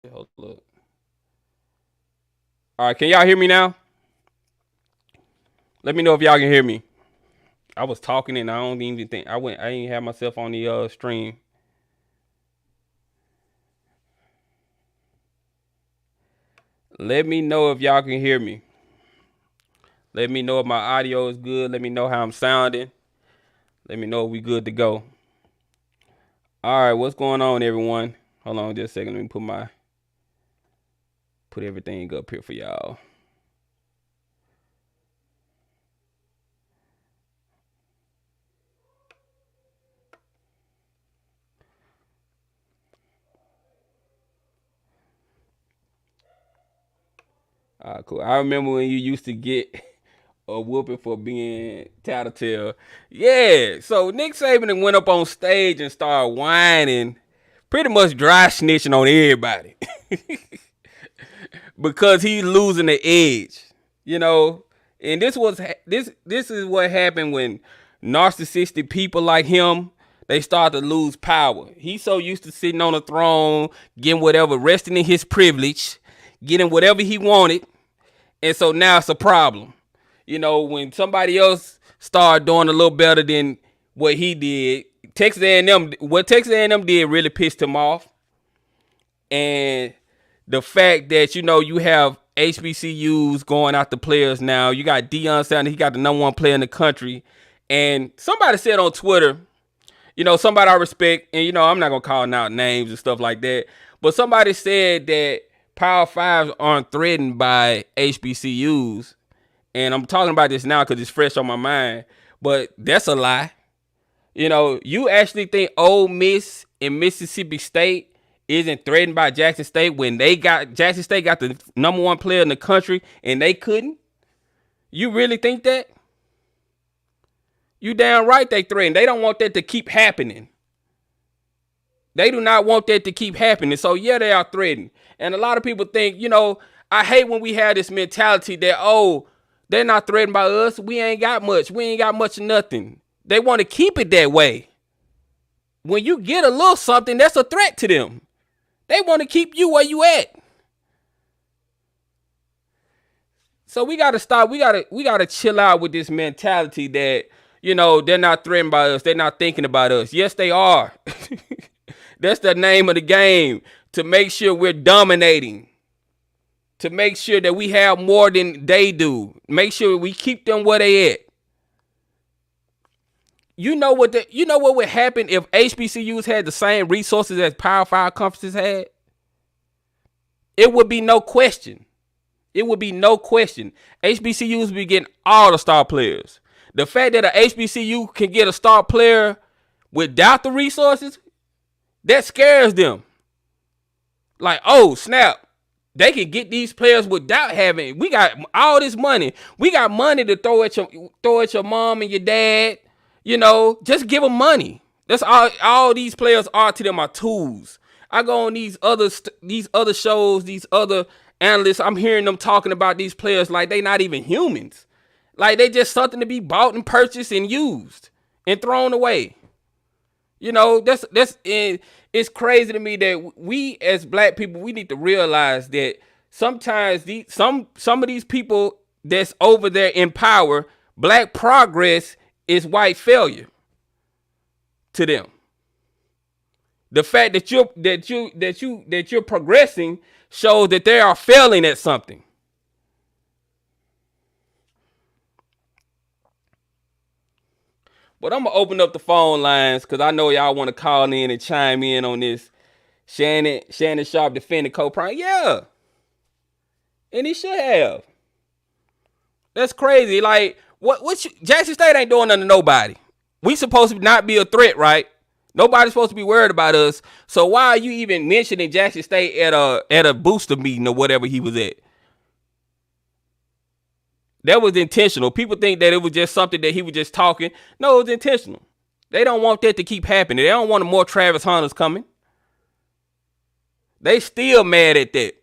Hold up. All right, can y'all hear me now? Let me know if y'all can hear me. I was talking and I don't even think I ain't have myself on the stream. Let me know if y'all can hear me. Let me know if my audio is good. Let me know how I'm sounding. Let me know if we good to go. All right, what's going on, everyone? Hold on just a second. Let me put everything up here for y'all. All right, cool. I remember when you used to get a whooping for being tattletale. Yeah, so Nick Saban went up on stage and started whining, pretty much dry snitching on everybody because he's losing the edge, you know. And this is what happened when narcissistic people like him they start to lose power. He's so used to sitting on a throne, getting whatever, resting in his privilege, getting whatever he wanted, and so now it's a problem. You know, when somebody else started doing a little better than what he did, Texas A&M did really pissed him off. And the fact that, you know, you have HBCUs going out to players now. You got Deion Sanders, he got the number one player in the country. And somebody said on Twitter, you know, somebody I respect, and, you know, I'm not going to call out names and stuff like that, but somebody said that Power Fives aren't threatened by HBCUs. And I'm talking about this now because it's fresh on my mind, but that's a lie. You know, you actually think Ole Miss and Mississippi State isn't threatened by Jackson State when Jackson State got the number one player in the country and they couldn't? You really think that? You damn right they threatened. They don't want that to keep happening. They do not want that to keep happening. So yeah, they are threatened. And a lot of people think, you know, I hate when we have this mentality that, oh, they're not threatened by us. We ain't got much. We ain't got much of nothing. They want to keep it that way. When you get a little something, that's a threat to them. They want to keep you where you at. So we gotta stop. We gotta chill out with this mentality that, you know, they're not threatened by us. They're not thinking about us. Yes, they are. That's the name of the game. To make sure we're dominating. To make sure that we have more than they do. Make sure we keep them where they at. You know what would happen if HBCUs had the same resources as Power 5 conferences had? It would be no question. It would be no question. HBCUs would be getting all the star players. The fact that a HBCU can get a star player without the resources, that scares them. Like, oh, snap. They can get these players without having. We got all this money. We got money to throw at your mom and your dad. You know, just give them money. That's all these players are to them are tools. I go on these other shows, these other analysts. I'm hearing them talking about these players like they not even humans. Like they just something to be bought and purchased and used and thrown away. You know, it's crazy to me that we as black people, we need to realize that sometimes some of these people that's over there in power, black progress is white failure to them. The fact that you're progressing shows that they are failing at something. But I'm gonna open up the phone lines because I know y'all want to call in and chime in on this. Shannon Sharp defending co-prime. Yeah. And he should have. That's crazy. Like, Jackson State ain't doing nothing to nobody. We supposed to not be a threat, right? Nobody's supposed to be worried about us. So why are you even mentioning Jackson State at a booster meeting or whatever he was at? That was intentional. People think that it was just something that he was just talking. No, it was intentional. They don't want that to keep happening. They don't want more Travis Hunters coming. They still mad at that.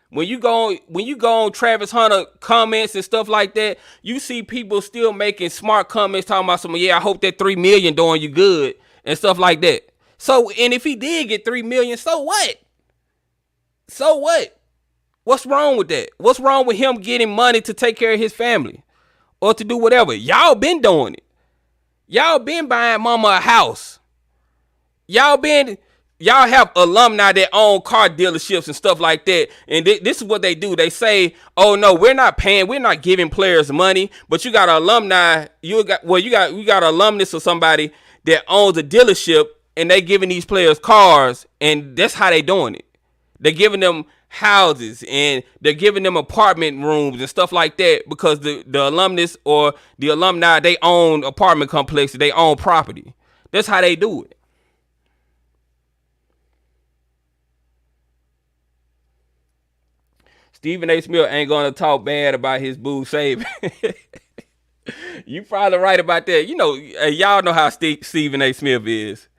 When you go on Travis Hunter comments and stuff like that, you see people still making smart comments talking about something. Yeah, I hope that 3 million doing you good and stuff like that. So, and if he did get 3 million, so what? So what? What's wrong with that? What's wrong with him getting money to take care of his family or to do whatever? Y'all been doing it. Y'all been buying mama a house. Y'all have alumni that own car dealerships and stuff like that. And this is what they do. They say, oh no, we're not giving players money, but you got an alumni, you got an alumnus or somebody that owns a dealership and they giving these players cars, and that's how they doing it. They're giving them houses and they're giving them apartment rooms and stuff like that because the alumnus or the alumni, they own apartment complexes, they own property. That's how they do it. Stephen A. Smith ain't gonna talk bad about his boo Saban. You probably right about that. Y'all know how Stephen A. Smith is.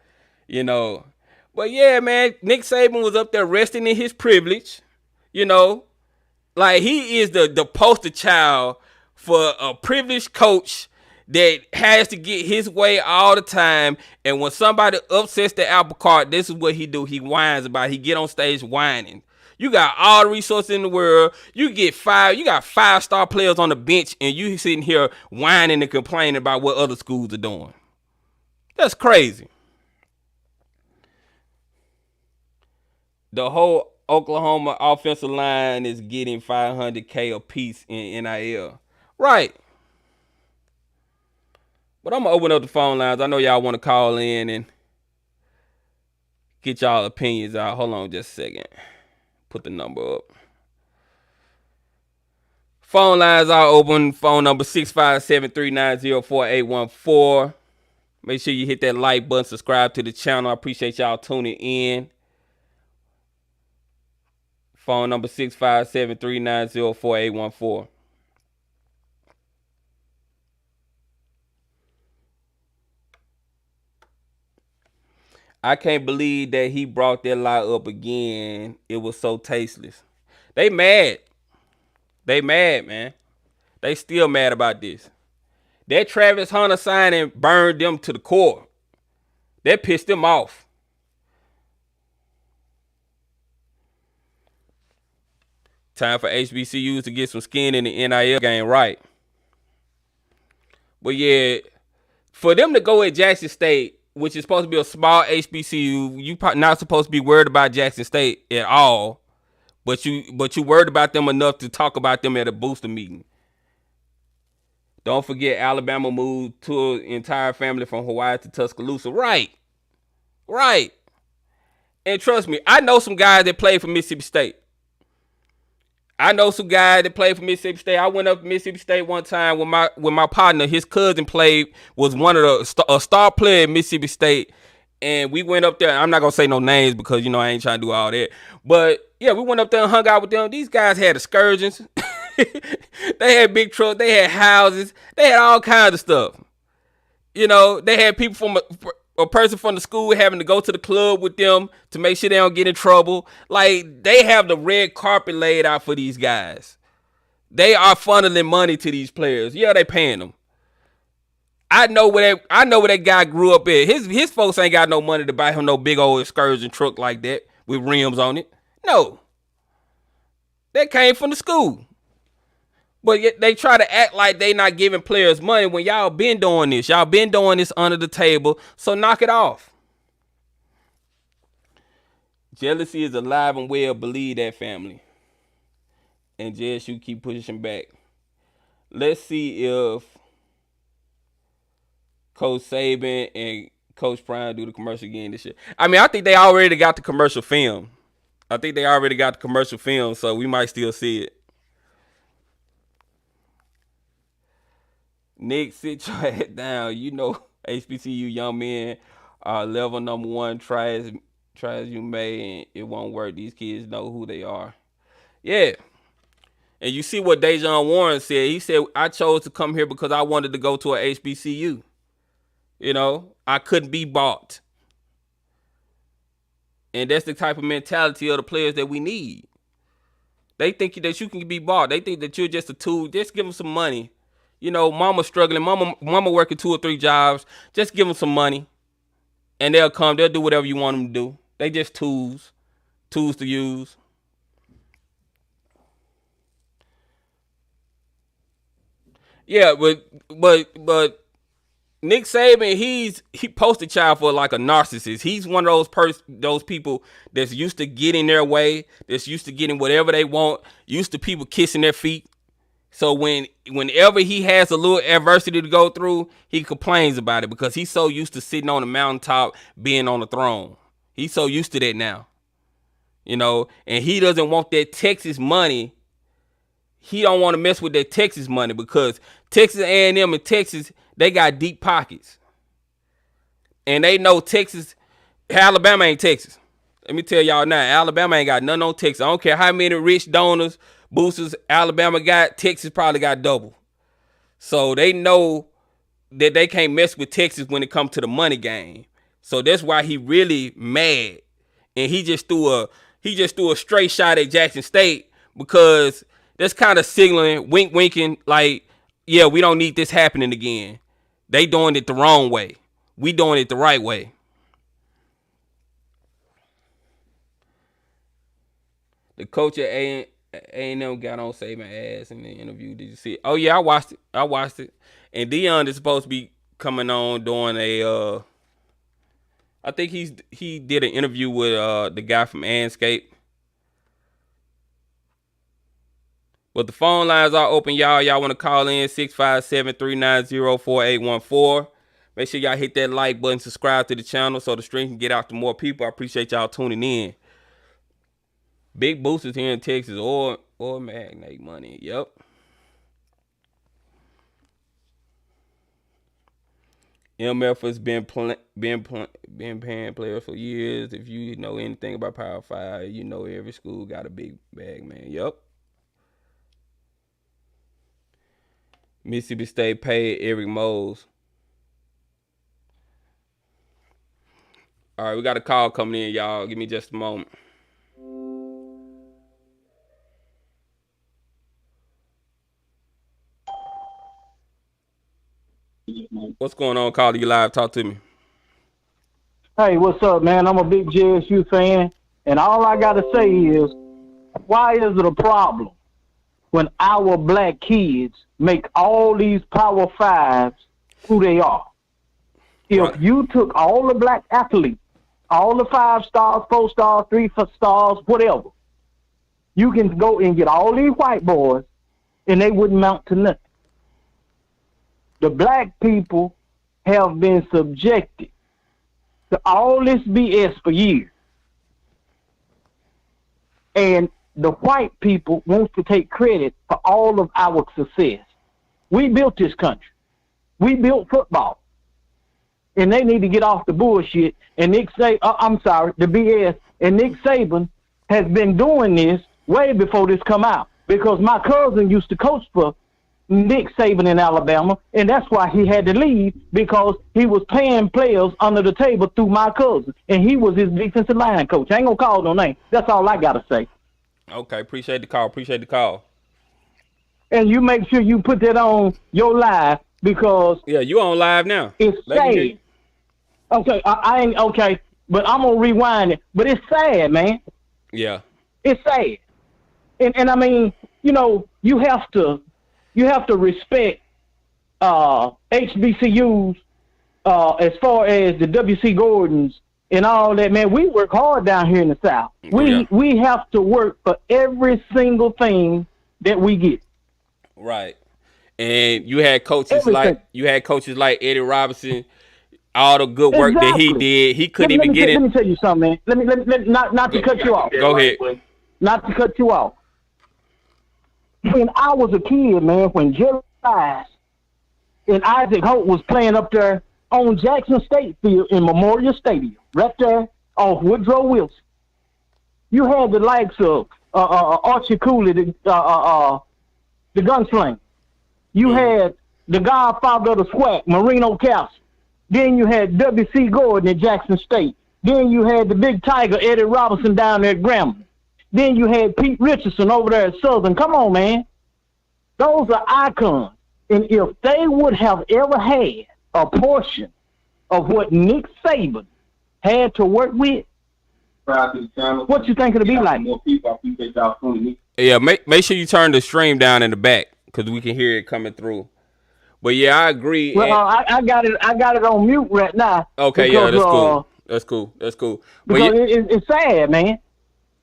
But yeah, man, Nick Saban was up there resting in his privilege. Like he is the poster child for a privileged coach that has to get his way all the time. And when somebody upsets the apple cart, this is what he do. He whines about it. He get on stage whining. You got all the resources in the world. You got 5-star players on the bench, and you sitting here whining and complaining about what other schools are doing. That's crazy. The whole Oklahoma offensive line is getting $500K a piece in NIL. Right. But I'm going to open up the phone lines. I know y'all want to call in and get y'all opinions out. Hold on just a second. Put the number up. Phone lines are open. Phone number 657-390-4814. Make sure you hit that like button, subscribe to the channel. I appreciate y'all tuning in. Phone number 657-390-4814. I can't believe that he brought that lie up again. It was so tasteless. They mad. They mad, man. They still mad about this. That Travis Hunter signing burned them to the core. That pissed them off. Time for HBCUs to get some skin in the NIL game, right? But yeah, for them to go at Jackson State, which is supposed to be a small HBCU, you not supposed to be worried about Jackson State at all, but you worried about them enough to talk about them at a booster meeting. Don't forget Alabama moved to an entire family from Hawaii to Tuscaloosa. Right. And trust me, I know some guys that played for Mississippi State. I went up to Mississippi State one time with my partner. His cousin was one of a star player at Mississippi State, and we went up there. I'm not gonna say no names because I ain't trying to do all that. But yeah, we went up there and hung out with them. These guys had excursions. They had big trucks. They had houses. They had all kinds of stuff. They had people from a person from the school having to go to the club with them to make sure they don't get in trouble. Like, they have the red carpet laid out for these guys. They are funneling money to these players. Yeah, they paying them. I know where that guy grew up at. His folks ain't got no money to buy him no big old excursion truck like that with rims on it. No. That came from the school. But yet they try to act like they not giving players money when y'all been doing this. Y'all been doing this under the table. So knock it off. Jealousy is alive and well. Believe that, family. And JSU keep pushing back. Let's see if Coach Saban and Coach Prime do the commercial again this year. I mean, I think they already got the commercial film. So we might still see it. Nick, sit your head down. HBCU young men are level number one. Try as you may, and it won't work. These kids know who they are. Yeah. And you see what Deion Warren said. He said, I chose to come here because I wanted to go to a HBCU. I couldn't be bought. And that's the type of mentality of the players that we need. They think that you can be bought. They think that you're just a tool. Just give them some money. Mama's struggling. Mama working 2 or 3 jobs. Just give them some money. And they'll come. They'll do whatever you want them to do. They just tools to use. Yeah, but Nick Saban, he poster child for like a narcissist. He's one of those people that's used to getting their way, that's used to getting whatever they want, used to people kissing their feet. So whenever he has a little adversity to go through, he complains about it because he's so used to sitting on the mountaintop, being on the throne. He's so used to that now. And he doesn't want that Texas money. He don't want to mess with that Texas money because Texas A&M and Texas, they got deep pockets. And they know Alabama ain't Texas. Let me tell y'all now, Alabama ain't got nothing on Texas. I don't care how many rich donors, boosters Alabama got, Texas probably got double. So they know that they can't mess with Texas when it comes to the money game. So that's why he really mad. And he just threw a straight shot at Jackson State because that's kind of signaling, winking, like, yeah, we don't need this happening again. They doing it the wrong way. We doing it the right way. The coach at A&M got on Saban ass in the interview. Did you see it? Oh, yeah, I watched it. And Deion is supposed to be coming on doing I think he did an interview with the guy from Anscape. But the phone lines are open, y'all. Y'all want to call in 657-390-4814. Make sure y'all hit that like button, subscribe to the channel so the stream can get out to more people. I appreciate y'all tuning in. Big boosters here in Texas or magnate money. Yep. MF has been paying players for years. If you know anything about Power 5, you know every school got a big bag, man. Yep. Mississippi State paid Eric Mose. All right, we got a call coming in, y'all. Give me just a moment. What's going on, caller? You live? Talk to me. Hey, what's up, man? I'm a big JSU fan, and all I got to say is, why is it a problem when our black kids make all these Power Fives who they are? If you took all the black athletes, all the 5 stars, 4 stars, 3 stars, whatever, you can go and get all these white boys, and they wouldn't amount to nothing. The black people have been subjected to all this BS for years. And the white people want to take credit for all of our success. We built this country. We built football. And they need to get off the bullshit. And the BS. And Nick Saban has been doing this way before this come out. Because my cousin used to coach for Nick Saban in Alabama, and that's why he had to leave, because he was paying players under the table through my cousin, and he was his defensive line coach. I ain't gonna call no name. That's all I gotta say. Okay, appreciate the call. And you make sure you put that on your live, because you on live now. It's sad. Okay, I ain't okay, but I'm gonna rewind it. But it's sad, man. Yeah, it's sad, and I mean, you have to respect HBCUs as far as the W.C. Gordons and all that, man. We work hard down here in the South. We have to work for every single thing that we get. Right. And you had coaches like Eddie Robinson, all the good work that he did. He couldn't even get it. Let me tell you something, man. Let me not to cut you off. Go ahead. Not to cut you off. When I was a kid, man, when Jerry Rice and Isaac Holt was playing up there on Jackson State Field in Memorial Stadium, right there off Woodrow Wilson, you had the likes of Archie Cooley, the gunslinger. You had the godfather of the SWAC, Marino Castle. Then you had W.C. Gordon at Jackson State. Then you had the big tiger, Eddie Robinson, down there at Grambling. Then you had Pete Richardson over there at Southern. Come on, man. Those are icons. And if they would have ever had a portion of what Nick Saban had to work with, what you think it'll be like? Yeah, make sure you turn the stream down in the back because we can hear it coming through. But yeah, I agree. Well, I got it on mute right now. Okay, because, yeah, that's cool. That's cool. But because yeah, it's sad, man.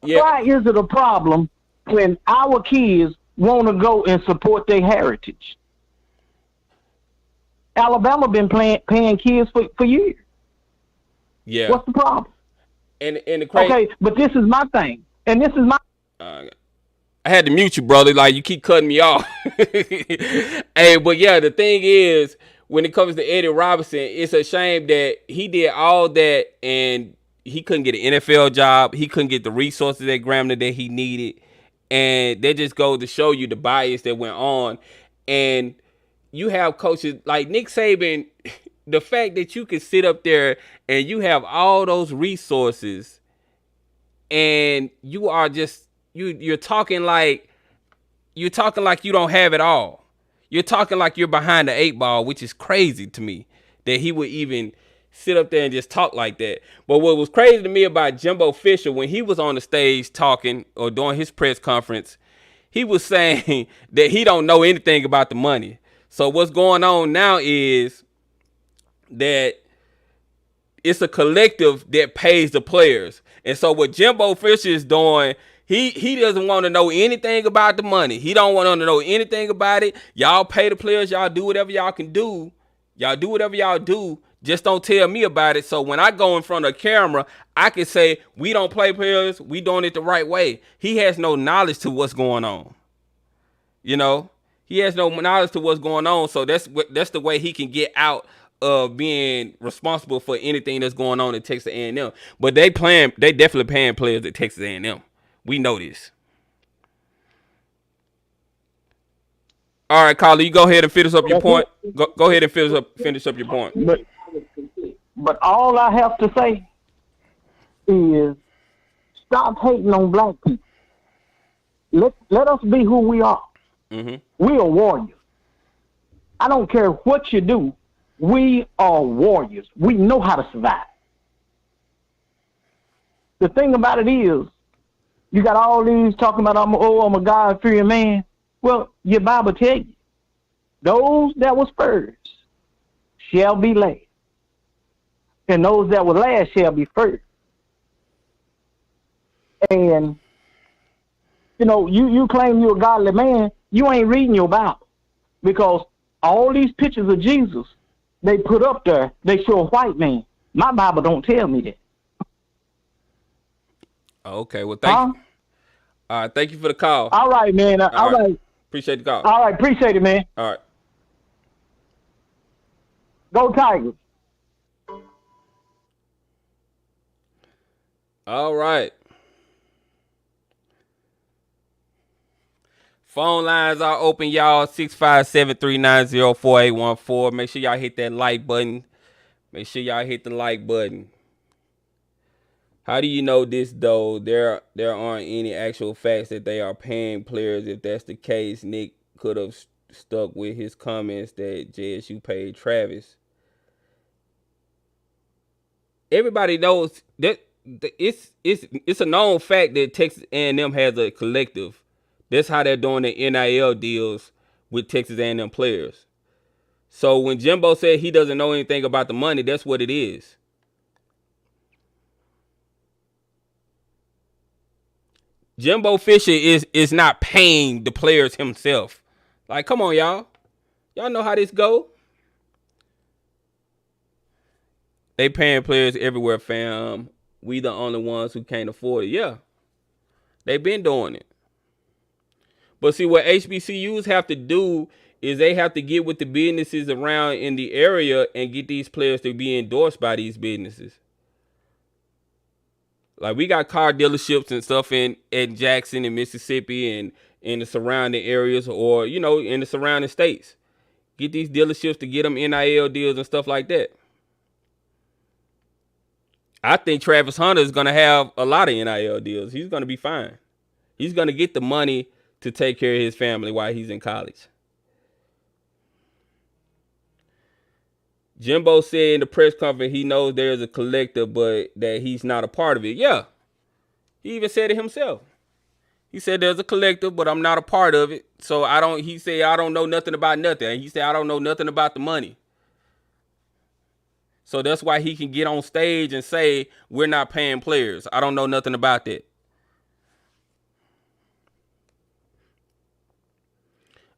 yeah. Why is it a problem when our kids want to go and support their heritage? Alabama been paying kids for years. Yeah. What's the problem? And the crazy. Okay, but this is my thing, and this is my. I had to mute you, brother. Like, you keep cutting me off. Hey, but yeah, the thing is, when it comes to Eddie Robinson, it's a shame that he did all that and he couldn't get an NFL job. He couldn't get the resources at Grambling that he needed. And that just goes to show you the bias that went on. And you have coaches like Nick Saban, the fact that you can sit up there and you have all those resources and you are just, you're talking like you don't have it all. You're talking like you're behind the 8 ball, which is crazy to me that he would even sit up there and just talk like that. But what was crazy to me about Jimbo Fisher, when he was on the stage talking or during his press conference, he was saying that he don't know anything about the money. So what's going on now is that it's a collective that pays the players. And so what Jimbo Fisher is doing, he doesn't want to know anything about the money. He don't want to know anything about it. Y'all pay the players. Y'all do whatever y'all can do. Y'all do whatever y'all do. Just don't tell me about it. So when I go in front of a camera, I can say, we don't play players. We doing it the right way. He has no knowledge to what's going on. You know, he has no knowledge to what's going on. So that's the way he can get out of being responsible for anything that's going on at Texas A&M. But they definitely paying players at Texas A&M. We know this. All right, Carly, you go ahead and finish up your point. Go ahead and finish up your point. But all I have to say is stop hating on black people. Let us be who we are. Mm-hmm. We are warriors. I don't care what you do. We are warriors. We know how to survive. The thing about it is, you got all these talking about, I'm a God-fearing man. Well, your Bible tell you, those that was first shall be last, and those that were last shall be first. And, you know, you claim you're a godly man, you ain't reading your Bible, because all these pictures of Jesus they put up there, they show a white man. My Bible don't tell me that. Okay, well, thank you. All right, thank you for the call. All right, man. All right. Appreciate the call. All right, appreciate it, man. All right. Go Tigers. All right. Phone lines are open, y'all. 657-390-4814. Make sure y'all hit that like button. Make sure y'all hit the like button. How do you know this, though? There aren't any actual facts that they are paying players. If that's the case, Nick could have stuck with his comments that JSU paid Travis. Everybody knows that it's a known fact that Texas A&M has a collective. That's how they're doing the NIL deals with Texas A&M players. So when Jimbo said he doesn't know anything about the money, that's what it is. Jimbo Fisher is not paying the players himself. Like, come on, y'all. Y'all know how this go. They paying players everywhere, fam. We the only ones who can't afford it. Yeah. They been doing it. But see, what HBCUs have to do is they have to get with the businesses around in the area and get these players to be endorsed by these businesses. Like, we got car dealerships and stuff in Jackson and Mississippi and in the surrounding areas, or, you know, in the surrounding states. Get these dealerships to get them NIL deals and stuff like that. I think Travis Hunter is going to have a lot of NIL deals. He's going to be fine. He's going to get the money to take care of his family while he's in college. Jimbo said in the press conference he knows there's a collective, but that he's not a part of it. Yeah. He even said it himself. He said there's a collective, but I'm not a part of it. So I don't. He said I don't know nothing about nothing. And he said I don't know nothing about the money. So that's why he can get on stage and say we're not paying players. I don't know nothing about that.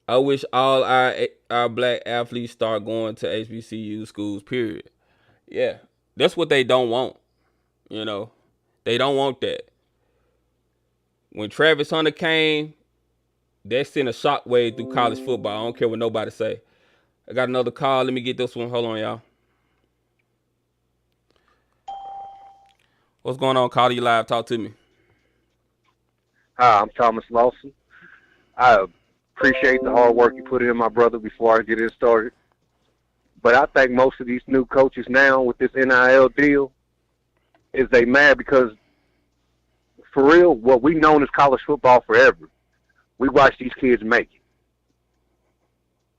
I wish all our black athletes start going to HBCU schools, period. Yeah, that's what they don't want. You know, they don't want that. When Travis Hunter came, that sent a shockwave through college football. I don't care what nobody say. I got another call. Let me get this one. Hold on, y'all. What's going on? Call you live. Talk to me. Hi, I'm Thomas Lawson. I appreciate the hard work you put in, my brother, before I get it started. But I think most of these new coaches now with this NIL deal is they mad because, for real, what we known as college football forever, we watched these kids make it.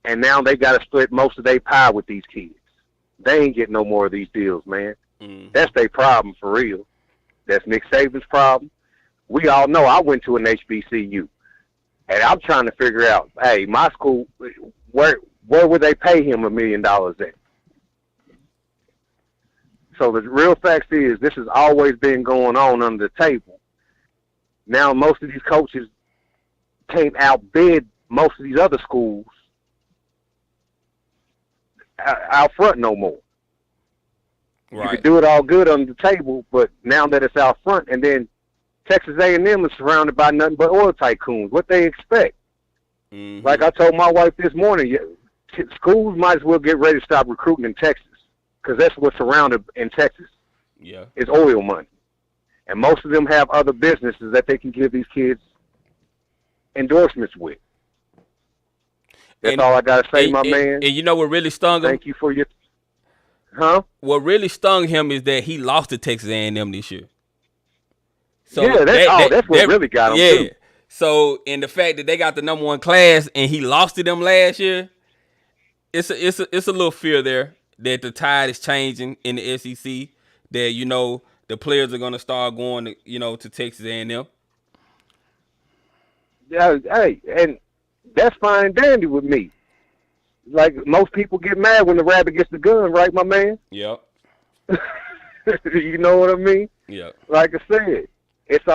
And now they got to split most of their pie with these kids. They ain't getting no more of these deals, man. That's their problem, for real. That's Nick Saban's problem. We all know I went to an HBCU. And I'm trying to figure out, hey, my school, where would they pay him $1 million at? So the real fact is this has always been going on under the table. Now most of these coaches can't outbid most of these other schools out front no more. Right. You can do it all good under the table, but now that it's out front, and then Texas A&M is surrounded by nothing but oil tycoons. What they expect? Mm-hmm. Like I told my wife this morning, schools might as well get ready to stop recruiting in Texas because that's what's surrounded in Texas. Yeah, it's oil money, and most of them have other businesses that they can give these kids endorsements with. That's all I gotta say, my man. And you know what really stung him? Thank you for your. Huh? What really stung him is that he lost to Texas A&M this year. So yeah, that's what really got him. Yeah. Too. So, in the fact that they got the #1 class and he lost to them last year, it's a little fear there that the tide is changing in the SEC. That the players are gonna start going to Texas A&M. Yeah, hey, and that's fine and dandy with me. Like most people get mad when the rabbit gets the gun, right, my man? Yep. You know what I mean? Yeah. Like I said. It's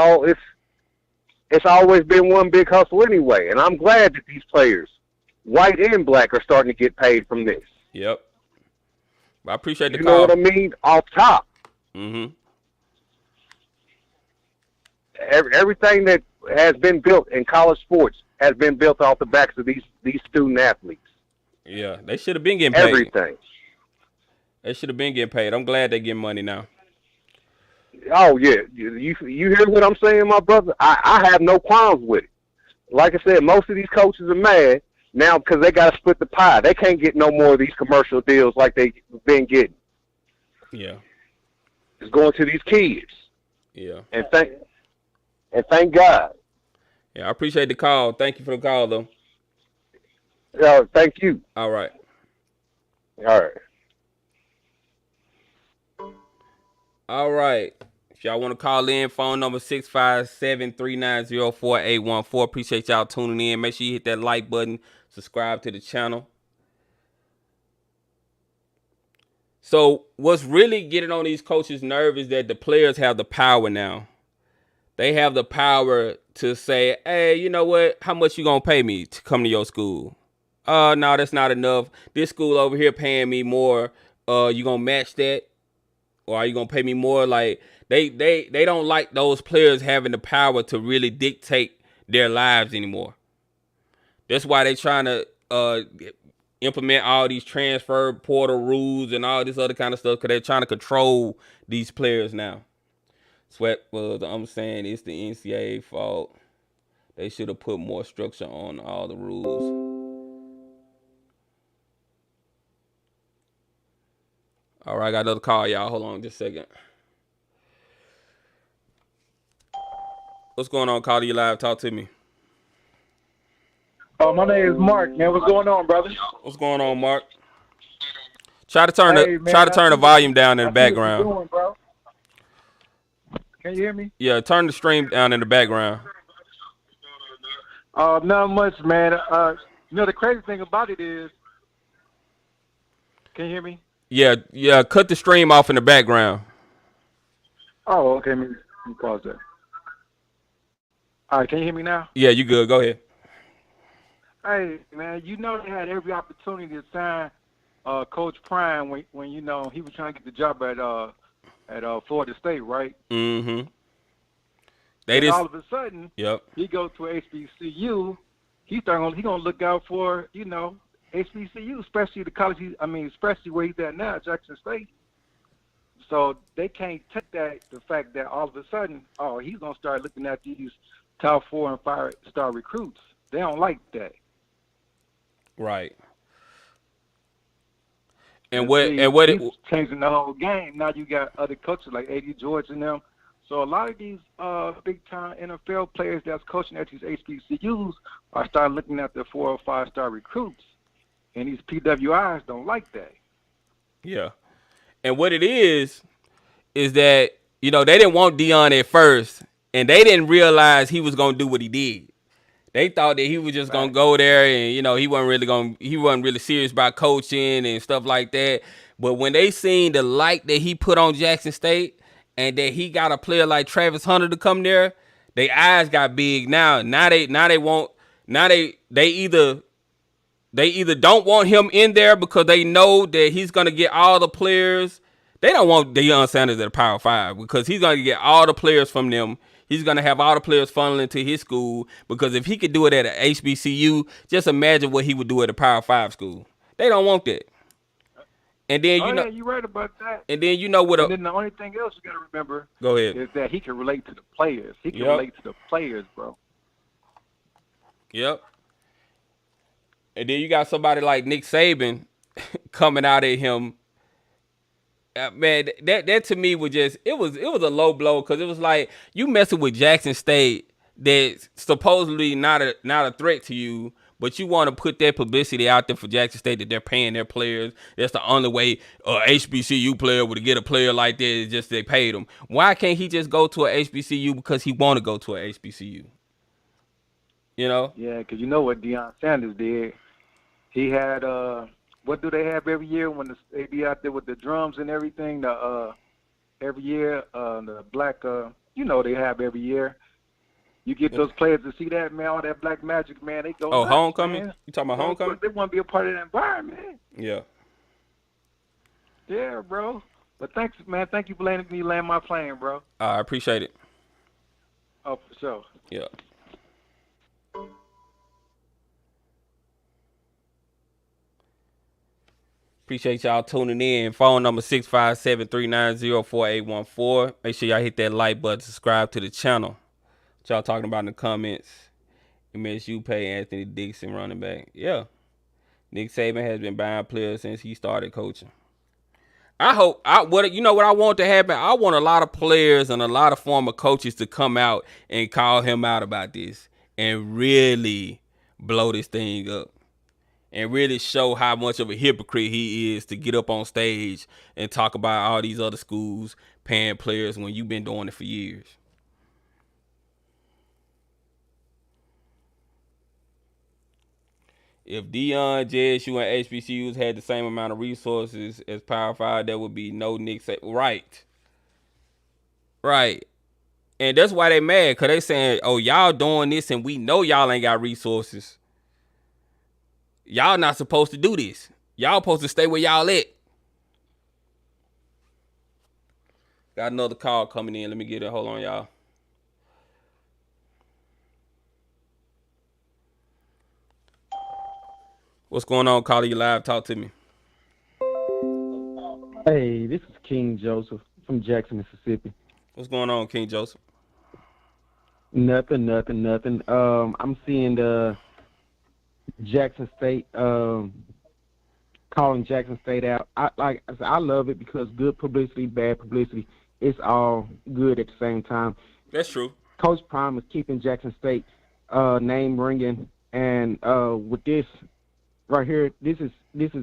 always been one big hustle anyway, and I'm glad that these players, white and black, are starting to get paid from this. Yep. I appreciate the call. You know what I mean? Off top. Mm-hmm. Everything that has been built in college sports has been built off the backs of these student athletes. Yeah, they should have been getting paid. Everything. They should have been getting paid. I'm glad they're getting money now. Oh, yeah. You hear what I'm saying, my brother? I have no qualms with it. Like I said, most of these coaches are mad now because they got to split the pie. They can't get no more of these commercial deals like they've been getting. Yeah. It's going to these kids. Yeah. And thank God. Yeah, I appreciate the call. Thank you for the call, though. Thank you. All right. All right. All right. If y'all want to call in, phone number 657-390-4814. Appreciate y'all tuning in. Make sure you hit that like button. Subscribe to the channel. So what's really getting on these coaches' nerves is that the players have the power now. They have the power to say, hey, you know what? How much you going to pay me to come to your school? No, that's not enough. This school over here paying me more. You going to match that? Or are you going to pay me more? Like, they don't like those players having the power to really dictate their lives anymore. That's why they trying to implement all these transfer portal rules and all this other kind of stuff because they're trying to control these players now. Sweat, I'm saying it's the NCAA fault. They should have put more structure on all the rules. All right, I got another call, y'all. Hold on just a second. What's going on? Call you live. Talk to me. My name is Mark, man. What's going on, brother? What's going on, Mark? Try to turn the volume down in the background. Doing, bro. Can you hear me? Yeah, turn the stream down in the background. Not much, man. The crazy thing about it is, can you hear me? Yeah. Cut the stream off in the background. Oh, okay. Let me pause that. All right, can you hear me now? Yeah, you good. Go ahead. Hey, man, they had every opportunity to sign Coach Prime when he was trying to get the job at Florida State, right? Mm-hmm. All of a sudden, Yep. he goes to HBCU. He gonna look out for HBCU, especially the college. Especially where he's at now, Jackson State. So they can't take the fact that all of a sudden, he's gonna start looking at these top 4 and 5-star recruits. They don't like that. Right. He's changing the whole game. Now you got other coaches like A.D. George and them. So a lot of these big-time NFL players that's coaching at these HBCUs are starting looking at the 4 or 5-star recruits, and these PWIs don't like that. Yeah. And what it is that, they didn't want Deion at first, and they didn't realize he was going to do what he did. They thought that he was just going to go there and, he wasn't really serious about coaching and stuff like that. But when they seen the light that he put on Jackson State and that he got a player like Travis Hunter to come there, their eyes got big now. Now they either don't want him in there because they know that he's going to get all the players. They don't want Deion Sanders at a Power 5 because he's going to get all the players from them. He's going to have all the players funneling to his school because if he could do it at an HBCU, just imagine what he would do at a Power 5 school. They don't want that. And then yeah, you're right about that. And then then the only thing else you got to remember is that he can relate to the players. He can relate to the players, bro. Yep. And then you got somebody like Nick Saban coming out at him. Man, that to me was just it was a low blow because it was like you messing with Jackson State that's supposedly not a threat to you, but you want to put that publicity out there for Jackson State that they're paying their players. That's the only way a HBCU player would get a player like that is just they paid him. Why can't he just go to a HBCU because he want to go to a HBCU? Yeah, because you know what Deion Sanders did. He had what do they have every year when they be out there with the drums and everything? Every year, the black, they have every year. You get those players to see that, man, all that black magic, man. They go. Oh, nuts, homecoming? Man. You talking about homecoming? They want to be a part of that environment. Yeah. Yeah, bro. But thanks, man. Thank you for letting me land my plane, bro. I appreciate it. Oh, for sure. Yeah. Appreciate y'all tuning in. Phone number 657-390-4814. Make sure y'all hit that like button. Subscribe to the channel. What y'all talking about in the comments? MSU pay Anthony Dixon running back. Yeah. Nick Saban has been buying players since he started coaching. What I want to happen? I want a lot of players and a lot of former coaches to come out and call him out about this and really blow this thing up. And really show how much of a hypocrite he is to get up on stage and talk about all these other schools paying players when you've been doing it for years. If Deion, JSU, and HBCUs had the same amount of resources as Power 5, there would be no Nick Saban. Right. And that's why they mad, because they saying, oh, y'all doing this and we know y'all ain't got resources. Y'all not supposed to do this. Y'all supposed to stay where y'all at. Got another call coming in. Let me get it. Hold on, y'all. What's going on, caller? You live? Talk to me. Hey, this is King Joseph from Jackson, Mississippi. What's going on, King Joseph? Nothing. I'm seeing the Jackson State calling Jackson State out. I love it because good publicity, bad publicity, it's all good at the same time. That's true. Coach Prime is keeping Jackson State name ringing, and with this right here, this is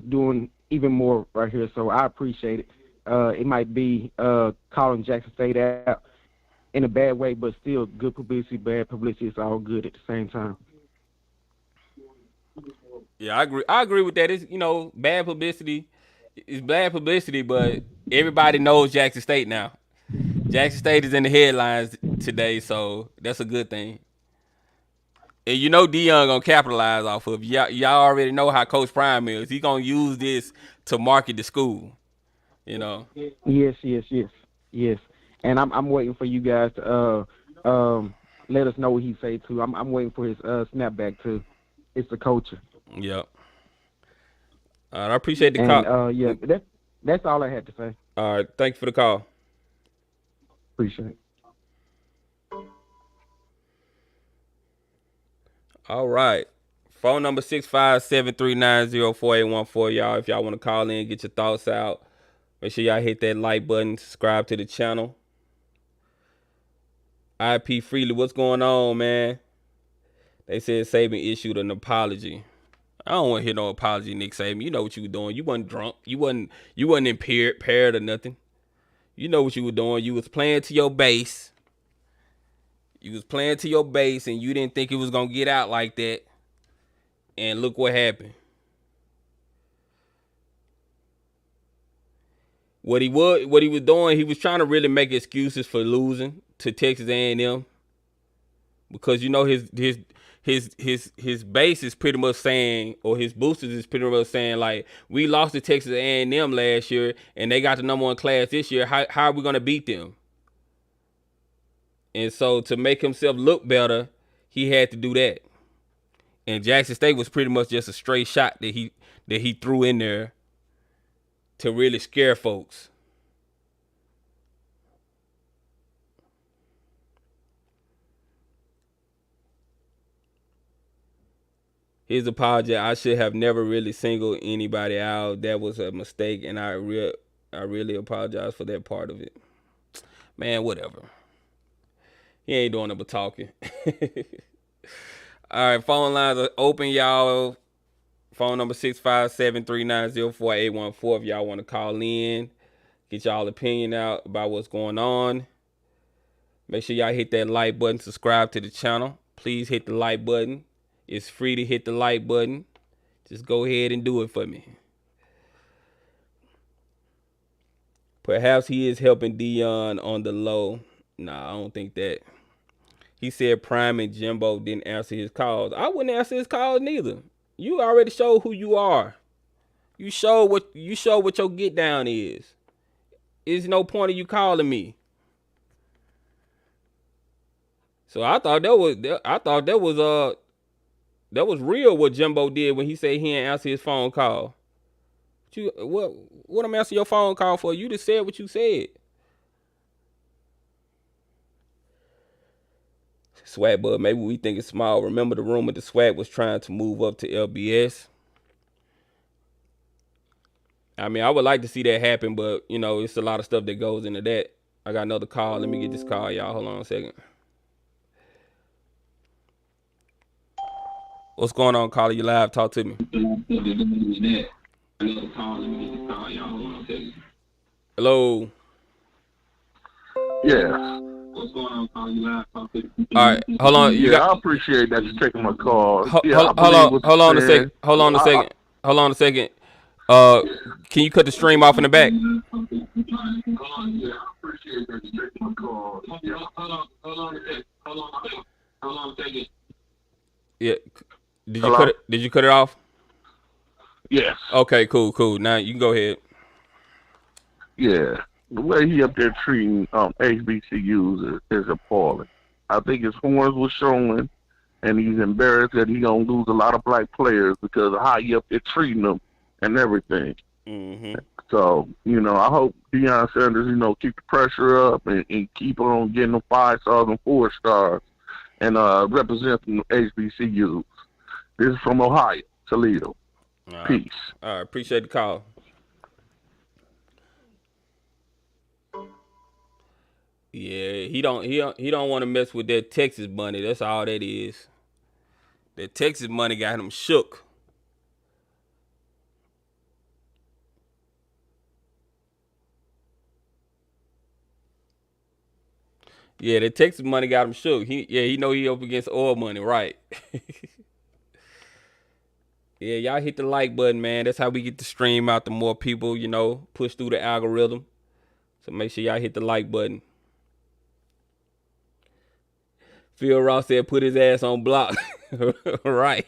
doing even more right here. So I appreciate it. It might be calling Jackson State out in a bad way, but still good publicity, bad publicity. It's all good at the same time. Yeah, I agree with that. It's bad publicity. It's bad publicity, but everybody knows Jackson State now. Jackson State is in the headlines today, so that's a good thing. And Deion gonna capitalize off of it. Y'all already know how Coach Prime is. He gonna use this to market the school. Yes. And I'm waiting for you guys to let us know what he say too. I'm waiting for his snapback too. It's the culture. Yep. I appreciate the call. Yeah, that's all I had to say. All right, thank you for the call. Appreciate it. All right. Phone number 657-390-4814, y'all. If y'all want to call in, get your thoughts out. Make sure y'all hit that like button, subscribe to the channel. IP Freely, what's going on, man? They said Saban issued an apology. I don't want to hear no apology, Nick Saban. You know what you were doing. You wasn't drunk. You wasn't impaired or nothing. You know what you were doing. You was playing to your base. You was playing to your base, and you didn't think it was gonna get out like that. And look what happened. What he was doing, he was trying to really make excuses for losing to Texas A&M, because his base is pretty much saying, or his boosters is pretty much saying, like, we lost to Texas A&M last year, and they got the #1 class this year. How are we gonna beat them? And so to make himself look better, he had to do that. And Jackson State was pretty much just a straight shot that he threw in there to really scare folks. His apology: I should have never really singled anybody out. That was a mistake, and I really apologize for that part of it. Man, whatever. He ain't doing it but talking. All right, phone lines are open, y'all. Phone number 657-390-4814 if y'all want to call in. Get y'all opinion out about what's going on. Make sure y'all hit that like button, subscribe to the channel. Please hit the like button. It's free to hit the like button. Just go ahead and do it for me. Perhaps he is helping Deion on the low. Nah, I don't think that. He said Prime and Jimbo didn't answer his calls. I wouldn't answer his calls neither. You already showed who you are. You showed what your get down is. There's no point of you calling me. So I thought that was real what Jimbo did when he said he didn't answer his phone call. What I'm answering your phone call for? You just said what you said. SWAC, but maybe we think it's small. Remember the rumor the SWAC was trying to move up to LBS? I mean, I would like to see that happen, but, it's a lot of stuff that goes into that. I got another call. Let me get this call, y'all. Hold on a second. What's going on, caller? You live? Talk to me. Hello? Yeah. What's going on, caller? You live? Talk to me. All right, hold on. I appreciate that you're taking my call. Hold on a second. Hold on a second. Can you cut the stream off in the back? Yeah. Did you cut it off? Yes. Okay, cool. Now you can go ahead. Yeah. The way he up there treating HBCUs is appalling. I think his horns was showing, and he's embarrassed that he's going to lose a lot of black players because of how he up there treating them and everything. Mm-hmm. So, I hope Deion Sanders, keep the pressure up and keep on getting them 5 stars and 4 stars and representing the HBCUs. This is from Ohio, Toledo. All right. Peace. All right, appreciate the call. Yeah, he don't want to mess with that Texas money. That's all that is. That Texas money got him shook. Yeah, that Texas money got him shook. He know he up against oil money, right? Yeah, y'all hit the like button, man. That's how we get the stream out to more people, push through the algorithm. So make sure y'all hit the like button. Phil Ross said put his ass on block. Right.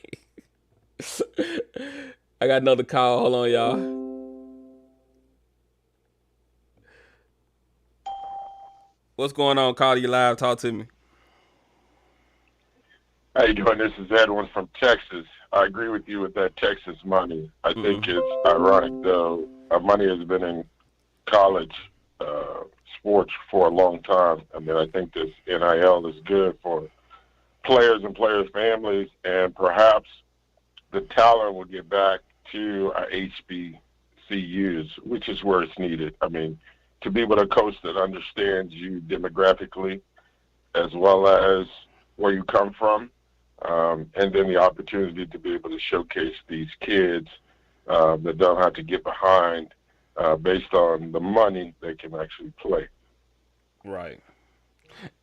I got another call. Hold on, y'all. What's going on? Call you live. Talk to me. How you doing? This is Edwin from Texas. I agree with you with that Texas money. I think it's ironic, though. Our money has been in college sports for a long time. I mean, I think this NIL is good for players and players' families, and perhaps the talent will get back to our HBCUs, which is where it's needed. I mean, to be with a coach that understands you demographically as well as where you come from, and then the opportunity to be able to showcase these kids that don't have to get behind based on the money they can actually play. Right.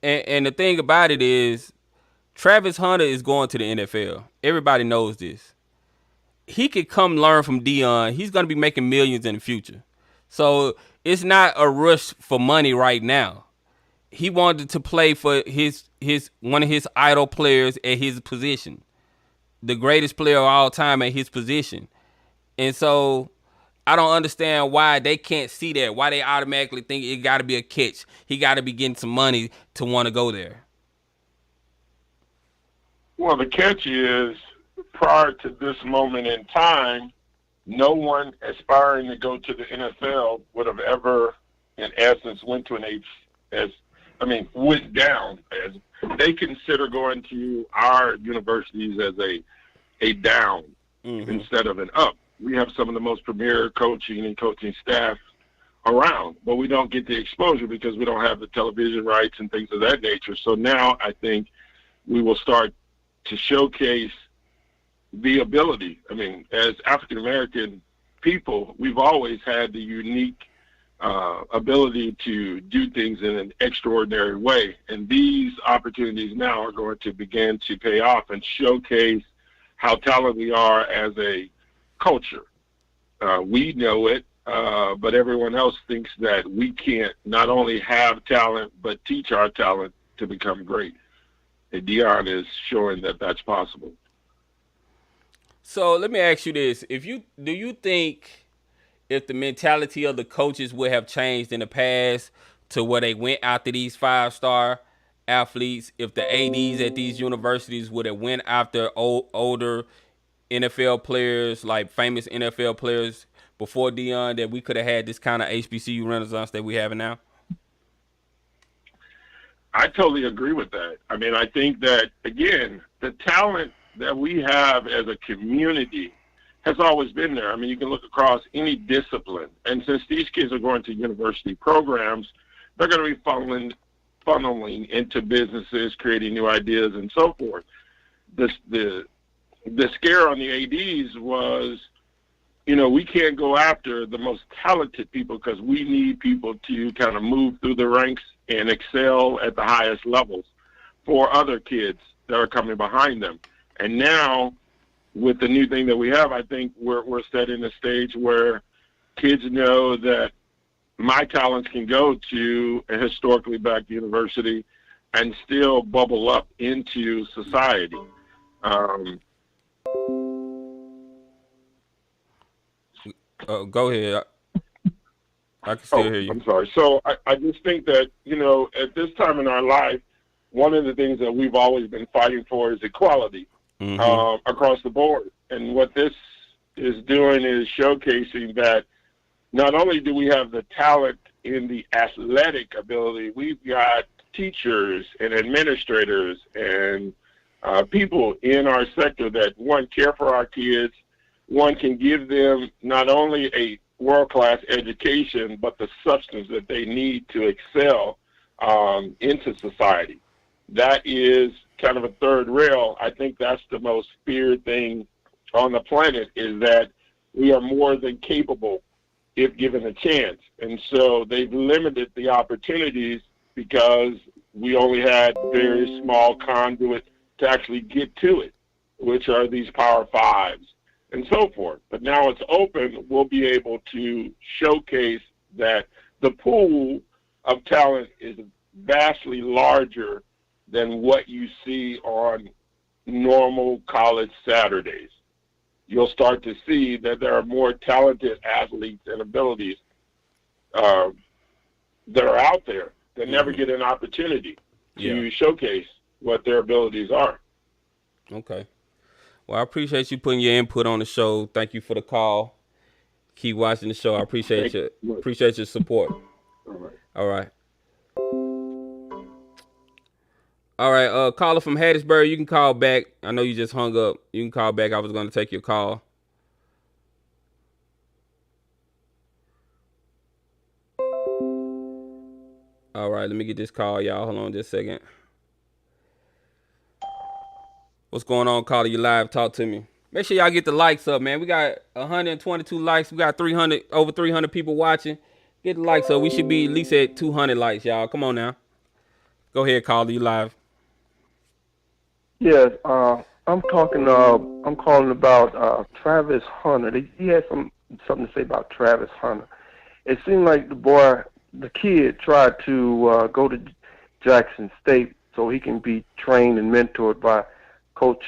And the thing about it is, Travis Hunter is going to the NFL. Everybody knows this. He could come learn from Deion. He's going to be making millions in the future. So it's not a rush for money right now. He wanted to play for his one of his idol players at his position, the greatest player of all time at his position. And so I don't understand why they can't see that, why they automatically think it got to be a catch. He got to be getting some money to want to go there. Well, the catch is, prior to this moment in time, no one aspiring to go to the NFL would have ever, in essence, went down. As they consider going to our universities as a down instead of an up. We have some of the most premier coaching and coaching staff around, but we don't get the exposure because we don't have the television rights and things of that nature. So now I think we will start to showcase the ability. I mean, as African-American people, we've always had the unique ability to do things in an extraordinary way. And these opportunities now are going to begin to pay off and showcase how talented we are as a culture. We know it, but everyone else thinks that we can't not only have talent, but teach our talent to become great. And Deion is showing that that's possible. So let me ask you this. Do you think if the mentality of the coaches would have changed in the past to where they went after these 5-star athletes, if the ADs at these universities would have went after older NFL players, like famous NFL players before Deion, that we could have had this kind of HBCU renaissance that we have now? I totally agree with that. I mean, I think that, again, the talent that we have as a community has always been there. I mean, you can look across any discipline. And since these kids are going to university programs, they're going to be funneling into businesses, creating new ideas, and so forth. The scare on the ADs was, we can't go after the most talented people because we need people to kind of move through the ranks and excel at the highest levels for other kids that are coming behind them. And now, with the new thing that we have, I think we're setting a stage where kids know that my talents can go to a historically black university and still bubble up into society. Go ahead. I can still hear you. I'm sorry. So I just think that, at this time in our life, one of the things that we've always been fighting for is equality across the board. And what this is doing is showcasing that not only do we have the talent in the athletic ability, we've got teachers and administrators and people in our sector that, one, care for our kids, one, can give them not only a world-class education, but the substance that they need to excel into society. That is kind of a third rail. I think that's the most feared thing on the planet, is that we are more than capable if given a chance. And so they've limited the opportunities because we only had very small conduit to actually get to it, which are these Power Fives. and so forth. But now it's open, we'll be able to showcase that the pool of talent is vastly larger than what you see on normal college Saturdays. You'll start to see that there are more talented athletes and abilities that are out there that never get an opportunity to showcase what their abilities are. Okay. Well, I appreciate you putting your input on the show. Thank you for the call. Keep watching the show. I appreciate your support. All right. Caller from Hattiesburg, you can call back. I know you just hung up. You can call back. I was going to take your call. All right, let me get this call, y'all. Hold on just a second. What's going on, caller? You live? Talk to me. Make sure y'all get the likes up, man. We got 122 likes. We got over 300 people watching. Get the likes up. We should be at least at 200 likes, y'all. Come on now. Go ahead, caller. You live? Yes, I'm calling about Travis Hunter. He had something to say about Travis Hunter. It seemed like the kid tried to go to Jackson State so he can be trained and mentored by Coach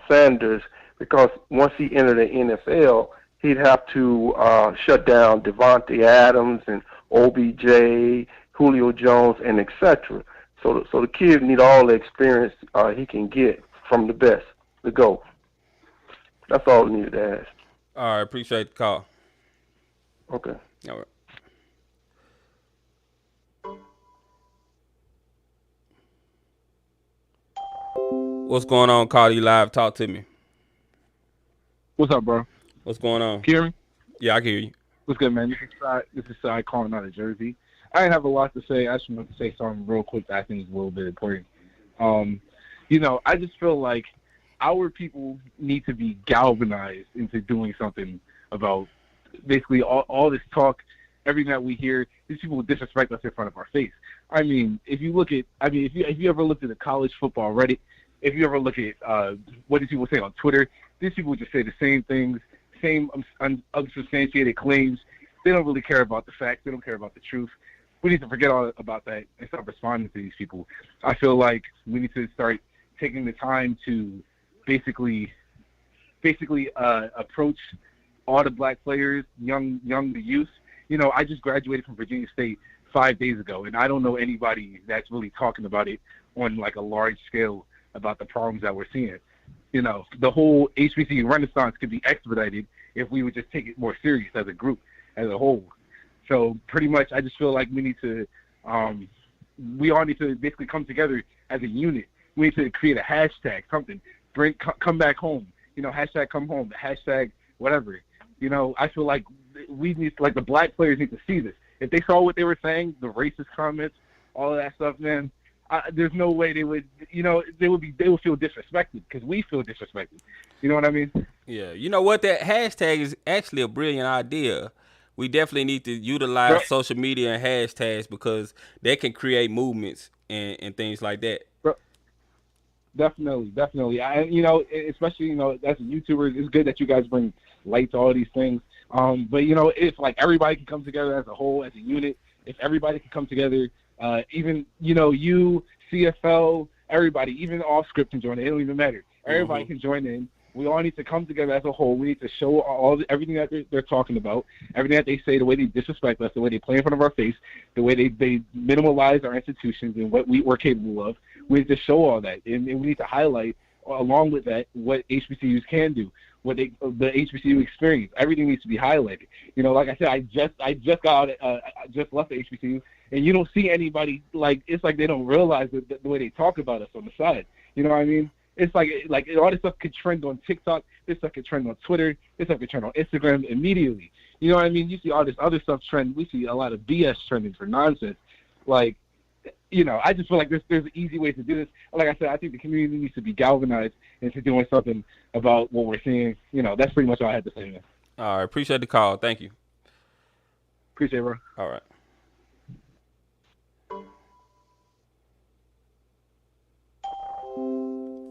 Sanders, because once he entered the NFL, he'd have to shut down Devontae Adams and OBJ, Julio Jones, and etc. So the kid need all the experience he can get from the best to go. That's all I needed to ask. All right, appreciate the call. Okay. All right. What's going on, caller? You live? Talk to me. What's up, bro? What's going on? Can you hear me? Yeah, I can hear you. What's good, man? This is Cy calling out of Jersey. I didn't have a lot to say. I just wanted to say something real quick that I think is a little bit important. I just feel like our people need to be galvanized into doing something about basically all this talk, everything that we hear. These people disrespect us in front of our face. I mean, if you ever looked at the college football Reddit, if you ever look at what these people say on Twitter, these people just say the same things, same unsubstantiated claims. They don't really care about the facts. They don't care about the truth. We need to forget all about that and start responding to these people. I feel like we need to start taking the time to basically approach all the black players, young the youth. I just graduated from Virginia State 5 days ago, and I don't know anybody that's really talking about it on like a large scale about the problems that we're seeing. The whole HBCU renaissance could be expedited if we would just take it more serious as a group, as a whole. So pretty much, I just feel like we all need to basically come together as a unit. We need to create a hashtag, something, come back home, hashtag come home, hashtag whatever. I feel like the black players need to see this. If they saw what they were saying, the racist comments, all of that stuff, man, there's no way they would feel disrespected, because we feel disrespected. You know what I mean? Yeah. You know what? That hashtag is actually a brilliant idea. We definitely need to utilize social media and hashtags, because they can create movements and things like that. Definitely. Especially, as a YouTuber, it's good that you guys bring light to all these things. But, if like everybody can come together as a whole, as a unit, if everybody can come together, even, you, CFL, everybody, even off script can join in. It don't even matter. Everybody can join in. We all need to come together as a whole. We need to show everything that they're talking about, everything that they say, the way they disrespect us, the way they play in front of our face, the way they minimalize our institutions and what we're capable of. We need to show all that, and we need to highlight, along with that, what HBCUs can do, the HBCU experience. Everything needs to be highlighted. Like I said, I just got out, I just left the HBCU, and you don't see anybody, it's like they don't realize the way they talk about us on the side. You know what I mean? It's like all this stuff could trend on TikTok. This stuff could trend on Twitter. This stuff could trend on Instagram immediately. You know what I mean? You see all this other stuff trend. We see a lot of BS trending for nonsense. I just feel like there's an easy way to do this. Like I said, I think the community needs to be galvanized into doing something about what we're seeing. That's pretty much all I had to say, man. All right. Appreciate the call. Thank you. Appreciate it, bro. All right.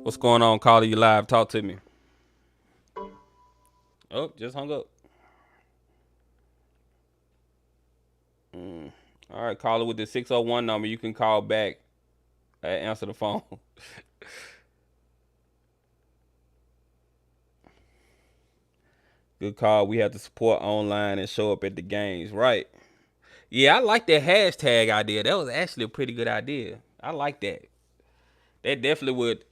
What's going on, caller? You live? Talk to me. Oh, just hung up. All right, caller with the 601 number. You can call back. Answer the phone. Good call. We have to support online and show up at the games. Right. Yeah, I like that hashtag idea. That was actually a pretty good idea. I like that. That definitely would,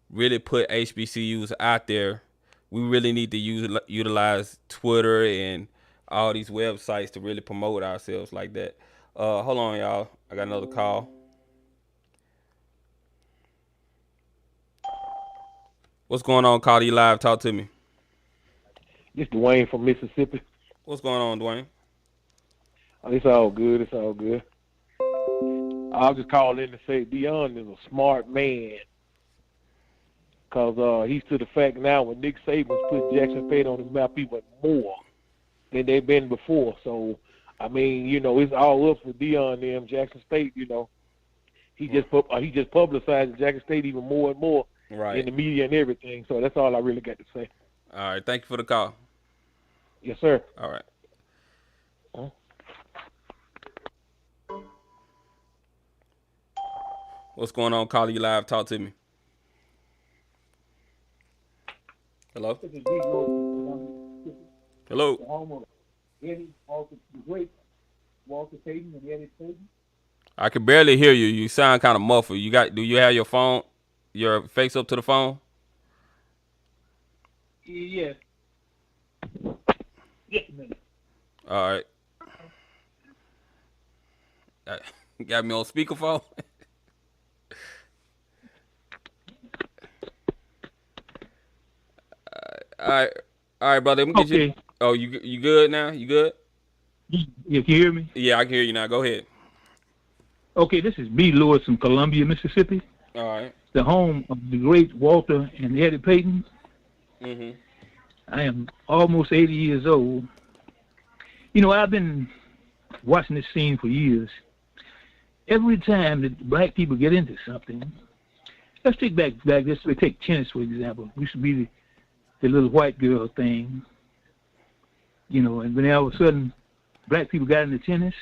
really put HBCUs out there. We really need to utilize Twitter and all these websites to really promote ourselves like that. Hold on, y'all. I got another call. What's going on, Cardi? You live? Talk to me. This Dwayne from Mississippi. What's going on, Dwayne? It's all good. It's all good. I'll just call in to say Deion is a smart man. Because he's to the fact now when Nick Saban's put Jackson State on his map even more than they've been before. So, I mean, it's all up for Deion and them. Jackson State, he just publicized Jackson State even more and more in the media and everything. So that's all I really got to say. All right. Thank you for the call. Yes, sir. All right. What's going on, Carly? You live? Talk to me. Hello? Hello? The home of Eddie, Walter, the great Walter Payton and Eddie Payton. I can barely hear you. You sound kind of muffled. Do you have your face up to the phone? Yes. Just a minute. All right. You got me on speakerphone? All right, brother. Let me get you. Oh, you good now? You good? You can hear me? Yeah, I can hear you now. Go ahead. Okay, this is B. Lewis from Columbia, Mississippi. All right. The home of the great Walter and Eddie Payton. Mm-hmm. I am almost 80 years old. I've been watching this scene for years. Every time that black people get into something, let's take back this. We take tennis, for example. It used to be the little white girl thing, and when all of a sudden black people got into tennis,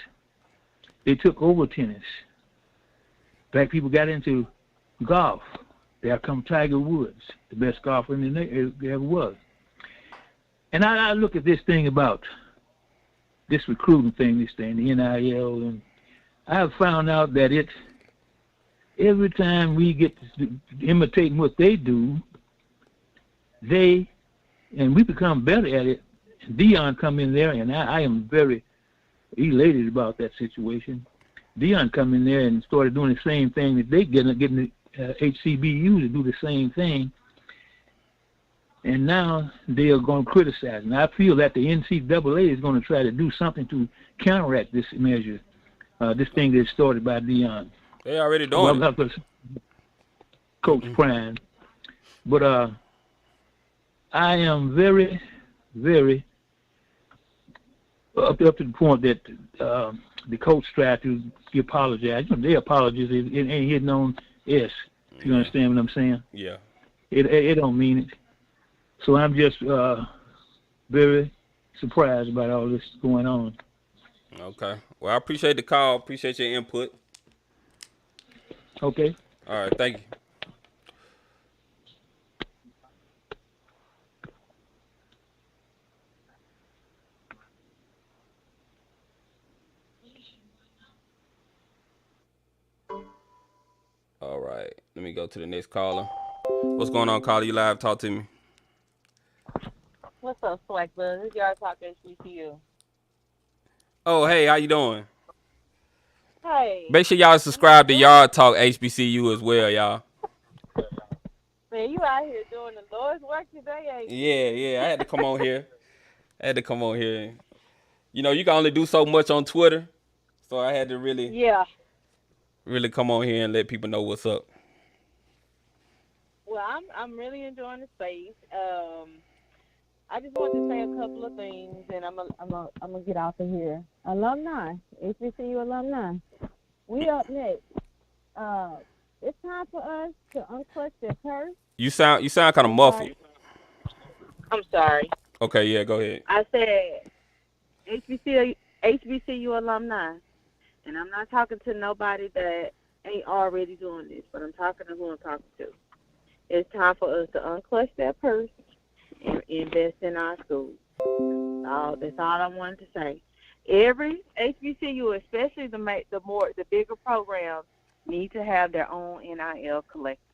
they took over tennis. Black people got into golf. There come Tiger Woods, the best golfer there ever was. And I look at this thing about this recruiting thing, the NIL, and I have found out that every time we get to imitating what they do, and we become better at it. Deion come in there, and I am very elated about that situation. Deion come in there and started doing the same thing that they getting the HBCU to do the same thing. And now they are going to criticize. And I feel that the NCAA is going to try to do something to counteract this measure, this thing that's started by Deion. They already doing it. Coach Prime. But I am very, very up to the point that the coach tried to apologize. They apologize. It ain't hitting on S. If you understand what I'm saying? Yeah. It don't mean it. So I'm just very surprised about all this going on. Okay. Well, I appreciate the call. Appreciate your input. Okay. All right. Thank you. All right. Let me go to the next caller. What's going on, caller? You live? Talk to me. What's up, SWAC Buzz? It's Yard Talk HBCU. Oh, hey, how you doing? Hey. Make sure y'all subscribe to Yard Talk HBCU as well, y'all. Man, you out here doing the Lord's work today, ain't you? Yeah. I had to come on here. You can only do so much on Twitter, so I had to really come on here and let people know what's up. Well, I'm really enjoying the space. I just want to say a couple of things, and I'm gonna get off of here. Alumni, HBCU alumni, we up next. It's time for us to unclutch their purse. You sound kind of muffled. I'm sorry. Okay, yeah, go ahead. I said HBCU alumni, and I'm not talking to nobody that ain't already doing this, but I'm talking to who I'm talking to. It's time for us to unclutch that purse and invest in our schools. That's all I wanted to say. Every HBCU, especially the bigger programs, need to have their own NIL collective.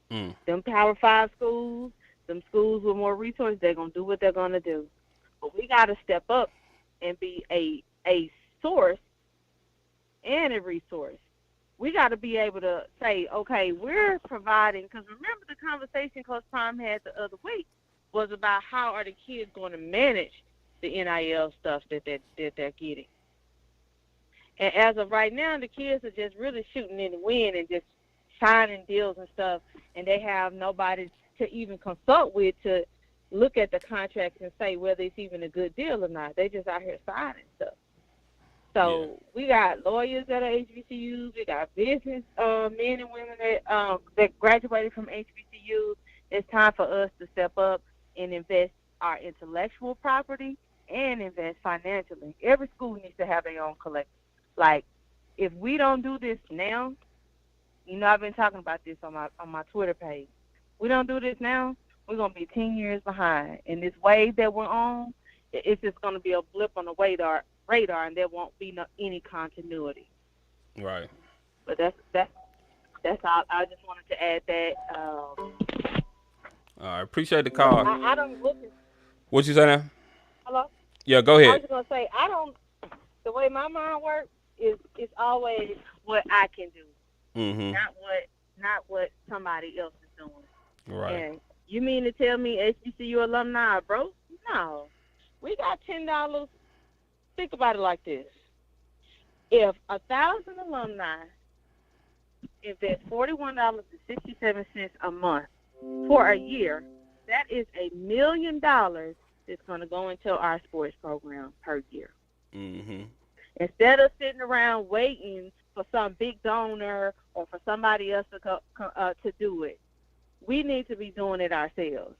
Them Power 5 schools, them schools with more resources, they're going to do what they're going to do. But we got to step up and be a source and a resource. We got to be able to say, okay, we're providing, because remember the conversation Coach Prime had the other week was about how are the kids going to manage the NIL stuff that they're getting. And as of right now, the kids are just really shooting in the wind and just signing deals and stuff, and they have nobody to even consult with to look at the contracts and say whether it's even a good deal or not. They just out here signing stuff. So we got lawyers at HBCUs. We got business men and women that graduated from HBCUs. It's time for us to step up and invest our intellectual property and invest financially. Every school needs to have their own collective. Like, if we don't do this now, you know, I've been talking about this on my Twitter page. We don't do this now, we're going to be 10 years behind. And this wave that we're on, it's just going to be a blip on the radar, and there won't be any continuity. Right. But that's all. I just wanted to add that. I appreciate the call. I don't look at... What you say now? Hello? Yeah, go ahead. I was just going to say, the way my mind works is it's always what I can do, not what somebody else is doing. Right. And you mean to tell me HBCU alumni are broke? No. We got $10. Think about it like this. If 1,000 alumni invest $41.67 a month for a year, that is $1 million that's going to go into our sports program per year. Mm-hmm. Instead of sitting around waiting for some big donor or for somebody else to do it, we need to be doing it ourselves.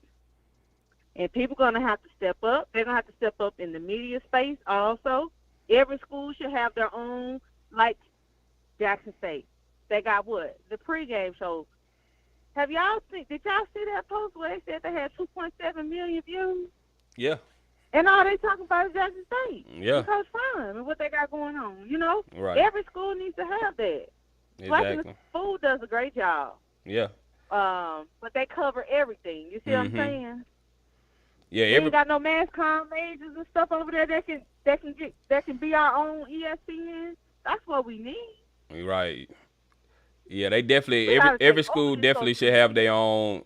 And people are going to have to step up. They're going to have to step up in the media space also. Every school should have their own, like Jackson State. They got what? The pregame show. Did y'all see that post where they said they had 2.7 million views? Yeah. And all they talking about is Jackson State. Yeah. Because fun and what they got going on, you know? Right. Every school needs to have that. Exactly. Food does a great job. Yeah. But they cover everything. You see what I'm saying? Yeah. We ain't got no mass comm majors and stuff over there that can be our own ESPN. That's what we need. Right. Yeah, they definitely every school definitely should have their own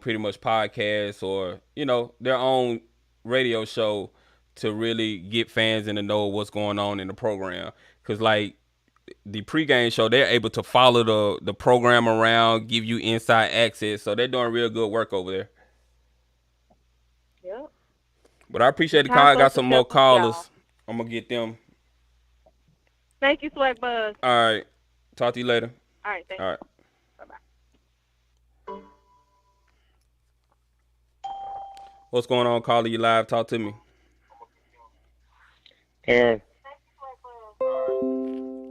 pretty much podcast or, you know, their own radio show to really get fans in to know what's going on in the program. Cause like the pregame show, they're able to follow the program around, give you inside access. So they're doing real good work over there. Yep. But I appreciate the call. I got some more callers. I'm gonna get them. Thank you, Swag Buzz. All right. Talk to you later. All right. Thank you. All right. Bye-bye. What's going on, caller? You live? Talk to me. Aaron.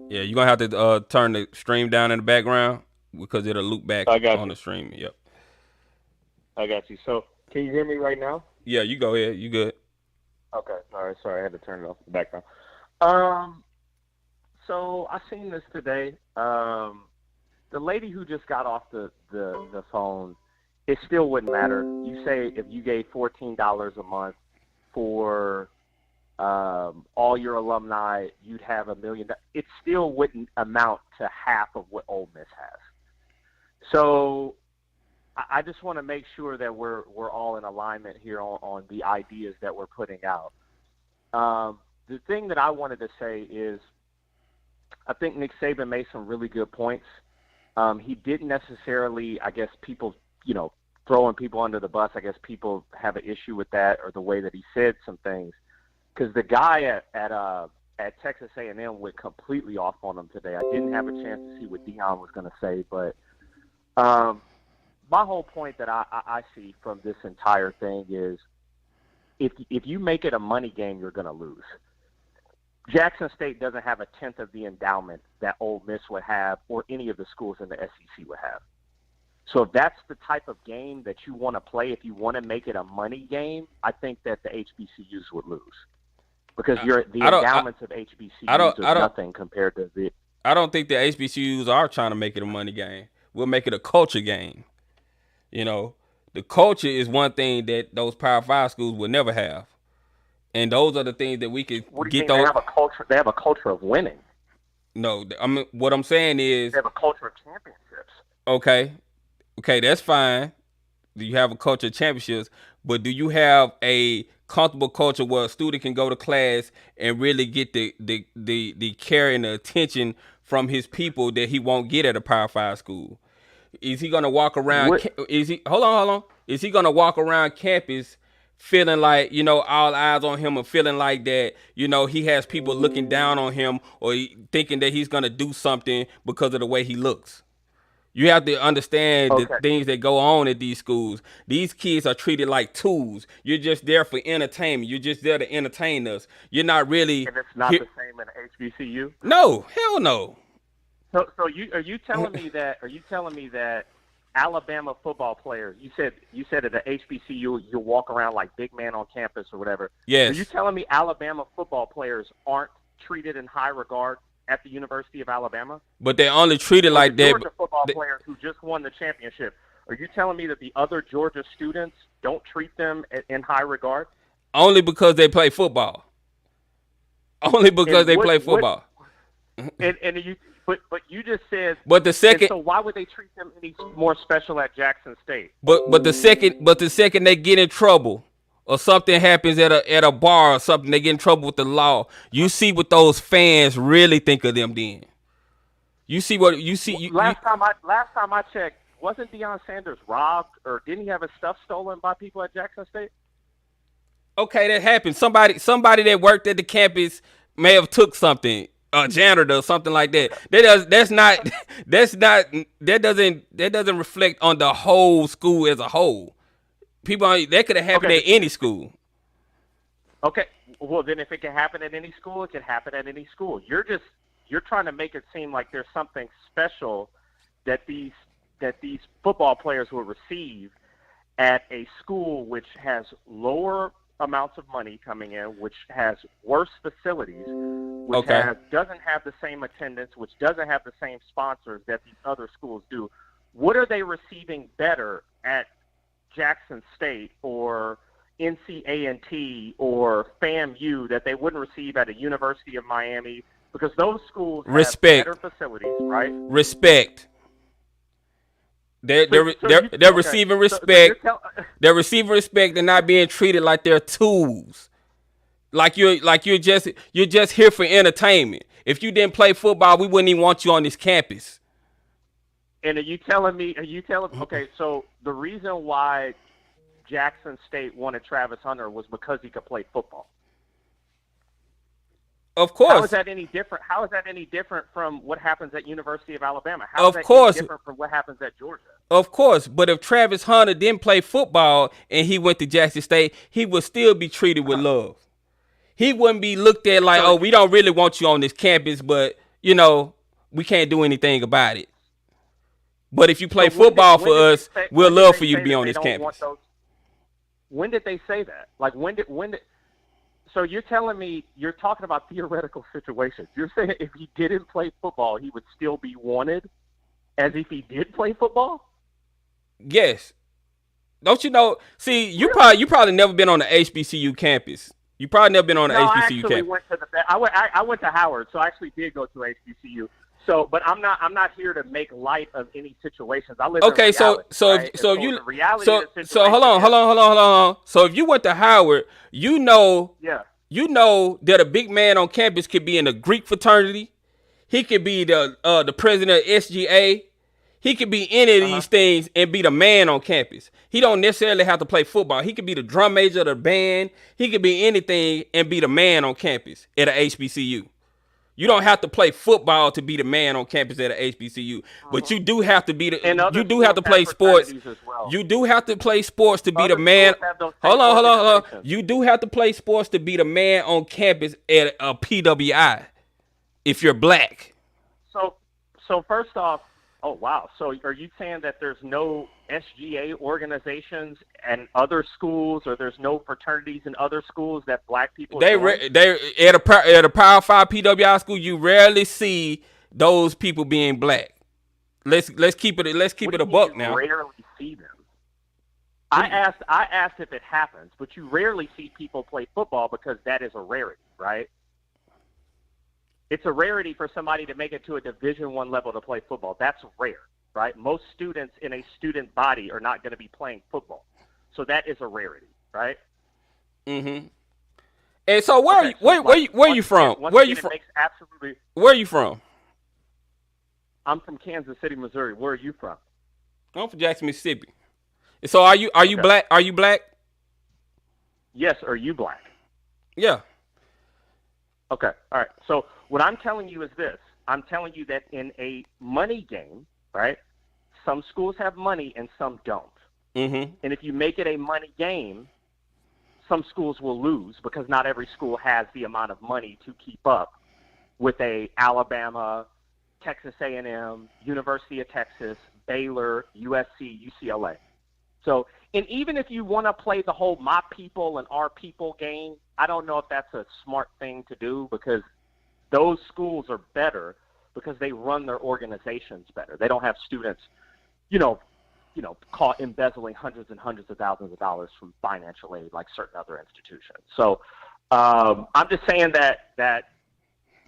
Yeah, you're going to have to turn the stream down in the background because it'll loop back on the stream. Yep. I got you. So, can you hear me right now? Yeah, you go ahead. You good. Okay. All right. Sorry, I had to turn it off in the background. So I seen this today. The lady who just got off the phone, it still wouldn't matter. You say if you gave $14 a month for all your alumni, you'd have $1 million. It still wouldn't amount to half of what Ole Miss has. So I just want to make sure that we're all in alignment here on the ideas that we're putting out. The thing that I wanted to say is I think Nick Saban made some really good points. He didn't necessarily, I guess, people, throwing people under the bus. I guess people have an issue with that or the way that he said some things. Because the guy at Texas A&M went completely off on him today. I didn't have a chance to see what Deion was going to say, but my whole point that I see from this entire thing is if you make it a money game, you're going to lose. Jackson State doesn't have a tenth of the endowment that Ole Miss would have or any of the schools in the SEC would have. So if that's the type of game that you want to play, if you want to make it a money game, I think that the HBCUs would lose. Because the endowments of HBCUs are nothing compared to the... I don't think the HBCUs are trying to make it a money game. We'll make it a culture game. You know, the culture is one thing that those Power 5 schools will never have. And those are the things that we could get those... They have a culture of winning. No, what I'm saying is... They have a culture of championships. Okay, that's fine. Do you have a culture of championships? But do you have a comfortable culture where a student can go to class and really get the care and the attention from his people that he won't get at a Power 5 school? Is he gonna walk around? Hold on. Is he gonna walk around campus feeling like, you know, all eyes on him, or feeling like that, you know, he has people looking down on him, or thinking that he's gonna do something because of the way he looks? You have to understand the things that go on at these schools. These kids are treated like tools. You're just there for entertainment. You're just there to entertain us. You're not really. And it's not the same in HBCU? No, hell no. So are you telling me that Alabama football players, you said at the HBCU you walk around like big man on campus or whatever. Yes. Are you telling me Alabama football players aren't treated in high regard at the University of Alabama? But they're only treated like that. Georgia football players who just won the championship. Are you telling me that the other Georgia students don't treat them in high regard? Only because they play football. Only because they play football. But you just said. But the second. So why would they treat them any more special at Jackson State? But the second they get in trouble, or something happens at a bar or something, they get in trouble with the law, you see what those fans really think of them then. You see what you see. Last time I checked, wasn't Deion Sanders robbed, or didn't he have his stuff stolen by people at Jackson State? Okay, that happened. Somebody that worked at the campus may have took something, a janitor or something like that. That doesn't reflect on the whole school as a whole. That could have happened at any school. Okay, well then, if it can happen at any school, it can happen at any school. You're trying to make it seem like there's something special that these football players will receive at a school which has lower amounts of money coming in, which has worse facilities, which doesn't have the same attendance, which doesn't have the same sponsors that these other schools do. What are they receiving better at Jackson State or NCAA or FAMU that they wouldn't receive at a University of Miami? Because those schools have better facilities, right? Respect. They're receiving respect. They're receiving respect and not being treated like they're tools. Like you're just here for entertainment. If you didn't play football, we wouldn't even want you on this campus. And are you telling me? Okay, so the reason why Jackson State wanted Travis Hunter was because he could play football. Of course. How is that any different? How is that any different from what happens at University of Alabama? How is that any different from what happens at Georgia? Of course, but if Travis Hunter didn't play football and he went to Jackson State, he would still be treated with love. He wouldn't be looked at like, oh, we don't really want you on this campus, but, you know, we can't do anything about it. But if you play football for us, we'll love for you to be on this campus. When did they say that? Like, when did? So you're telling me, you're talking about theoretical situations. You're saying if he didn't play football, he would still be wanted as if he did play football? Yes. Don't you know? See, you probably never been on the HBCU campus. You probably never been on the HBCU campus. I went to Howard, so I actually did go to HBCU. So, but I'm not here to make light of any situations. I live in reality, hold on. So if you went to Howard, you know that a big man on campus could be in the Greek fraternity. He could be the president of SGA. He could be any of these things and be the man on campus. He don't necessarily have to play football. He could be the drum major of the band. He could be anything and be the man on campus at a HBCU. You don't have to play football to be the man on campus at a HBCU, but you do have to be the. You do have to play sports. Well. You do have to play sports to be Other the man. Hold on. organizations. You do have to play sports to be the man on campus at a PWI if you're black. So first off, oh wow. So are you saying that there's no SGA organizations and other schools, or there's no fraternities in other schools that black people? They at a Power 5 PWI school, you rarely see those people being black. Let's keep it a buck now. You rarely see them. I asked if it happens, but you rarely see people play football because that is a rarity, right? It's a rarity for somebody to make it to a Division I level to play football. That's rare, right? Most students in a student body are not going to be playing football. So that is a rarity, right? Mm-hmm. And so where are you from? Where are you from? Where are you from? I'm from Kansas City, Missouri. Where are you from? I'm from Jackson, Mississippi. So are you black? Are you black? Yes, are you black? Yeah. Okay, all right. So what I'm telling you is this. I'm telling you that in a money game, right, some schools have money and some don't. Mm-hmm. And if you make it a money game, some schools will lose because not every school has the amount of money to keep up with a Alabama, Texas A&M, University of Texas, Baylor, USC, UCLA. So, and even if you want to play the whole my people and our people game, I don't know if that's a smart thing to do because those schools are better because they run their organizations better. They don't have students, caught embezzling hundreds and hundreds of thousands of dollars from financial aid like certain other institutions. So I'm just saying that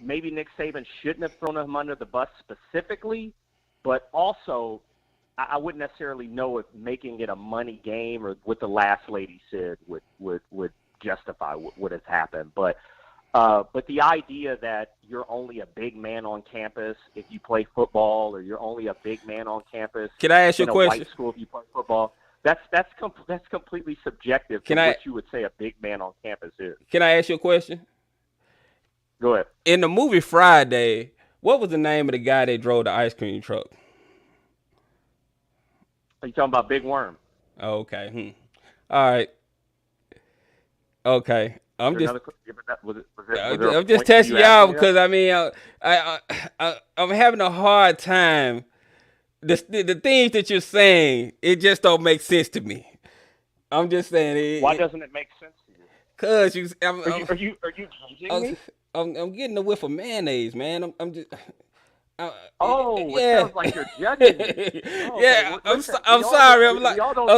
maybe Nick Saban shouldn't have thrown him under the bus specifically, but also I wouldn't necessarily know if making it a money game or what the last lady said would justify what has happened. But the idea that you're only a big man on campus if you play football, or you're only a big man on campus. Can I ask you a question? White school if you play football. That's completely subjective to what you would say a big man on campus is. Can I ask you a question? Go ahead. In the movie Friday, what was the name of the guy that drove the ice cream truck? Are you talking about Big Worm? Oh, okay. All right. Okay. I'm just testing y'all because I'm having a hard time. The things that you're saying, it just don't make sense to me. I'm just saying. Why doesn't it make sense to you? Cause are you judging me? I'm getting a whiff of mayonnaise, man. I'm just. It sounds like you're judging me. I'm sorry. I'm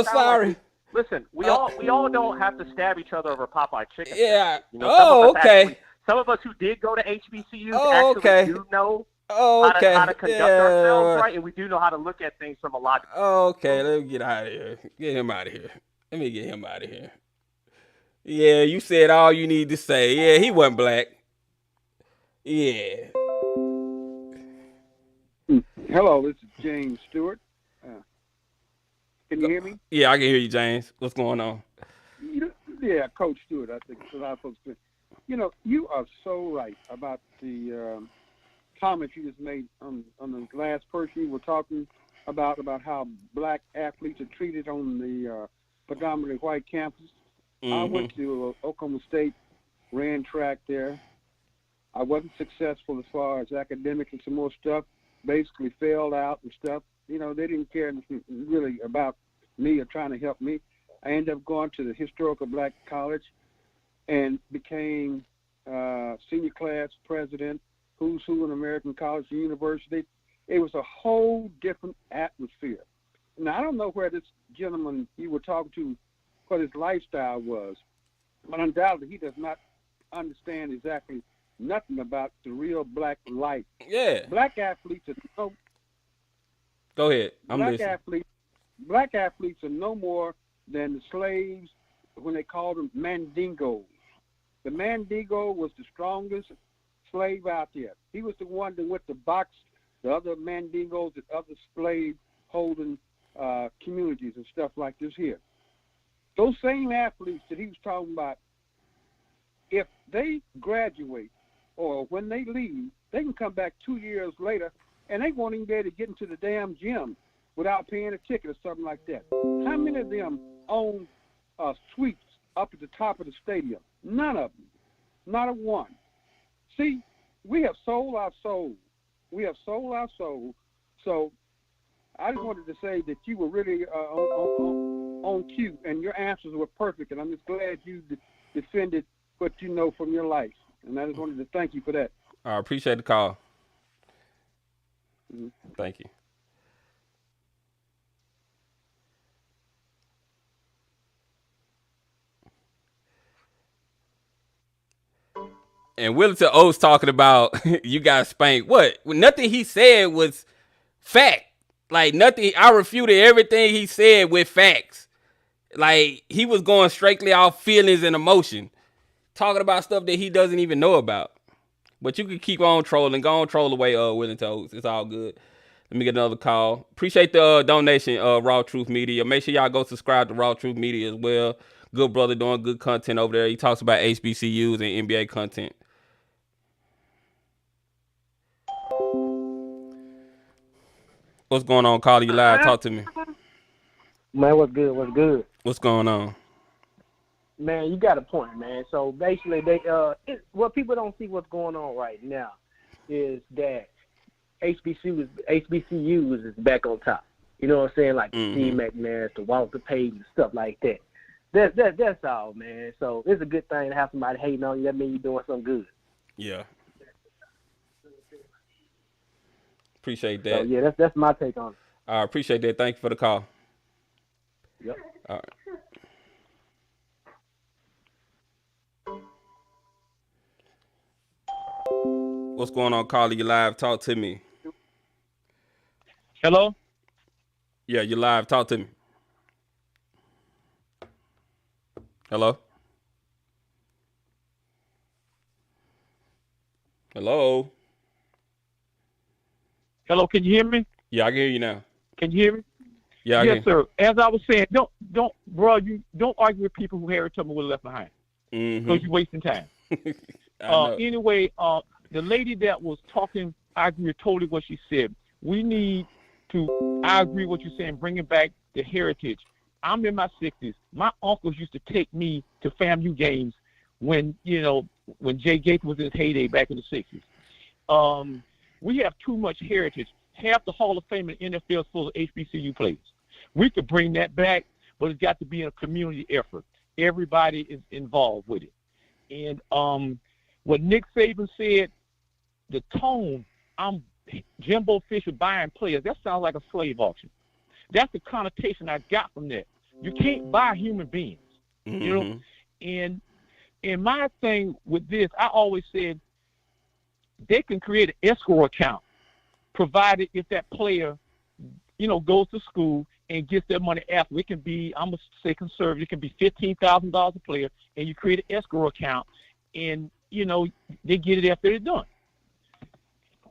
sorry. Listen, we all don't have to stab each other over Popeye chicken. Yeah. Okay. Some of us who did go to HBCUs do know how to conduct ourselves right, and we do know how to look at things from a logical. Okay, let me get out of here. Get him out of here. Let me get him out of here. Yeah, you said all you need to say. Yeah, he wasn't black. Yeah. Hello, this is James Stewart. Can you hear me? Yeah, I can hear you, James. What's going on? Yeah, Coach Stewart. I think a lot of folks think. You are so right about the comments you just made on the last person you were talking about how black athletes are treated on the predominantly white campus. Mm-hmm. I went to Oklahoma State, ran track there. I wasn't successful as far as academics and some more stuff. Basically failed out and stuff. They didn't care really about me or trying to help me. I ended up going to the historical black college and became senior class president, who's who in American college and university. It was a whole different atmosphere. Now, I don't know where this gentleman you were talking to, what his lifestyle was, but undoubtedly he does not understand exactly nothing about the real black life. Yeah. Black athletes are no. Go ahead. I'm listening. Black athletes are no more than the slaves when they called them mandingos. The mandingo was the strongest slave out there. He was the one that went to box the other mandingos and other slave holding communities and stuff like this here. Those same athletes that he was talking about, if they graduate or when they leave, They can come back 2 years later, and they won't even be able to get into the damn gym without paying a ticket or something like that. How many of them own suites up at the top of the stadium? None of them. Not a one. See, we have sold our soul. We have sold our soul. So I just wanted to say that you were really on cue, and your answers were perfect, and I'm just glad you defended what you know from your life. And I just wanted to thank you for that. I appreciate the call. Mm-hmm. Thank you. And Willington O's talking about you got spanked. What? Nothing he said was fact. Like nothing. I refuted everything he said with facts. Like he was going strictly off feelings and emotion, talking about stuff that he doesn't even know about. But you can keep on trolling. Go on troll away, Willington O's. It's all good. Let me get another call. Appreciate the donation, Raw Truth Media. Make sure y'all go subscribe to Raw Truth Media as well. Good brother doing good content over there. He talks about HBCUs and NBA content. What's going on, Carly? You live? Talk to me. Man, what's good? What's good? What's going on? Man, you got a point, man. So basically, what people don't see what's going on right now is that HBCUs is back on top. You know what I'm saying? Like Steve McMahon, the Walter Payton, stuff like that. That's all, man. So it's a good thing to have somebody hating on you. That means you're doing something good. Yeah. Appreciate that. So, yeah, that's my take on it. I appreciate that. Thank you for the call. Yep. All right. What's going on, Carly? You live? Talk to me. Hello? Yeah, you live. Talk to me. Hello? Hello? Hello, can you hear me? Yeah, I can hear you now. Can you hear me? Yeah, yes, sir. As I was saying, don't, bro, you don't argue with people who Harry Tubman was left behind because you're wasting time. Anyway, the lady that was talking, I agree with totally what she said. We need to, I agree with what you're saying, bringing back the heritage. I'm in my 60s. My uncles used to take me to FAMU games when Jay Gates was in his heyday back in the 60s. We have too much heritage. Half the Hall of Fame in the NFL is full of HBCU players. We could bring that back, but it's got to be in a community effort. Everybody is involved with it. And what Nick Saban said, the tone, I'm Jimbo Fisher buying players, that sounds like a slave auction. That's the connotation I got from that. You can't buy human beings, you know? And my thing with this, I always said, they can create an escrow account, provided if that player, goes to school and gets their money after. It can be, I'm going to say conservative, it can be $15,000 a player, and you create an escrow account, and, they get it after they're done.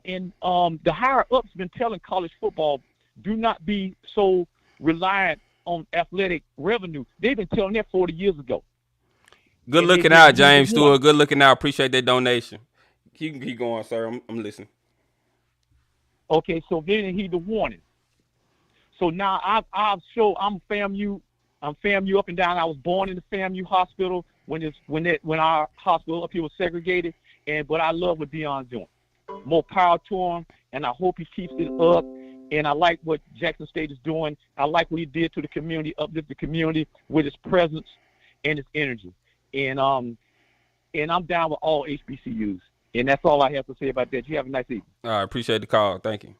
And the higher-ups been telling college football, do not be so reliant on athletic revenue. They've been telling that 40 years ago. Good looking out, James Stewart. Good looking out. Appreciate that donation. You can keep going, sir. I'm listening. Okay, so then he the warning. So now I'm FAMU. I'm FAMU up and down. I was born in the FAMU hospital when our hospital up here was segregated. But I love what Deion's doing. More power to him, and I hope he keeps it up. And I like what Jackson State is doing. I like what he did to the community, uplift the community with his presence and his energy. And I'm down with all HBCUs. And that's all I have to say about that. You have a nice evening. All right, appreciate the call. Thank you.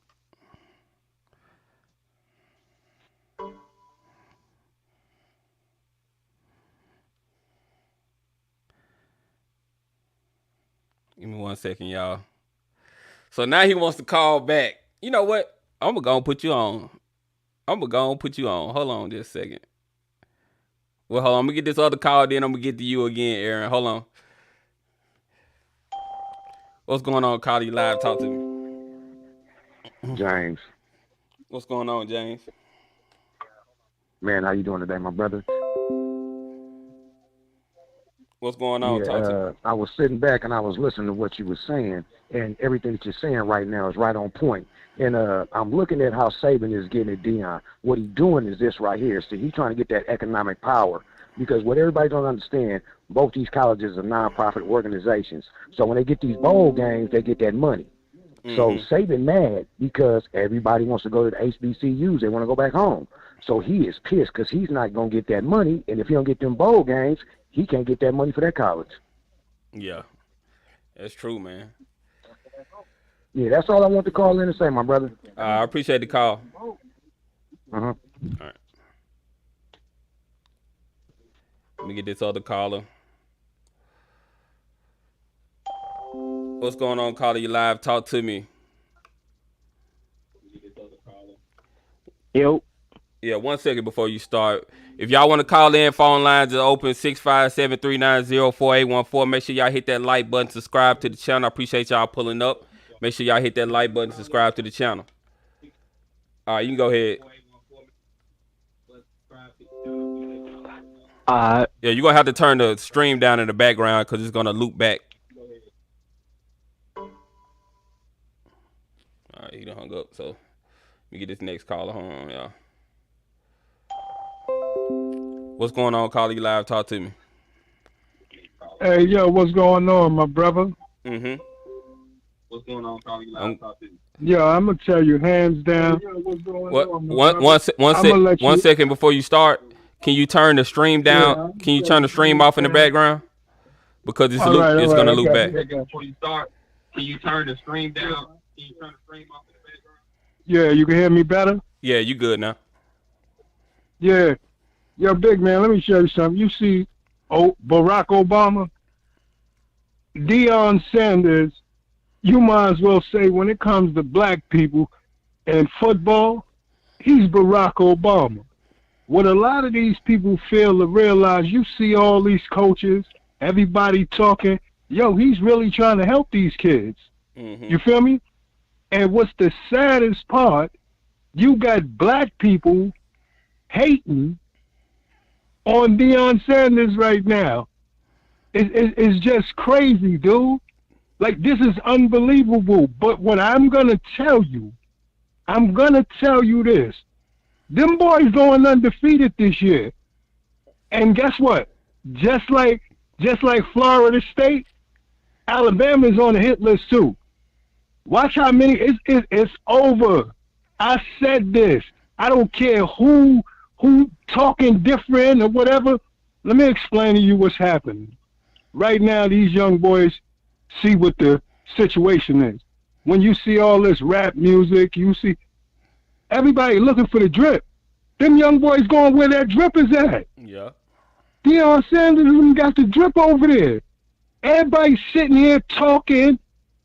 Give me 1 second, y'all. So now he wants to call back. You know what? I'm going to put you on. Hold on just a second. Well, hold on. I'm going to get this other call, then I'm going to get to you again, Aaron. Hold on. What's going on, Carly? You live? Talk to me. James. What's going on, James? Man, how you doing today, my brother? What's going on? Talk to me. I was sitting back and I was listening to what you were saying, and everything that you're saying right now is right on point. And I'm looking at how Saban is getting at Deion. What he's doing is this right here. See, he's trying to get that economic power, because what everybody don't understand, both these colleges are nonprofit organizations. So when they get these bowl games, they get that money. So Saban mad because everybody wants to go to the HBCUs. They want to go back home. So he is pissed because he's not going to get that money. And if he don't get them bowl games, he can't get that money for that college. Yeah, that's true, man. Yeah, that's all I want to call in and say, my brother. I appreciate the call. Uh-huh. All right. Let me get this other caller. What's going on, caller? You live? Talk to me. Yo. Yeah, 1 second before you start. If y'all want to call in, phone lines are open, 657-390-4814. Make sure y'all hit that like button, subscribe to the channel. I appreciate y'all pulling up. Make sure y'all hit that like button, subscribe to the channel. All right, you can go ahead. Yeah, you're going to have to turn the stream down in the background because it's going to loop back. All right, he done hung up, so let me get this next caller. Hold on, y'all. What's going on, caller? You live? Talk to me. Hey, yo, what's going on, my brother? What's going on, caller? You live? Talk to me. Yeah, I'm going to tell you, hands down. One second before you start, can you turn the stream down? Can you turn the stream off in the background? Because it's going to loop back. Before you start, can you turn the stream down? Can you turn the stream off in the background? Yeah, you can hear me better? Yeah, you good now. Yeah. Yo, big man, let me show you something. You see Barack Obama, Deion Sanders, you might as well say when it comes to black people and football, he's Barack Obama. What a lot of these people fail to realize, you see all these coaches, everybody talking, yo, he's really trying to help these kids. You feel me? And what's the saddest part, you got black people hating on Deion Sanders right now. It's just crazy, dude. Like, this is unbelievable. But what I'm going to tell you this. Them boys going undefeated this year. And guess what? Just like Florida State, Alabama's on the hit list too. Watch how many, it's over. I said this. I don't care who talking different or whatever. Let me explain to you what's happening. Right now, these young boys see what the situation is. When you see all this rap music, you see everybody looking for the drip. Them young boys going where that drip is at. Yeah. Deion Sanders got the drip over there. Everybody sitting here talking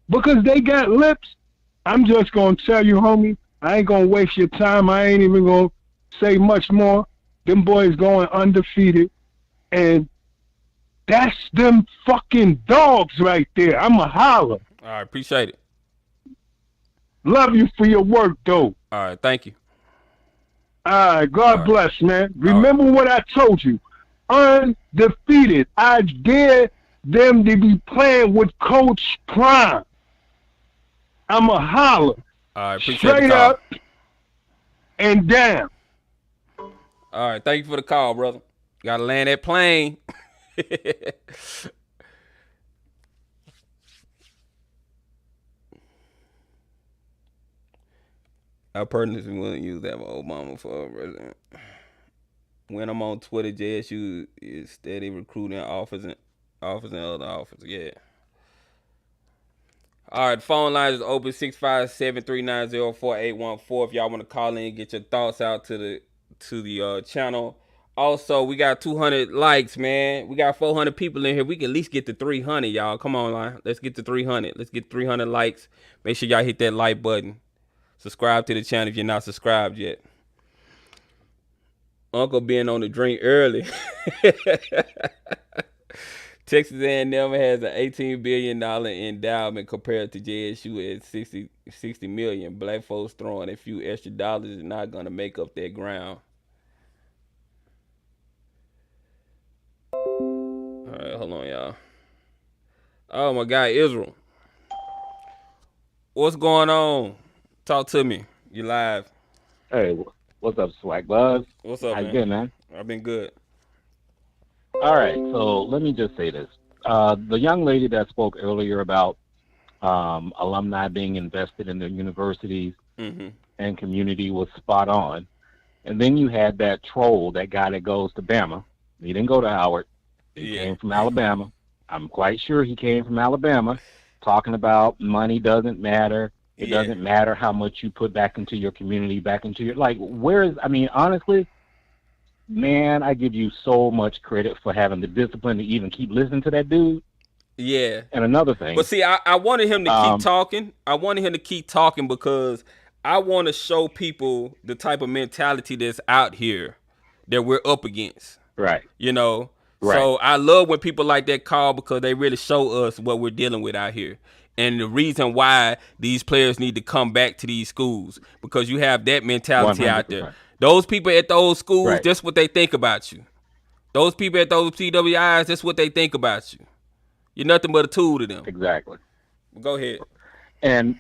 because they got lips. I'm just going to tell you, homie, I ain't going to waste your time. I ain't even going to say much more. Them boys going undefeated. And that's them fucking dogs right there. I'm a holler. All right, appreciate it. Love you for your work, though. All right, thank you. All right, God bless, man. Remember what I told you. Undefeated. I dare them to be playing with Coach Prime. I'm a holler. All right, appreciate straight the call. up and down. All right, thank you for the call, brother. Gotta land that plane. I personally wouldn't use that for Obama for president. When I'm on Twitter, JSU is steady recruiting offers and other offers. Yeah. All right, phone line is open 657-390-4814. If y'all want to call in and get your thoughts out to the channel. Also, we got 200 likes, man. We got 400 people in here. We can at least get to 300, y'all. Come on, line. Let's get to 300. Let's get 300 likes. Make sure y'all hit that like button. Subscribe to the channel if you're not subscribed yet. Uncle being on the drink early. Texas A&M has an $18 billion endowment compared to JSU at $60 million. Black folks throwing a few extra dollars is not going to make up that ground. All right, hold Hold on, y'all. Oh my God, Israel. What's going on? Talk to me. You live. Hey, what's up, SWAC Buzz? What's up, How man? you been, man? I've been good. All right, so let me just say this. The young lady that spoke earlier about alumni being invested in their universities and community was spot on. And then you had that troll, that guy that goes to Bama. He didn't go to Howard. He came from Alabama. I'm quite sure he came from Alabama, talking about money doesn't matter. It doesn't matter how much you put back into your community, back into your, like, honestly, man, I give you so much credit for having the discipline to even keep listening to that dude. Yeah. And another thing. But see, I wanted him to keep talking. I wanted him to keep talking because I want to show people the type of mentality that's out here that we're up against. Right. You know? Right. So I love when people like that call because they really show us what we're dealing with out here. And the reason why these players need to come back to these schools, because you have that mentality 100%. out there. Those people at those schools, Right. that's what they think about you. Those people at those CWIs, that's what they think about you. You're nothing but a tool to them. Exactly. Go ahead. And,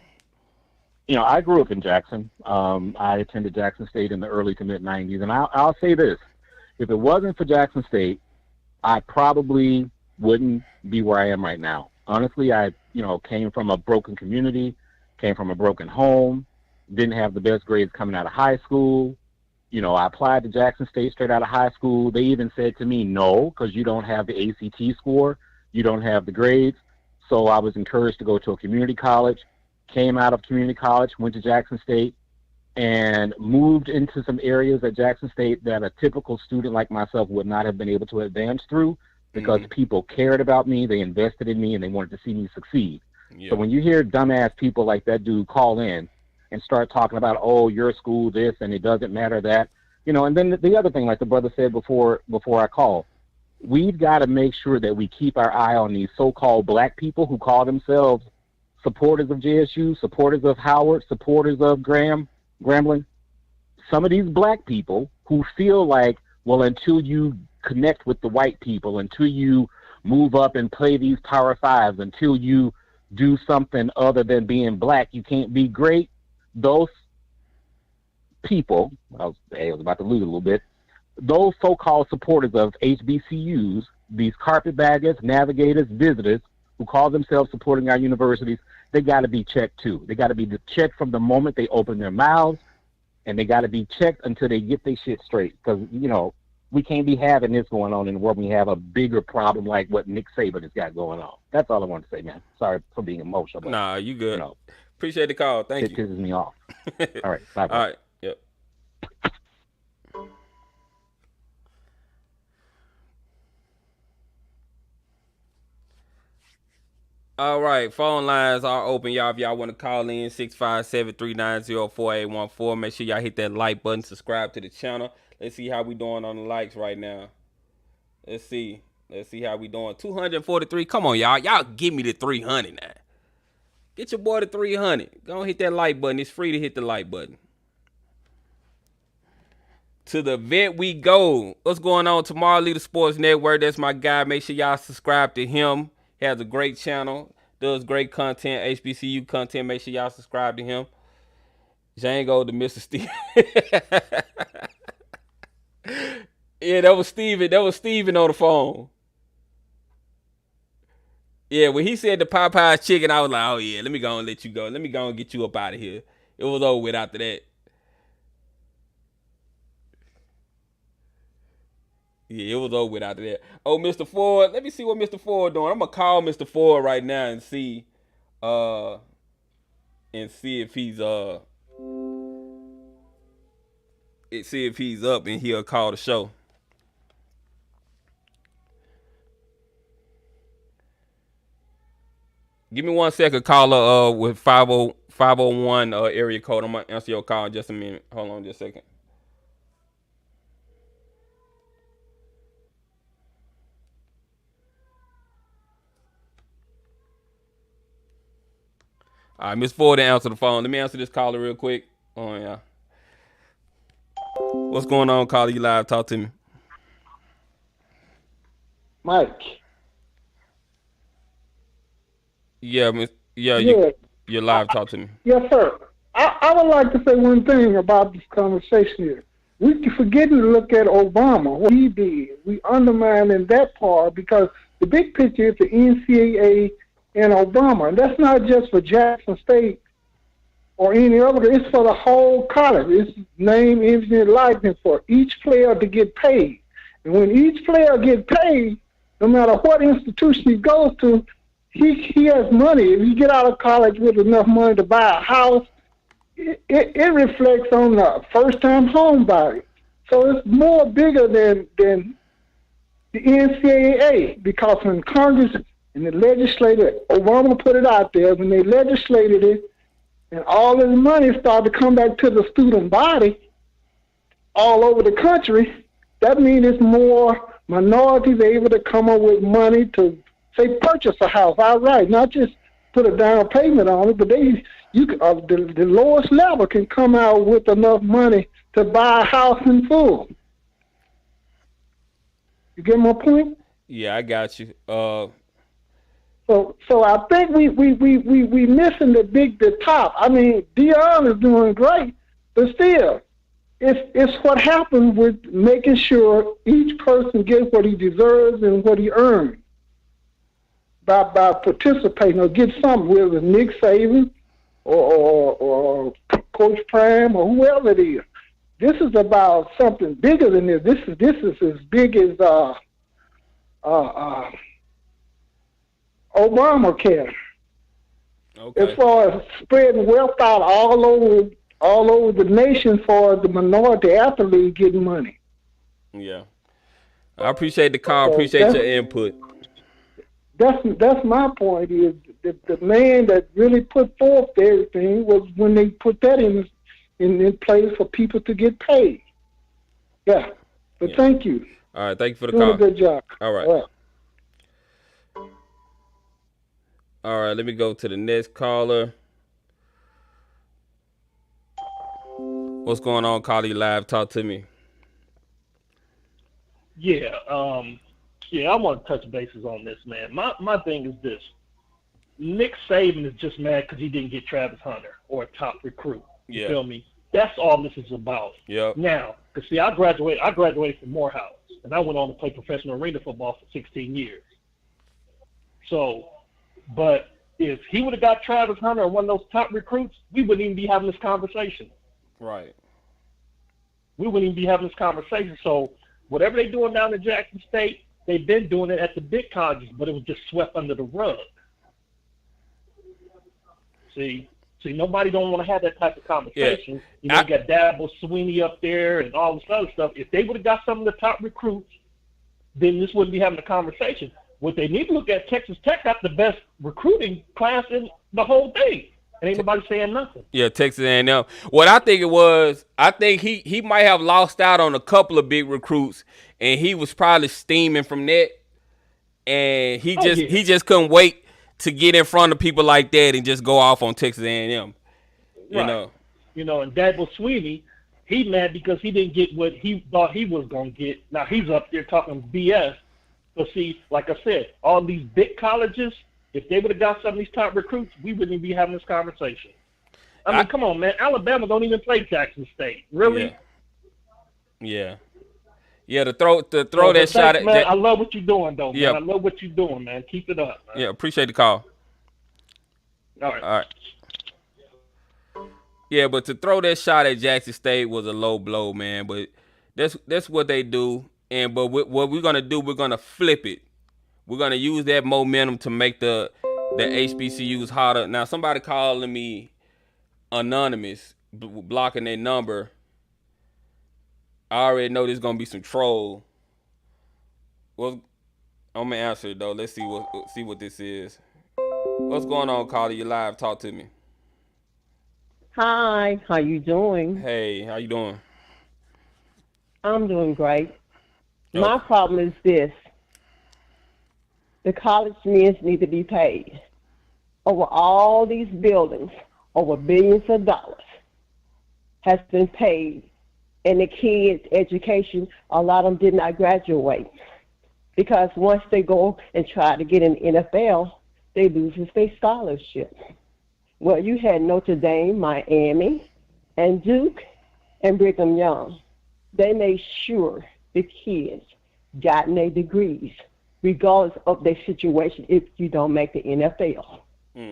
I grew up in Jackson. I attended Jackson State in the early to mid 90s. And I'll say this. If it wasn't for Jackson State, I probably wouldn't be where I am right now. Honestly, I came from a broken community, came from a broken home, didn't have the best grades coming out of high school. I applied to Jackson State straight out of high school. They even said to me, no, because you don't have the ACT score. You don't have the grades. So I was encouraged to go to a community college, came out of community college, went to Jackson State, and moved into some areas at Jackson State that a typical student like myself would not have been able to advance through because people cared about me, they invested in me, and they wanted to see me succeed. Yeah. So when you hear dumbass people like that dude call in and start talking about, oh, your school this and it doesn't matter that, and then the other thing, like the brother said before I call, we've got to make sure that we keep our eye on these so-called black people who call themselves supporters of JSU, supporters of Howard, supporters of Grambling. Some of these black people who feel like, well, until you connect with the white people, until you move up and play these Power Fives, until you do something other than being black, you can't be great. Those people, I was about to lose a little bit, those so-called supporters of HBCUs, these carpetbaggers, navigators, visitors, who call themselves supporting our universities, they got to be checked too. They got to be checked from the moment they open their mouths, and they got to be checked until they get their shit straight. Because, we can't be having this going on in the world when we have a bigger problem like what Nick Saban has got going on. That's all I want to say, man. Sorry for being emotional. But, nah, you good. Appreciate the call. Thank you. It pisses me off. All right. Bye. All right. Yep. All right, phone lines are open, y'all. If y'all want to call in, 657-390-4814. Make sure y'all hit that like button, subscribe to the channel. Let's see how we doing on the likes right now. Let's see how we doing. 243. Come on, y'all. Y'all give me the 300 now. Get your boy to 300. Go and hit that like button. It's free to hit the like button. To the vet we go. What's going on? Tomorrow Leader Sports Network. That's my guy. Make sure y'all subscribe to him. He has a great channel. Does great content. HBCU content. Make sure y'all subscribe to him. Django to Mr. Steve. Yeah, that was Steven. That was Steven on the phone. Yeah, when he said the Popeyes chicken, I was like, oh yeah, let me go and let you go. Let me go and get you up out of here. It was over with after that. Yeah, it was over with after that. Oh, Mr. Ford. Let me see what Mr. Ford doing. I'm gonna call Mr. Ford right now and see if he's up and he'll call the show. Give me 1 second, caller, with 501 area code. I'm gonna answer your call in just a minute. Hold on just a second. All right, Miss Ford didn't answer the phone. Let me answer this caller real quick. Oh, yeah. What's going on, caller? You live? Talk to me. Mike, You're live. Talk to me. Yes, sir. I would like to say one thing about this conversation here. We forgetting to look at Obama, what he did. We undermining that part because the big picture is the NCAA and Obama. And that's not just for Jackson State or any other. It's for the whole college. It's name, image, and likeness for each player to get paid. And when each player gets paid, no matter what institution he goes to, he has money. If you get out of college with enough money to buy a house, it reflects on the first-time home buyer. So it's more bigger than the NCAA because when Congress and the legislature, Obama put it out there, when they legislated it, and all this money started to come back to the student body all over the country, that means it's more minorities able to come up with money to, say, purchase a house outright, not just put a down payment on it, but the lowest level can come out with enough money to buy a house in full. You get my point? Yeah, I got you. So I think we missing the top. I mean, Deion is doing great, but still, it's what happens with making sure each person gets what he deserves and what he earns by participating or get something, whether it's Nick Saban or Coach Prime or whoever it is. This is about something bigger than this. This is as big as Obamacare. Okay. As far as spreading wealth out all over the nation for the minority athlete getting money. Yeah. I appreciate the call. Appreciate your input. That's my point. Is the man that really put forth everything was when they put that in place for people to get paid. Yeah. But thank you. All right. Thank you for the Doing call. a good job. All right. All right. Let me go to the next caller. What's going on, Carly Live? Talk to me. Yeah, I want to touch bases on this, man. My thing is this. Nick Saban is just mad because he didn't get Travis Hunter or a top recruit. You feel me? That's all this is about. Yep. Now, because see, I graduated from Morehouse, and I went on to play professional arena football for 16 years. So, but if he would have got Travis Hunter or one of those top recruits, we wouldn't even be having this conversation. Right. We wouldn't even be having this conversation. So whatever they're doing down in Jackson State, they've been doing it at the big colleges, but it was just swept under the rug. See, nobody don't want to have that type of conversation. Yeah. You got Dabo Sweeney up there and all this other stuff. If they would have got some of the top recruits, then this wouldn't be having a conversation. What they need to look at, Texas Tech got the best recruiting class in the whole thing. And ain't nobody saying nothing. Yeah, Texas A&M. What I think it was, I think he might have lost out on a couple of big recruits, and he was probably steaming from that. And he just couldn't wait to get in front of people like that and just go off on Texas A&M. You know. You know, and Dabo Sweeney, he mad because he didn't get what he thought he was going to get. Now he's up there talking BS. But see, like I said, all these big colleges, if they would have got some of these top recruits, we wouldn't even be having this conversation. I mean, come on, man. Alabama don't even play Jackson State. Really? Yeah. Yeah, to throw that shot at man, I love what you're doing, though, man. Yeah. I love what you're doing, man. Keep it up, man. Yeah, appreciate the call. All right. All right. Yeah, but to throw that shot at Jackson State was a low blow, man. But that's what they do. But what we're gonna do, we're gonna flip it. We're gonna use that momentum to make the HBCUs hotter. Now, somebody calling me anonymous, blocking their number. I already know there's gonna be some troll. Well, I'm gonna answer it though. Let's see what this is. What's going on, Carly? You live? Talk to me. Hi, how you doing? Hey, how you doing? I'm doing great. My problem is this. The college men need to be paid. Over all these buildings, over billions of dollars has been paid. And the kids' education, a lot of them did not graduate. Because once they go and try to get in the NFL, they loses their scholarship. Well, you had Notre Dame, Miami, and Duke, and Brigham Young. They made sure the kids got their degrees, regardless of their situation, if you don't make the NFL.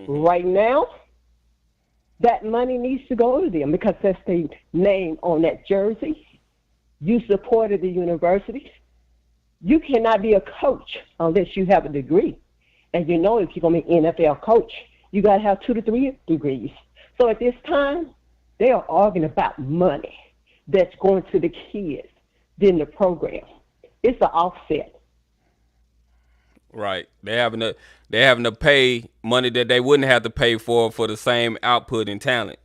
Right now, that money needs to go to them because that's their name on that jersey. You supported the universities. You cannot be a coach unless you have a degree. And you know if you're going to be an NFL coach, you got to have 2 to 3 degrees. So at this time, they are arguing about money that's going to the kids than the program. It's an offset. Right. They're having to pay money that they wouldn't have to pay for the same output and talent.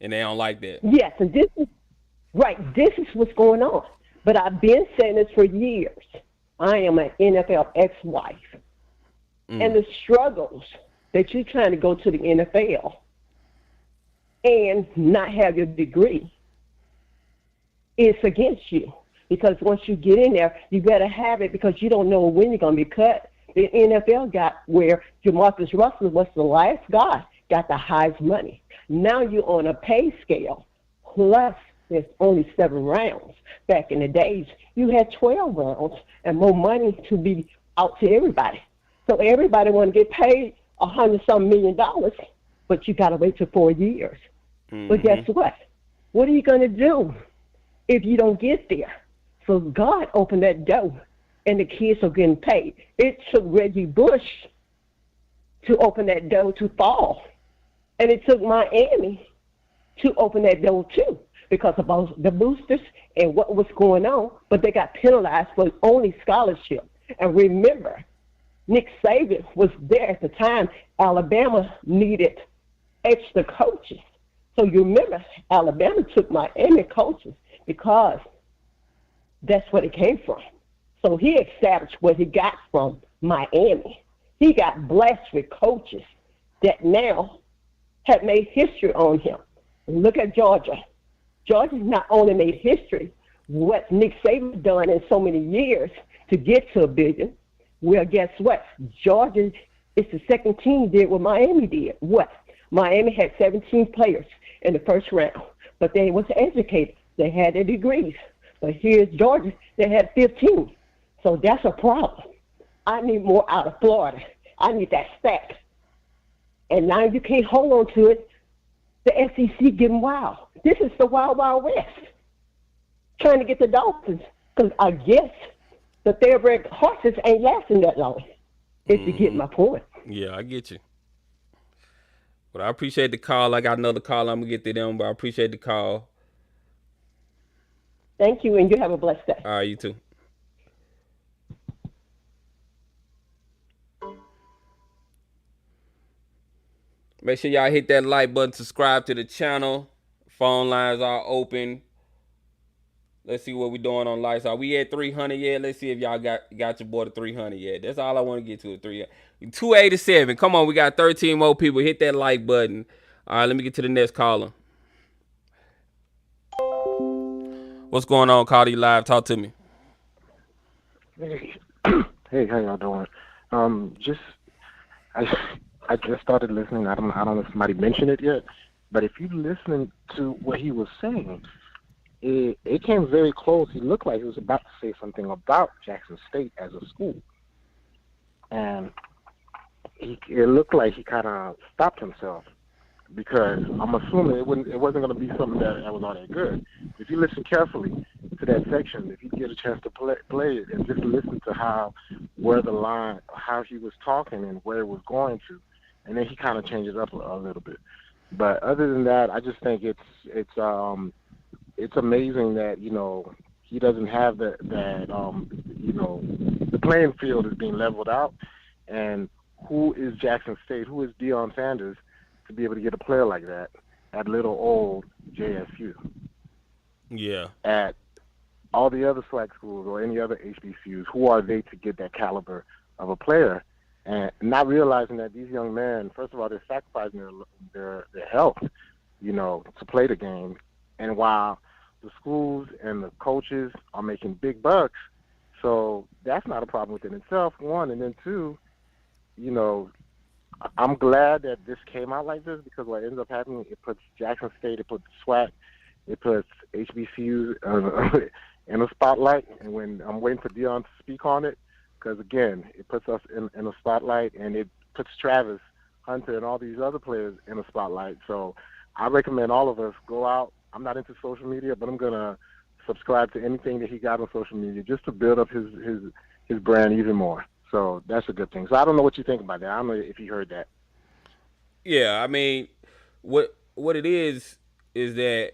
And they don't like that. Yes, and this is right. This is what's going on. But I've been saying this for years. I am an NFL ex-wife. And the struggles that you're trying to go to the NFL and not have your degree, it's against you. Because once you get in there, you better have it because you don't know when you're going to be cut. The NFL got where Jamarcus Russell was the last guy, got the highest money. Now you're on a pay scale, plus there's only 7 rounds. Back in the days, you had 12 rounds and more money to be out to everybody. So everybody want to get paid $100-some million, but you got to wait till 4 years. But guess what? What are you going to do if you don't get there? So God opened that door, and the kids are getting paid. It took Reggie Bush to open that door to fall, and it took Miami to open that door too because of all the boosters and what was going on, but they got penalized for only scholarship. And remember, Nick Saban was there at the time. Alabama needed extra coaches. So you remember, Alabama took Miami coaches because that's where it came from. So he established what he got from Miami. He got blessed with coaches that now have made history on him. Look at Georgia. Georgia's not only made history, what Nick Saban done in so many years to get to $1 billion. Well, guess what? Georgia is the second team did what Miami did. What? Miami had 17 players in the first round, but they was educated. They had their degrees. But here's Georgia, they had 15. So that's a problem. I need more out of Florida. I need that stack. And now you can't hold on to it. The SEC getting wild. This is the wild, wild west. Trying to get the Dolphins. Because I guess the thoroughbred horses ain't lasting that long. If you get my point. Yeah, I get you. But I appreciate the call. I got another call I'm going to get to them, but I appreciate the call. Thank you, and you have a blessed day. All right, you too. Make sure y'all hit that like button, subscribe to the channel. Phone lines are open. Let's see what we're doing on lights. Are we at 300 yet? Let's see if y'all got your boy to 300 yet. That's all I want to get to, 287. Come on, we got 13 more people. Hit that like button. All right, let me get to the next caller. What's going on, Cardi Live? Talk to me. Hey, hey, how y'all doing? I just started listening. I don't know if somebody mentioned it yet, but if you listening to what he was saying, it came very close. He looked like he was about to say something about Jackson State as a school, and it looked like he kind of stopped himself because I'm assuming it wasn't going to be something that was all that good. If you listen carefully to that section, if you get a chance to play it and just listen to how he was talking and where it was going to, and then he kind of changes up a little bit. But other than that, I just think it's amazing that he doesn't have the playing field is being leveled out, and who is Jackson State? Who is Deion Sanders to be able to get a player like that at little old JSU? Yeah. At all the other SWAC schools or any other HBCUs, who are they to get that caliber of a player? And not realizing that these young men, first of all, they're sacrificing their health, to play the game. And while the schools and the coaches are making big bucks, so that's not a problem within itself, one. And then two, I'm glad that this came out like this, because what ends up happening, it puts Jackson State, it puts SWAC, it puts HBCUs in a spotlight. And when I'm waiting for Deion to speak on it, because again, it puts us in a spotlight, and it puts Travis Hunter and all these other players in a spotlight. So I recommend all of us go out. I'm not into social media, but I'm gonna subscribe to anything that he got on social media just to build up his brand even more. So that's a good thing. So I don't know what you think about that. I don't know if you heard that. Yeah, I mean, what it is that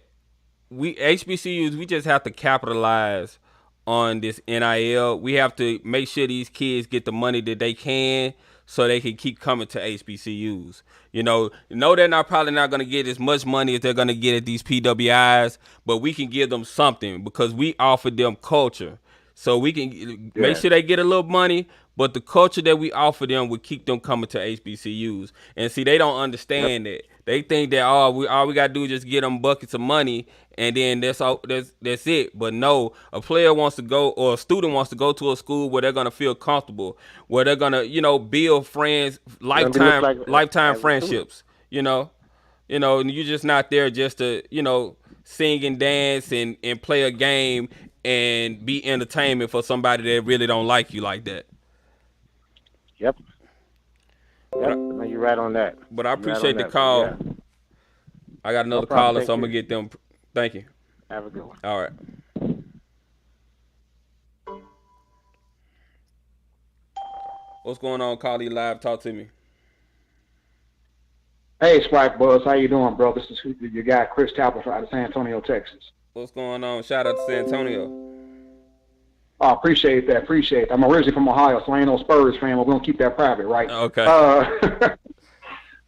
we HBCUs, we just have to capitalize on this NIL. We have to make sure these kids get the money that they can, so they can keep coming to HBCUs. They're probably not going to get as much money as they're going to get at these PWIs, but we can give them something because we offer them culture. So we can make sure they get a little money, but the culture that we offer them will keep them coming to HBCUs. And see, they don't understand that. They think that all we got to do is just get them buckets of money, and then that's it. But no, a player wants to go, or a student wants to go to a school where they're gonna feel comfortable, where they're gonna build friends, lifetime friendships. And you're just not there just to sing and dance and play a game and be entertainment for somebody that really don't like you like that. Yep. No, you're right on that. But I appreciate the call. Yeah. I got another caller, so I'm going to get them. Thank you. Have a good one. All right. What's going on, Carly Live? Talk to me. Hey, SWAC Buzz. How you doing, bro? This is your guy, Chris Talbot out of San Antonio, Texas. What's going on? Shout out to San Antonio. Oh, appreciate that. I'm originally from Ohio, so I ain't no Spurs fan, but we're going to keep that private, right? Okay.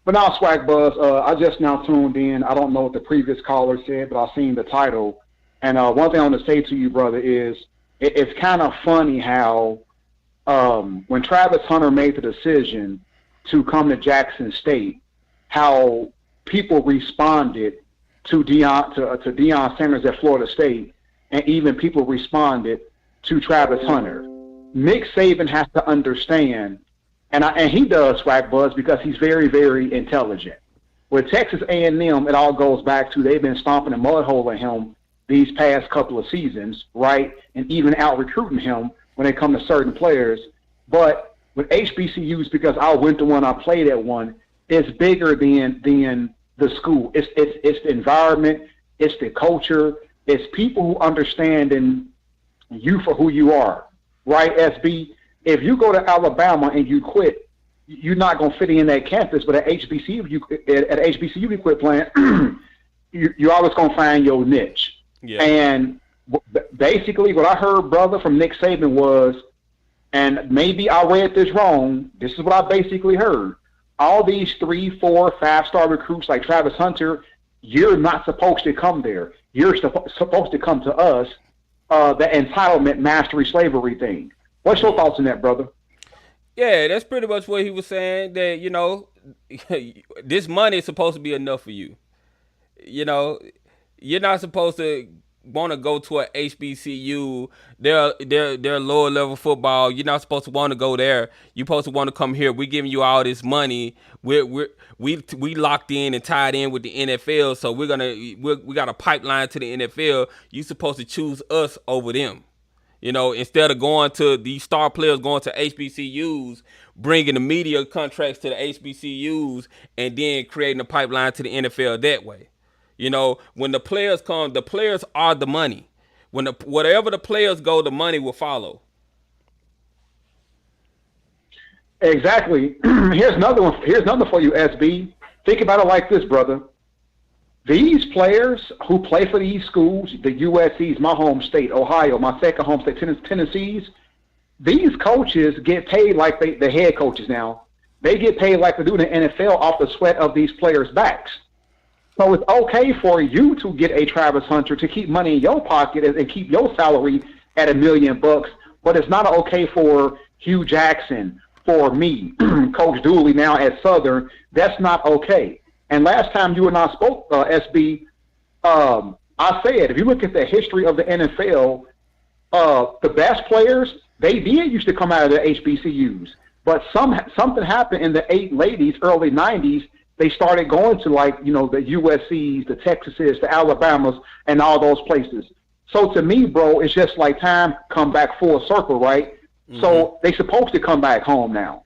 But now, SWAC Buzz, I just now tuned in. I don't know what the previous caller said, but I've seen the title. And one thing I want to say to you, brother, is it's kind of funny how when Travis Hunter made the decision to come to Jackson State, how people responded to Deion Sanders at Florida State, and even people responded to Travis Hunter. Nick Saban has to understand, and he does, SWAC Buzz, because he's very, very intelligent. With Texas A&M, it all goes back to they've been stomping a mud hole in him these past couple of seasons, right? And even out recruiting him when it comes to certain players. But with HBCUs, because I went to one, I played at one, it's bigger than the school. It's the environment, it's the culture, it's people who understand you for who you are, right, SB? If you go to Alabama and you quit, you're not going to fit in that campus, but at HBCU, you quit playing, you're always going to find your niche. Yeah. And basically what I heard, brother, from Nick Saban was, and maybe I read this wrong, this is what I basically heard. All these 3, 4, 5-star recruits like Travis Hunter, you're not supposed to come there. You're supposed to come to us. The entitlement, mastery, slavery thing. What's your thoughts on that, brother? Yeah, that's pretty much what he was saying, that, this money is supposed to be enough for you. You're not supposed to want to go to a HBCU. They're lower level football. You're not supposed to want to go there. You're supposed to want to come here. We're giving you all this money. We locked in and tied in with the NFL, so we got a pipeline to the NFL. You're supposed to choose us over them. Instead of going to these star players, going to HBCUs, bringing the media contracts to the HBCUs, and then creating a pipeline to the NFL that way. When the players come, the players are the money. Whatever the players go, the money will follow. Exactly. Here's another one. Here's another for you, SB. Think about it like this, brother. These players who play for these schools, the USC's, my home state, Ohio, my second home state, Tennessee's, these coaches get paid like the head coaches now. They get paid like they do in the NFL off the sweat of these players' backs. So it's okay for you to get a Travis Hunter to keep money in your pocket and keep your salary at $1 million, but it's not okay for Hugh Jackson, for me, Coach Dooley now at Southern. That's not okay. And last time you and I spoke, SB, I said, if you look at the history of the NFL, the best players, they did used to come out of the HBCUs. But something happened in the early 90s. They started going to, like, you know, the USCs, the Texases, the Alabamas, and all those places. So to me, bro, it's just like time come back full circle, right? Mm-hmm. So they supposed to come back home now.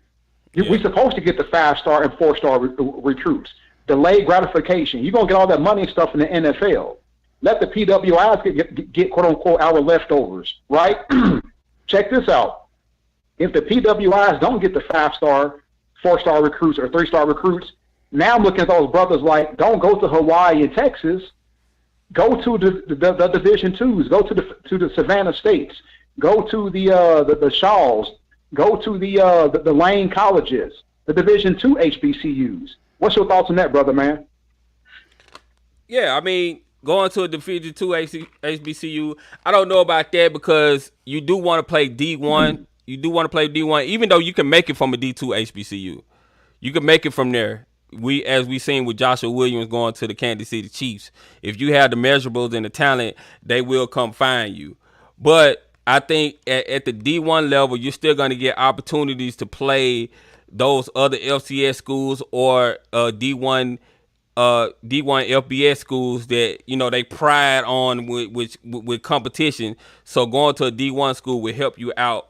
Yeah. We're supposed to get the 5-star and 4-star recruits. Delayed gratification. You're going to get all that money and stuff in the NFL. Let the PWIs get quote-unquote, our leftovers, right? Check this out. If the PWIs don't get the 5-star, 4-star recruits or 3-star recruits, now I'm looking at those brothers like, don't go to Hawaii and Texas. Go to the Division IIs. Go to the Savannah States. Go to the Shaws. Go to the Lane colleges. The Division II HBCUs. What's your thoughts on that, brother, man? Yeah, I mean, going to a Division II HBCU, I don't know about that because you do want to play D1. You do want to play D1, even though you can make it from a D2 HBCU. You can make it from there. As we seen with Joshua Williams going to the Kansas City Chiefs. If you have the measurables and the talent, they will come find you. But I think at the D1 level, you're still going to get opportunities to play those other FCS schools or D1 FBS schools that, you know, they pride on with competition. So going to a D1 school will help you out,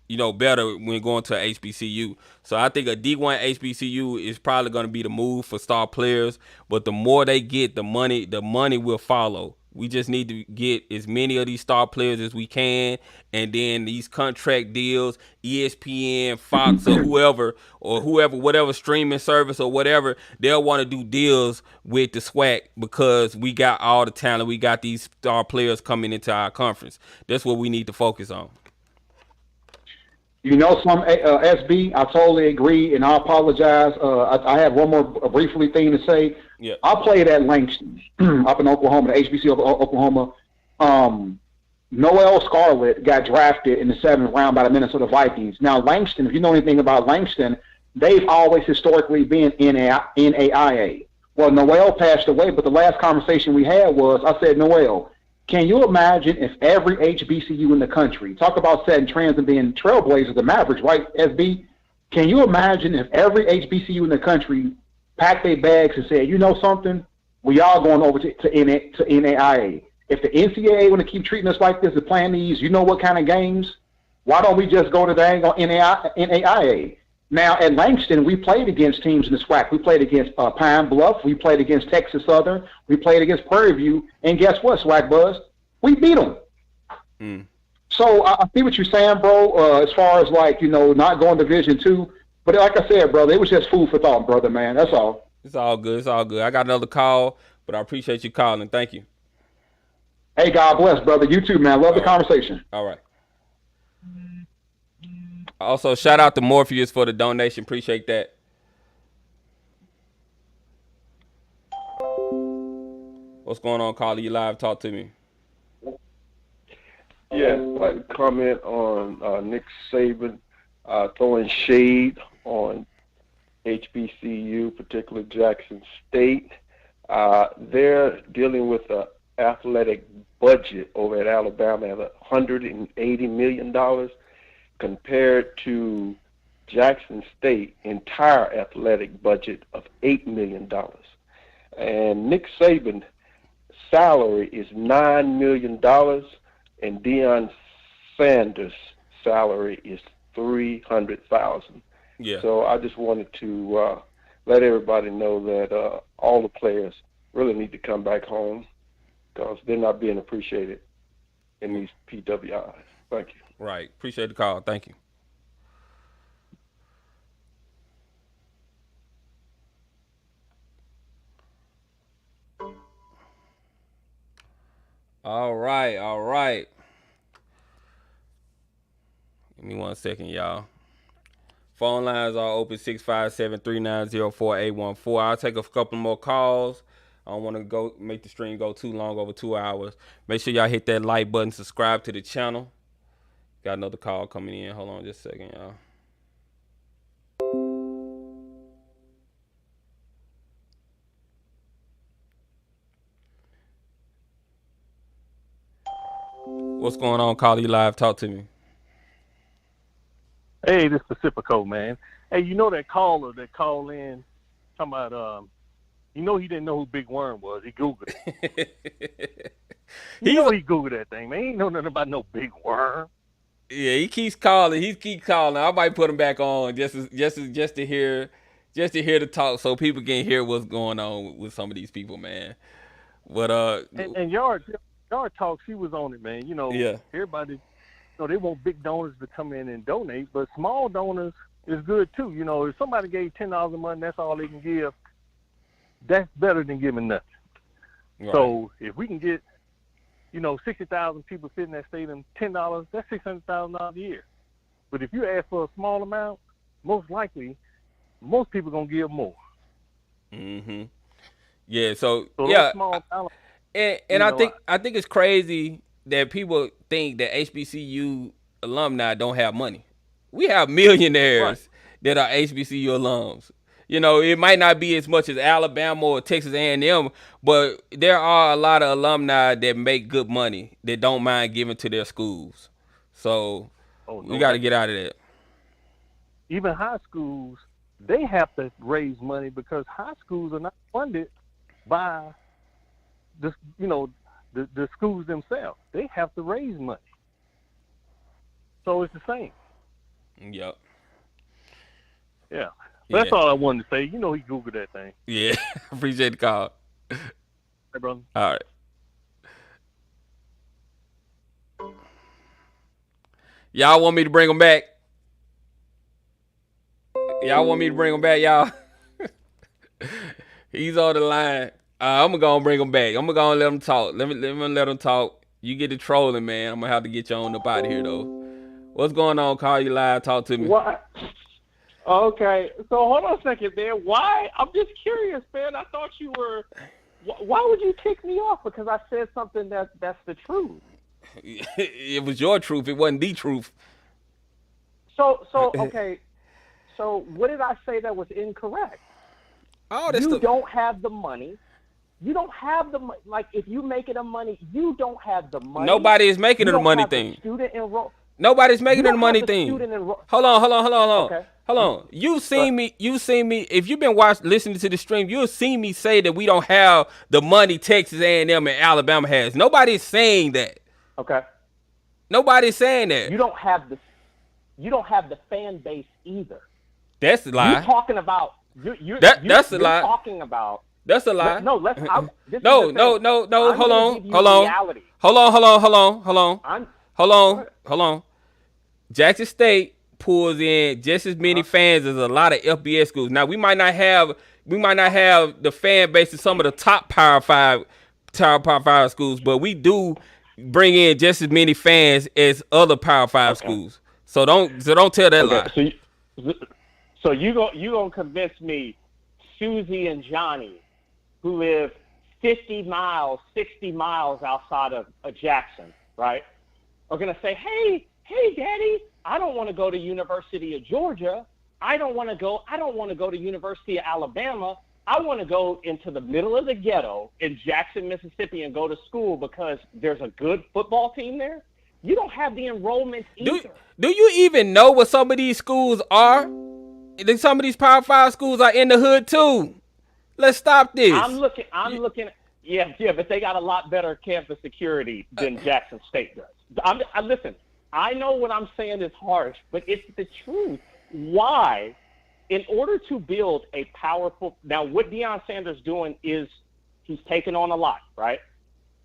you know, better when going to a HBCU. So I think a D1 HBCU is probably going to be the move for star players. But the more they get, the money will follow. We just need to get as many of these star players as we can, and then these contract deals, ESPN, Fox, or whoever, whatever streaming service or whatever, they'll want to do deals with the SWAC because we got all the talent. We got these star players coming into our conference. That's what we need to focus on. You know, some SB, I totally agree, and I apologize. I have one more briefly thing to say. Yeah. I played at Langston up in Oklahoma, the HBCU of Oklahoma. Noel Scarlett got drafted in the 7th round by the Minnesota Vikings. Now, Langston, if you know anything about Langston, they've always historically been NAIA. Well, Noel passed away, but the last conversation we had was, I said, Noel, can you imagine if every HBCU in the country, talk about setting trends and being trailblazers, the Mavericks, right, SB? Can you imagine if every HBCU in the country packed their bags and said, you know something, we all going over to NAIA. If the NCAA want to keep treating us like this and playing these, you know what kind of games, why don't we just go to the NAIA? Now, at Langston, we played against teams in the SWAC. We played against Pine Bluff. We played against Texas Southern. We played against Prairie View. And guess what, SWAC Buzz? We beat them. Mm. So I see what you're saying, bro, as far as, like, you know, not going Division II. But like I said, brother, it was just food for thought, brother, man. That's all. It's all good. It's all good. I got another call, but I appreciate you calling. Thank you. Hey, God bless, brother. You too, man. Love the conversation. All right. Also, shout out to Morpheus for the donation. Appreciate that. What's going on, Carly? You live? Talk to me. Yeah, I'd like to comment on Nick Saban throwing shade on HBCU, particularly Jackson State. They're dealing with an athletic budget over at Alabama at $180 million. Compared to Jackson State entire athletic budget of $8 million. And Nick Saban's salary is $9 million, and Deion Sanders' salary is $300,000. Yeah. So I just wanted to let everybody know that all the players really need to come back home because they're not being appreciated in these PWIs. Thank you. Right. Appreciate the call. Thank you. All right. All right. Give me 1 second, y'all. Phone lines are open 657-390-4814. I'll take a couple more calls. I don't want to make the stream go too long, over 2 hours. Make sure y'all hit that like button, subscribe to the channel. Got another call coming in. Hold on just a second, y'all. What's going on, Carly? Live, talk to me. Hey, this Pacifico, man. Hey, you know that caller that called in talking about, he didn't know who Big Worm was. He Googled it. He Googled that thing, man. He ain't know nothing about no Big Worm. Yeah, he keeps calling. I might put him back on just to hear the talk so people can hear what's going on with some of these people, man. But and Yard Talks, he was on it, man. Yeah. Everybody, they want big donors to come in and donate, but small donors is good too. If somebody gave $10 a month, that's all they can give. That's better than giving nothing. Right. So if we can get 60,000 people sitting in that stadium, $10, that's $600,000 a year. But if you ask for a small amount, most likely, most people gonna give more. Mm-hmm. Yeah. So yeah. Small amount, and I think it's crazy that people think that HBCU alumni don't have money. We have millionaires that are HBCU alums. It might not be as much as Alabama or Texas A&M, but there are a lot of alumni that make good money that don't mind giving to their schools. So we got to get out of that. Even high schools, they have to raise money because high schools are not funded by the schools themselves. They have to raise money. So it's the same. Yep. Yeah. That's all I wanted to say. He Googled that thing. Yeah. Appreciate the call. Hey, brother. All right. Y'all want me to bring him back? Y'all want me to bring him back, y'all? He's on the line. I'm going to bring him back. I'm going to let him talk. Let me let him talk. You get the trolling, man. I'm going to have to get you on up out of here, though. What's going on? Call you live. Talk to me. What? Okay, so hold on a second there. Why? I'm just curious, man. I thought you were. Why would you kick me off? Because I said something that's the truth. It was your truth. It wasn't the truth. So okay. So what did I say that was incorrect? You don't have the money. You don't have the money. Like, if you make it a money, you don't have the money. Nobody is making it a money thing. Student enroll. Nobody's making it a money thing. Hold on. Okay. Hold on. You seen me. If you've been listening to the stream, you'll see me say that we don't have the money Texas A&M and Alabama has. Nobody's saying that. Okay. Nobody's saying that. You don't have the fan base either. That's a lie. You're talking about. That's a lie. Talking about. That's a lie. No. Let's. No. Hold on. Jackson State pulls in just as many fans as a lot of FBS schools. Now we might not have the fan base of some of the top Power 5 schools, but we do bring in just as many fans as other Power 5 schools. So don't tell that lie. So you gonna convince me, Susie and Johnny, who live 50 miles, 60 miles outside of Jackson, right, are gonna say, hey, Daddy, I don't want to go to University of Georgia. I don't want to go to University of Alabama. I want to go into the middle of the ghetto in Jackson, Mississippi, and go to school because there's a good football team there. You don't have the enrollment either. Do you even know what some of these schools are? Some of these Power 5 schools are in the hood too. Let's stop this. I'm looking. Yeah, but they got a lot better campus security than Jackson State does. Listen. I know what I'm saying is harsh, but it's the truth. Why? In order to build a powerful – now, what Deion Sanders doing is he's taking on a lot, right?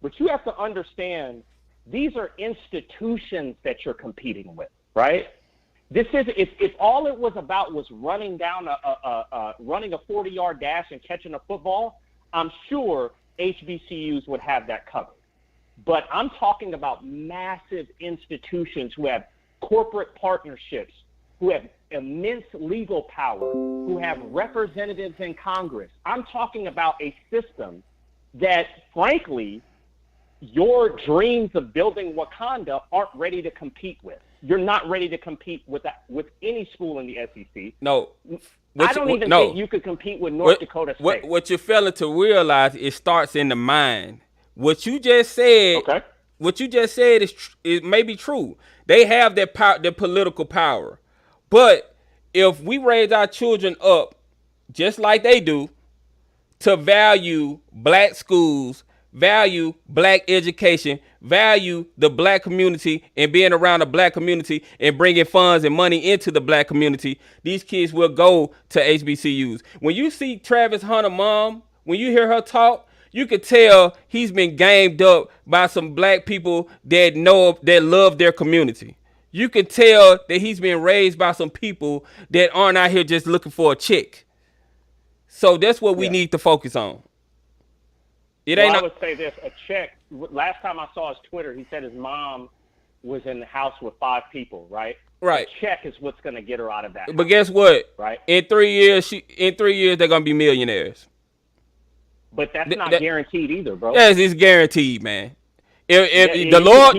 But you have to understand these are institutions that you're competing with, right? This is if all it was about was running down running a 40-yard dash and catching a football, I'm sure HBCUs would have that covered. But I'm talking about massive institutions who have corporate partnerships, who have immense legal power, who have representatives in Congress. I'm talking about a system that, frankly, your dreams of building Wakanda aren't ready to compete with. You're not ready to compete with any school in the SEC. No. I don't even think you could compete with North Dakota State. What you're failing to realize, it starts in the mind. What you just said, is may be true. They have their political power, But if we raise our children up just like they do to value black schools, value black education, value the black community and being around the black community and bringing funds and money into the black community, these kids will go to HBCUs. When you see Travis Hunter's mom, when you hear her talk, you could tell he's been gamed up by some black people that love their community. You could tell that he's been raised by some people that aren't out here just looking for a chick. So that's what we need to focus on. I would say this, a check. Last time I saw his Twitter, he said his mom was in the house with 5 people, right? Right. A check is what's going to get her out of that. But guess what? Right. In 3 years, they're going to be millionaires. But that's not guaranteed either, bro. Yes, it's guaranteed, man. If the Lord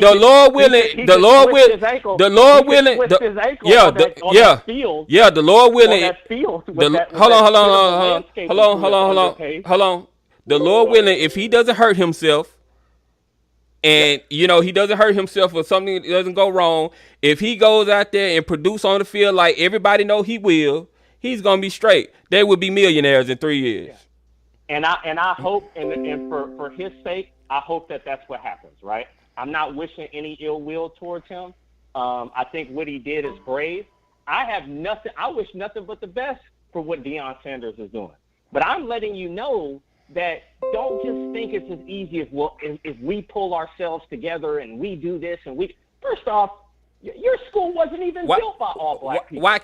willing, the Lord willing, if he doesn't hurt himself, and he doesn't hurt himself or something doesn't go wrong, if he goes out there and produce on the field like everybody know he will, he's gonna be straight. They will be millionaires in 3 years. Yeah. And I hope, and for his sake, I hope that that's what happens, right? I'm not wishing any ill will towards him. I think what he did is brave. I wish nothing but the best for what Deion Sanders is doing. But I'm letting you know that don't just think it's as easy as, well, if we pull ourselves together and we do this and first off, your school wasn't even built by all black people. Why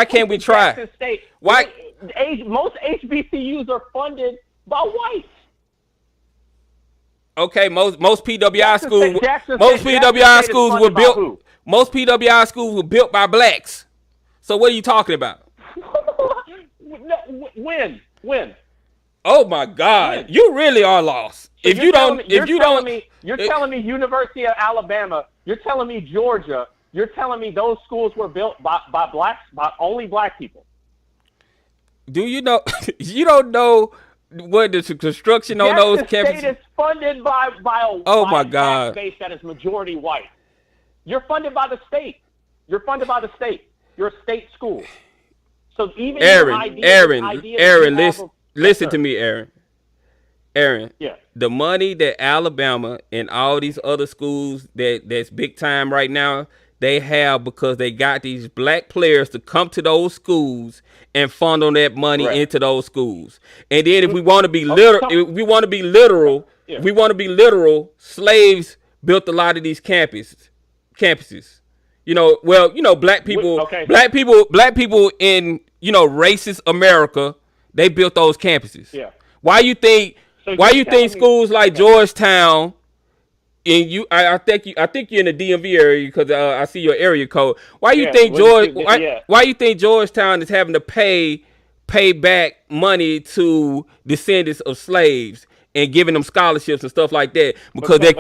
can't we try? State, most HBCUs are funded by whites. Okay, most PWI schools were built. Most PWI schools were built by blacks. So what are you talking about? When? Oh my God, you really are lost. So you're telling me University of Alabama, you're telling me Georgia, you're telling me those schools were built by blacks, by only black people. Do you know? You don't know what the construction on those campuses? The state is funded by oh my God, base that is majority white. You're funded by the state. You're a state school. So even Aaron, listen to me, Aaron. Yeah. The money that Alabama and all these other schools that's big time right now, they have because they got these black players to come to those schools and funnel that money into those schools. And then if we want to be literal, slaves built a lot of these campuses. Black people in, racist America, they built those campuses. Yeah. Why you think schools like Georgetown, and I think you're in the DMV area because I see your area code. Why you think Georgetown is having to pay back money to descendants of slaves and giving them scholarships and stuff like that because they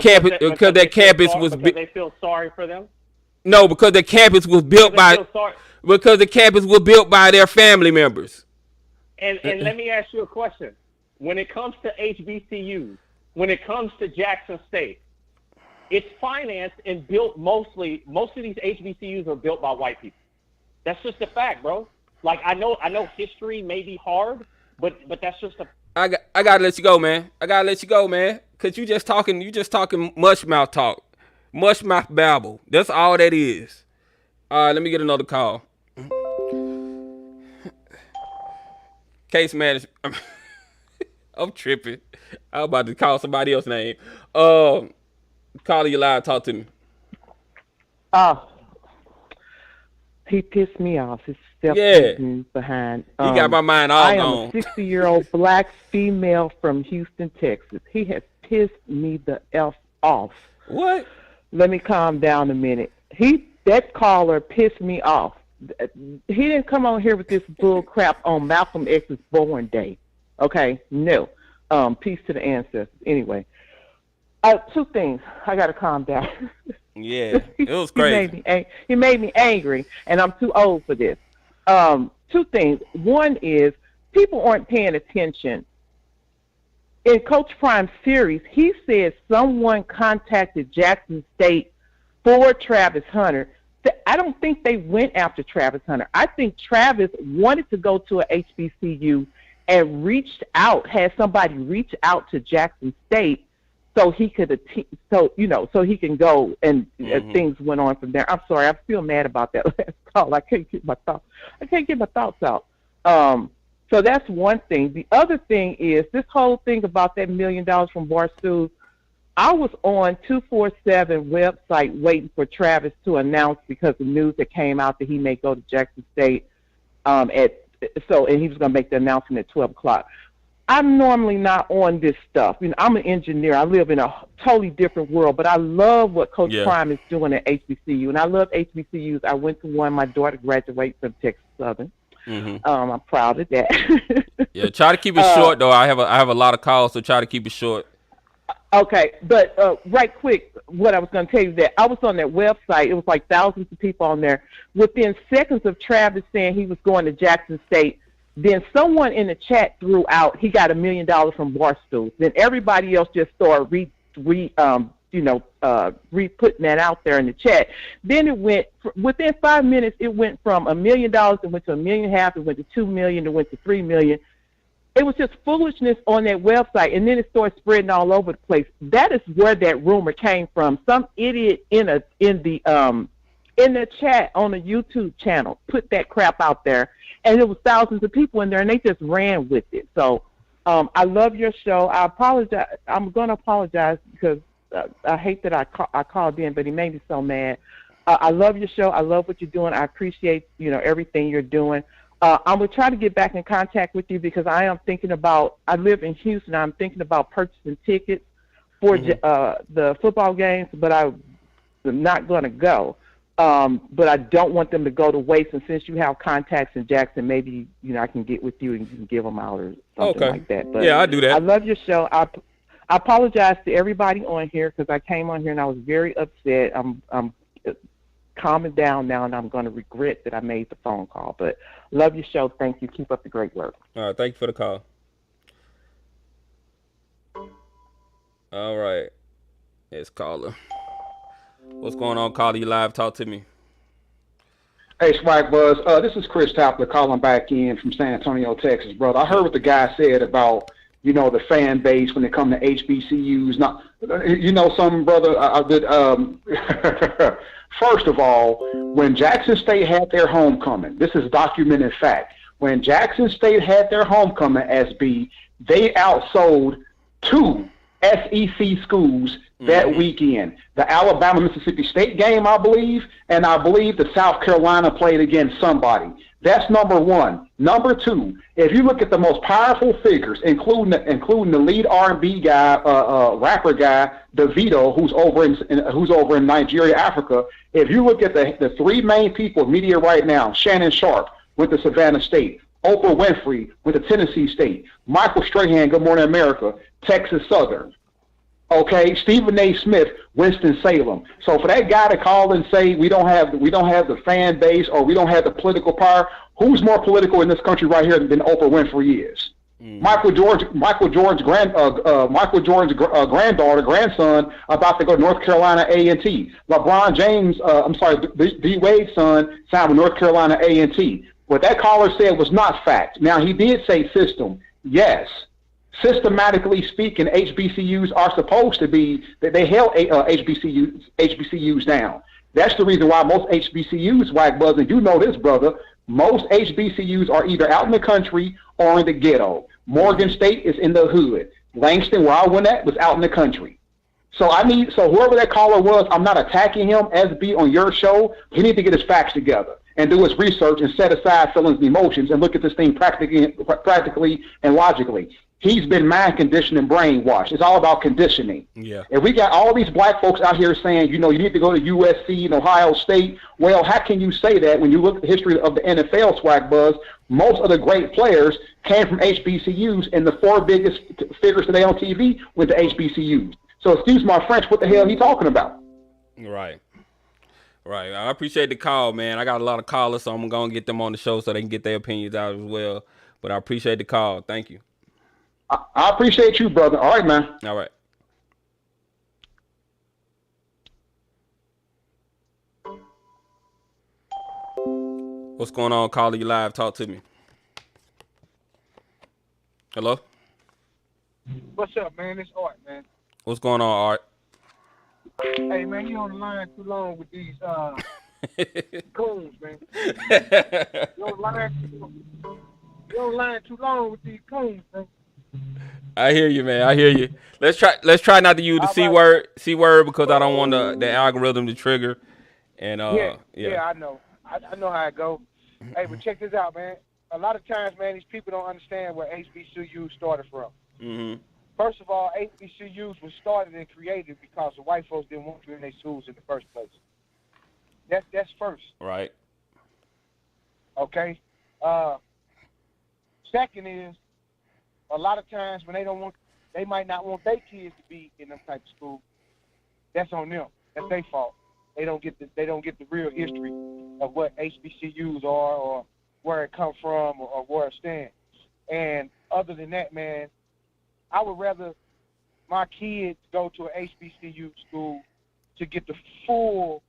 feel sorry for them? No, because the campus was built by their family members. And let me ask you a question. When it comes to HBCUs, when it comes to Jackson State, it's financed and built most of these HBCUs are built by white people. That's just a fact, bro. Like I know history may be hard, but that's just a I gotta let you go, man. Cause you just talking mush mouth talk. Mush mouth babble. That's all that is. All right, let me get another call. Case manager. I'm tripping. I'm about to call somebody else's name. Calling you live, talk to me. He pissed me off. His behind. He got my mind all gone. I am a 60-year-old black female from Houston, Texas. He has pissed me the F off. What? Let me calm down a minute. That caller pissed me off. He didn't come on here with this bull crap on Malcolm X's born day. Okay? No. Peace to the ancestors. Anyway. 2 things. I got to calm down. Yeah, it was crazy. He made me angry, and I'm too old for this. 2 things. One is people aren't paying attention. In Coach Prime's series, he said someone contacted Jackson State for Travis Hunter I don't think they went after Travis Hunter. I think Travis wanted to go to a HBCU and reached out, had somebody reach out to Jackson State so he could so he can go, and things went on from there. I'm sorry, I'm still mad about that last call. I can't get my thoughts out. So that's one thing. The other thing is this whole thing about that $1 million from Barstool. I was on 247 website waiting for Travis to announce, because the news that came out that he may go to Jackson State and he was going to make the announcement at 12 o'clock. I'm normally not on this stuff. I'm an engineer. I live in a totally different world, but I love what Coach Prime is doing at HBCU, and I love HBCUs. I went to one. My daughter graduated from Texas Southern. I'm proud of that. Yeah, try to keep it short though. I have a lot of calls, so try to keep it short. Okay, but right quick, what I was going to tell you that I was on that website. It was like thousands of people on there. Within seconds of Travis saying he was going to Jackson State, then someone in the chat threw out he got $1 million from Barstool. Then everybody else just started re-putting that out there in the chat. Then it went, within 5 minutes, it went from $1 million, it went to $1.5 million, it went to $2 million, it went to $3 million. It was just foolishness on that website, and then it started spreading all over the place. That is where that rumor came from. Some idiot in the chat on the YouTube channel put that crap out there, and there was thousands of people in there, and they just ran with it. So I love your show. I apologize. I'm going to apologize because I hate that I called in, but he made me so mad. I love your show. I love what you're doing. I appreciate everything you're doing. I will try to get back in contact with you because I am thinking about, I live in Houston, I'm thinking about purchasing tickets for the football games, but I'm not going to go. But I don't want them to go to waste, and since you have contacts in Jackson, maybe I can get with you and you can give them out or something like that. But yeah, I do that. I love your show. I apologize to everybody on here because I came on here and I was very upset. I'm calming down now, and I'm going to regret that I made the phone call. But love your show. Thank you. Keep up the great work. All right. Thank you for the call. All right. It's caller. What's going on, caller? You live? Talk to me. Hey, SWAC Buzz. This is Chris Tapler calling back in from San Antonio, Texas, brother. I heard what the guy said about, the fan base when it comes to HBCUs. Not, something, brother. First of all, when Jackson State had their homecoming, this is documented fact. When Jackson State had their homecoming, SB, they outsold 2 SEC schools that weekend. The Alabama-Mississippi State game, I believe, and I believe the South Carolina played against somebody. That's number one. Number two, if you look at the most powerful figures, including the lead R&B guy, rapper guy, DeVito, who's over in Nigeria, Africa. If you look at the 3 main people in media right now, Shannon Sharp went to Savannah State, Oprah Winfrey went to Tennessee State, Michael Strahan, Good Morning America, Texas Southern. Okay, Stephen A. Smith, Winston-Salem. So for that guy to call and say we don't have the fan base or we don't have the political power, who's more political in this country right here than Oprah Winfrey is? Michael Jordan's grandson, about to go to North Carolina A&T. LeBron James, D. Wade's son, signed with North Carolina A&T. What that caller said was not fact. Now, he did say system. Yes. Systematically speaking, HBCUs are supposed to be, they held HBCUs down. That's the reason why most HBCUs, Whack Buzz, and you know this, brother, most HBCUs are either out in the country or in the ghetto. Morgan State is in the hood. Langston, where I went at, was out in the country. So whoever that caller was, I'm not attacking him, SB, on your show. He needs to get his facts together and do his research and set aside feelings and emotions and look at this thing practically and logically. He's been mind conditioned and brainwashed. It's all about conditioning. Yeah. If we got all these black folks out here saying, you need to go to USC and Ohio State, well, how can you say that when you look at the history of the NFL, Swag Buzz? Most of the great players came from HBCUs, and the 4 biggest figures today on TV went to HBCUs. So excuse my French, what the hell are you talking about? Right. I appreciate the call, man. I got a lot of callers, so I'm going to get them on the show so they can get their opinions out as well. But I appreciate the call. Thank you. I appreciate you, brother. All right, man. All right. What's going on? Caller, you live. Talk to me. Hello? What's up, man? It's Art, man. What's going on, Art? Hey, man, you on the line too long with these coons, man. You on the line too long with these coons, man. I hear you, man. I hear you. Let's try not to use the C word because I don't want the algorithm to trigger. And yeah, I know. I know how it goes. Hey, but check this out, man. A lot of times, man, these people don't understand where HBCUs started from. Mm-hmm. First of all, HBCUs were started and created because the white folks didn't want you in their schools in the first place. That's first. Right. Okay. Second is, a lot of times when they might not want their kids to be in them type of schools. That's on them. That's their fault. They don't get the real history of what HBCUs are or where it come from or where it stands. And other than that, man, I would rather my kids go to an HBCU school to get the full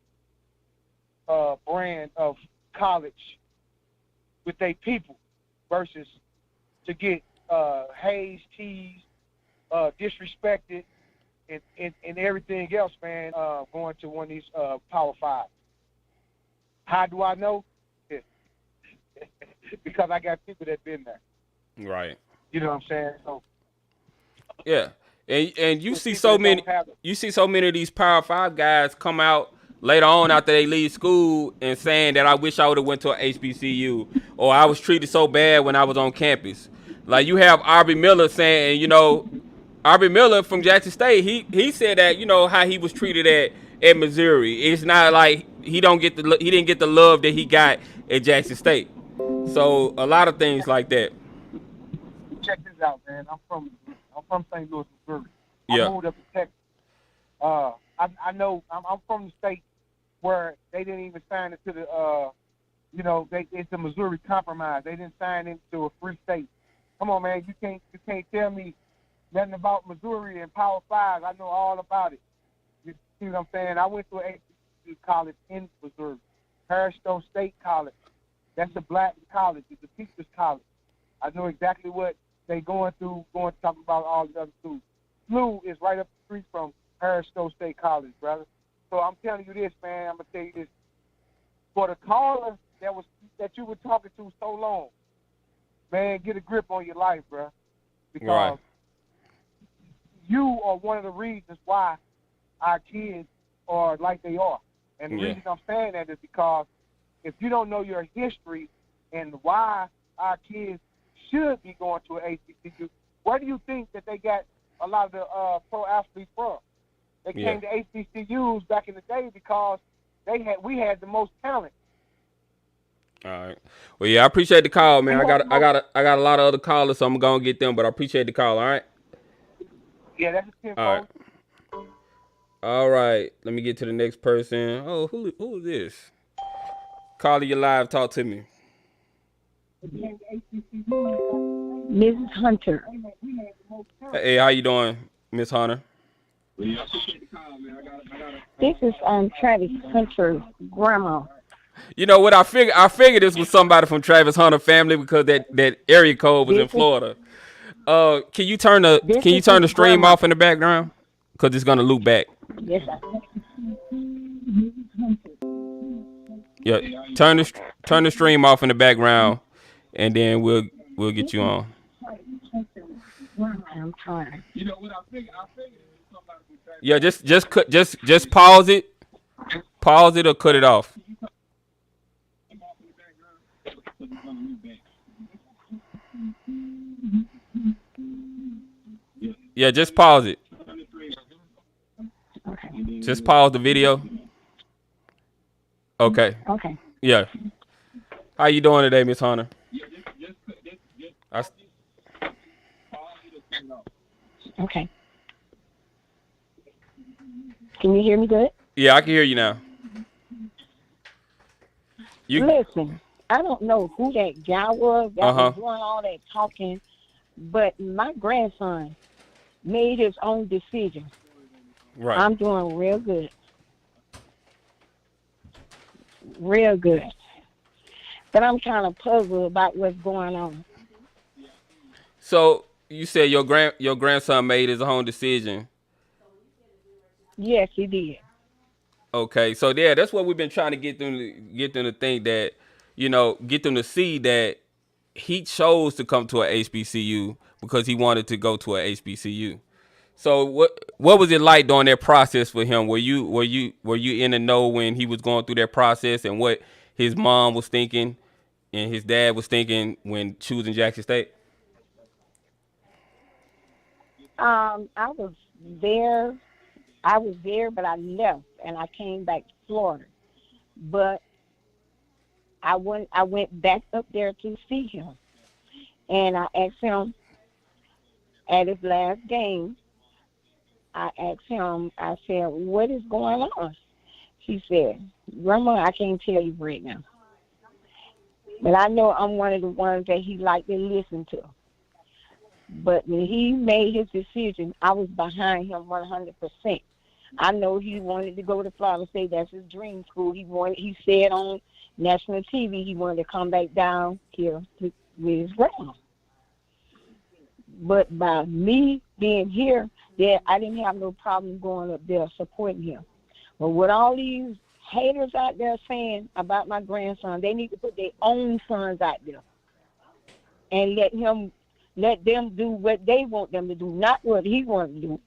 brand of college with their people versus to get hazed, teased, disrespected, and everything else, man, going to one of these Power Five. How do I know? Because I got people that been there. Right. You know what I'm saying? So, yeah. And you see so many of these Power 5 guys come out later on after they leave school and saying that I wish I would have went to an HBCU or I was treated so bad when I was on campus. Like you have Aubrey Miller saying, Aubrey Miller from Jackson State, he said that, how he was treated at Missouri. It's not like he didn't get the love that he got at Jackson State. So a lot of things like that. Check this out, man. I'm from St. Louis, Missouri. Yeah. I moved up to Texas. I know I'm from the state where they didn't even sign into the it's a Missouri Compromise. They didn't sign into a free state. Come on, man. You can't tell me nothing about Missouri and Power 5. I know all about it. You see what I'm saying? I went to an HBCU college in Missouri, Harriston State College. That's a black college. It's a teacher's college. I know exactly what they going to talk about all the other schools. SLU is right up the street from Harriston State College, brother. So I'm telling you this, man. I'm gonna tell you this. For the caller that you were talking to so long, man, get a grip on your life, bro. Because you are one of the reasons why our kids are like they are. And the reason I'm saying that is because if you don't know your history and why our kids should be going to an HBCU, where do you think that they got a lot of the pro athletes from? They came to HBCUs back in the day because we had the most talent. All right. Well, yeah, I appreciate the call, man. I got a lot of other callers, so I'm gonna get them, but I appreciate the call. All right. Yeah, that's a 10 All right. All right. Let me get to the next person. Oh, who is this? Caller, you live. Talk to me. Mrs. Hunter. Hey, how you doing, Miss Hunter? This is Travis Hunter's grandma. You know what? I figured this was somebody from Travis Hunter family because that area code was in Florida. Can you turn the stream off in the background? Because it's gonna loop back. Yes, Yeah, turn the stream off in the background, and then we'll get you on. I'm trying. You know what I figured? Yeah, just pause it or cut it off. Yeah, just pause it. Okay. Just pause the video. Okay. Okay. Yeah. How you doing today, Miss Hunter? Okay. Can you hear me good? Yeah, I can hear you now. Listen, I don't know who that guy was that was doing all that talking, but my grandson made his own decision. Right. I'm doing real good. Real good. But I'm kind of puzzled about what's going on. So you said your grandson made his own decision. Yes, he did. Okay, so yeah, that's what we've been trying to get them to think that, get them to see that he chose to come to a HBCU because he wanted to go to a HBCU. So what was it like during that process for him? Were you in the know when he was going through that process and what his mom was thinking and his dad was thinking when choosing Jackson State? I was there. But I left and I came back to Florida. But I went back up there to see him, and I asked him at his last game. I asked him. I said, "What is going on?" He said, "Grandma, I can't tell you right now, but I know I'm one of the ones that he liked to listen to." But when he made his decision, I was behind him 100%. I know he wanted to go to Florida State. That's his dream school. He said on national TV he wanted to come back down here with his grandma. But by me being here, I didn't have no problem going up there supporting him. But with all these haters out there saying about my grandson, they need to put their own sons out there and let them do what they want them to do, not what he wants to do.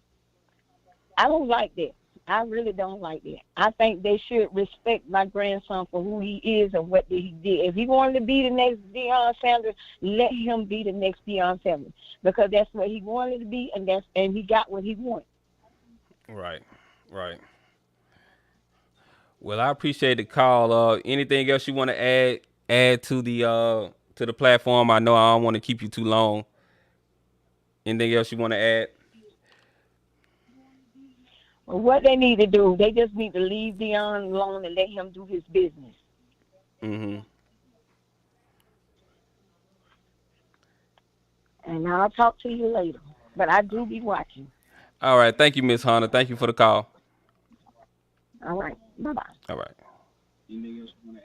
I don't like that. I really don't like that. I think they should respect my grandson for who he is and what he did. If he wanted to be the next Deion Sanders, let him be the next Deion Sanders, because that's what he wanted to be, and he got what he wanted. Right. Well, I appreciate the call. Anything else you want to add to the platform? I know I don't want to keep you too long. Anything else you want to add? Well, what they need to do, they just need to leave Deion alone and let him do his business. Mm-hmm. And I'll talk to you later. But I do be watching. All right. Thank you, Miss Hunter. Thank you for the call. All right. Bye-bye. All right. Anything else you want to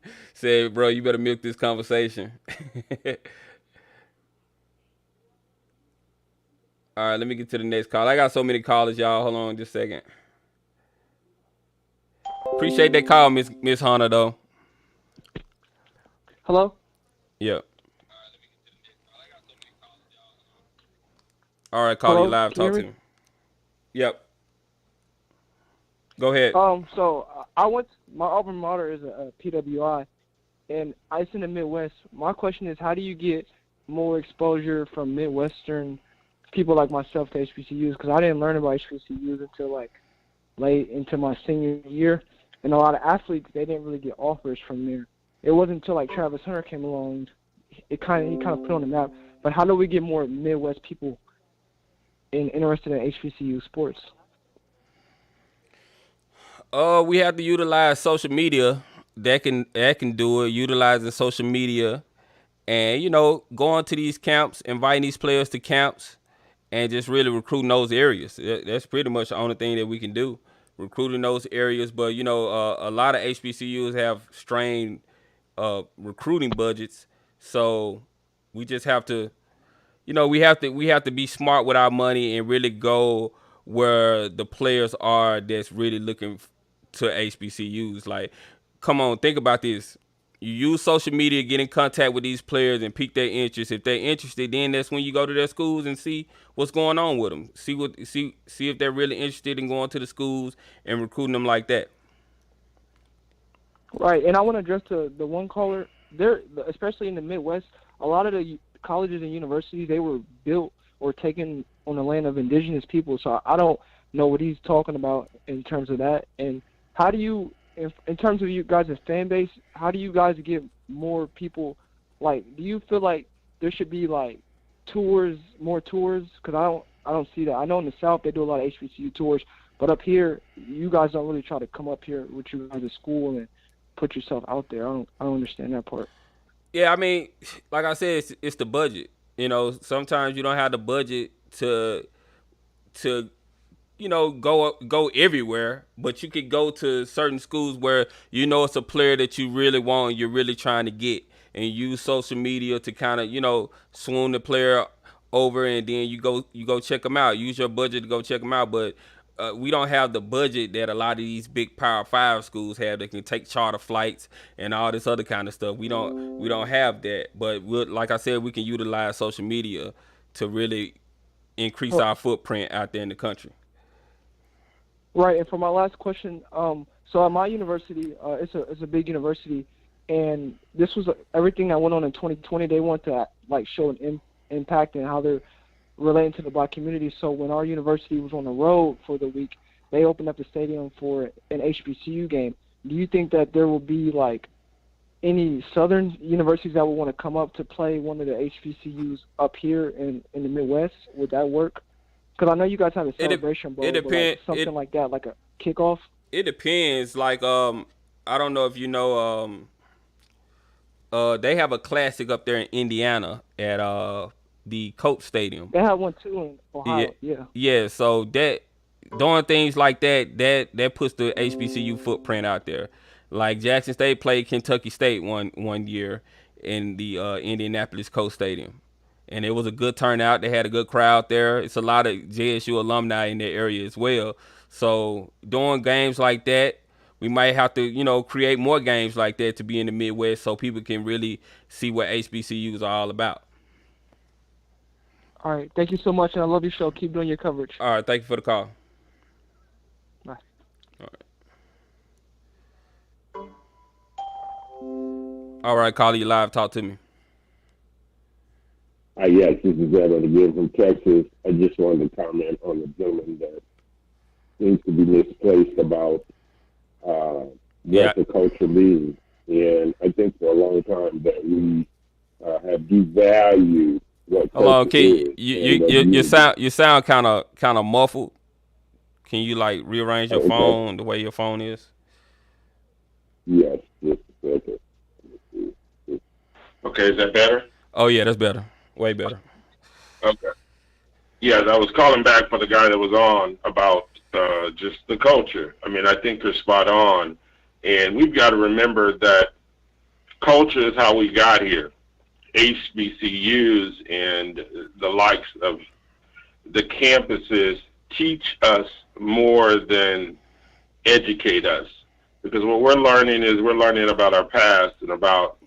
add? Said, bro, you better milk this conversation. All right, let me get to the next call. I got so many callers, y'all. Hold on just a second. Appreciate that call, Miss Hunter, though. Hello? Yep. All right, call you live. Talk to me. Yep. Go ahead. So my alma mater is a PWI, and it's in the Midwest. My question is, how do you get more exposure from Midwestern people like myself to HBCUs? Because I didn't learn about HBCUs until like late into my senior year, and a lot of athletes, they didn't really get offers from there. It wasn't until like Travis Hunter came along, he kind of put on the map. But how do we get more Midwest people interested in HBCU sports? We have to utilize social media. That can do it. Utilizing social media, and going to these camps, inviting these players to camps, and just really recruiting those areas. That's pretty much the only thing that we can do, recruiting those areas. But a lot of HBCUs have strained recruiting budgets, so we just have to, we have to be smart with our money and really go where the players are that's really looking to HBCUs. Like, come on, think about this. You use social media, get in contact with these players and pique their interest. If they're interested, then that's when you go to their schools and see what's going on with them. See if they're really interested in going to the schools and recruiting them like that. Right, and I want to address the one caller there, especially in the Midwest. A lot of the colleges and universities, they were built or taken on the land of indigenous people. So I don't know what he's talking about in terms of that. And how do you, in terms of you guys' fan base, how do you guys get more people? Like, do you feel like there should be like more tours? Because I don't see that. I know in the South they do a lot of HBCU tours, but up here you guys don't really try to come up here with you guys at school and put yourself out there. I don't understand that part. Yeah, I mean, like I said, it's the budget. Sometimes you don't have the budget to go everywhere, but you could go to certain schools where it's a player that you really want, you're really trying to get, and use social media to kind of swoon the player over, and then you go check them out. Use your budget to go check them out, but we don't have the budget that a lot of these big Power 5 schools have that can take charter flights and all this other kind of stuff. We don't have that, but like I said, we can utilize social media to really increase our footprint out there in the country. Right, and for my last question, so at my university, it's a big university, and this was everything that went on in 2020. They want to show an impact and how they're relating to the black community. So when our university was on the road for the week, they opened up the stadium for an HBCU game. Do you think that there will be any southern universities that would want to come up to play one of the HBCUs up here in the Midwest? Would that work? Because I know you guys have a celebration bowl, but something like that, like a kickoff. It depends. I don't know if you know, they have a classic up there in Indiana at the Coach Stadium. They have one too in Ohio. Yeah. So doing things like that puts the HBCU footprint out there. Like Jackson State played Kentucky State one year in the Indianapolis Coach Stadium, and it was a good turnout. They had a good crowd there. It's a lot of JSU alumni in their area as well. So doing games like that, we might have to, create more games like that to be in the Midwest so people can really see what HBCUs are all about. All right. Thank you so much, and I love your show. Keep doing your coverage. All right. Thank you for the call. Bye. All right. All right, caller, you live. Talk to me. Yes, this is Evan again from Texas. I just wanted to comment on the gentleman that seems to be misplaced about what the culture means. And I think for a long time that we have devalued what Hold on, culture is. you sound kind of muffled. Can you rearrange your phone the way your phone is? Yes, just a second. Okay, is that better? Oh yeah, that's better. Way better. Okay. Yeah, I was calling back for the guy that was on about just the culture. I mean, I think they're spot on. And we've got to remember that culture is how we got here. HBCUs and the likes of the campuses teach us more than educate us. Because what we're learning is we're learning about our past and about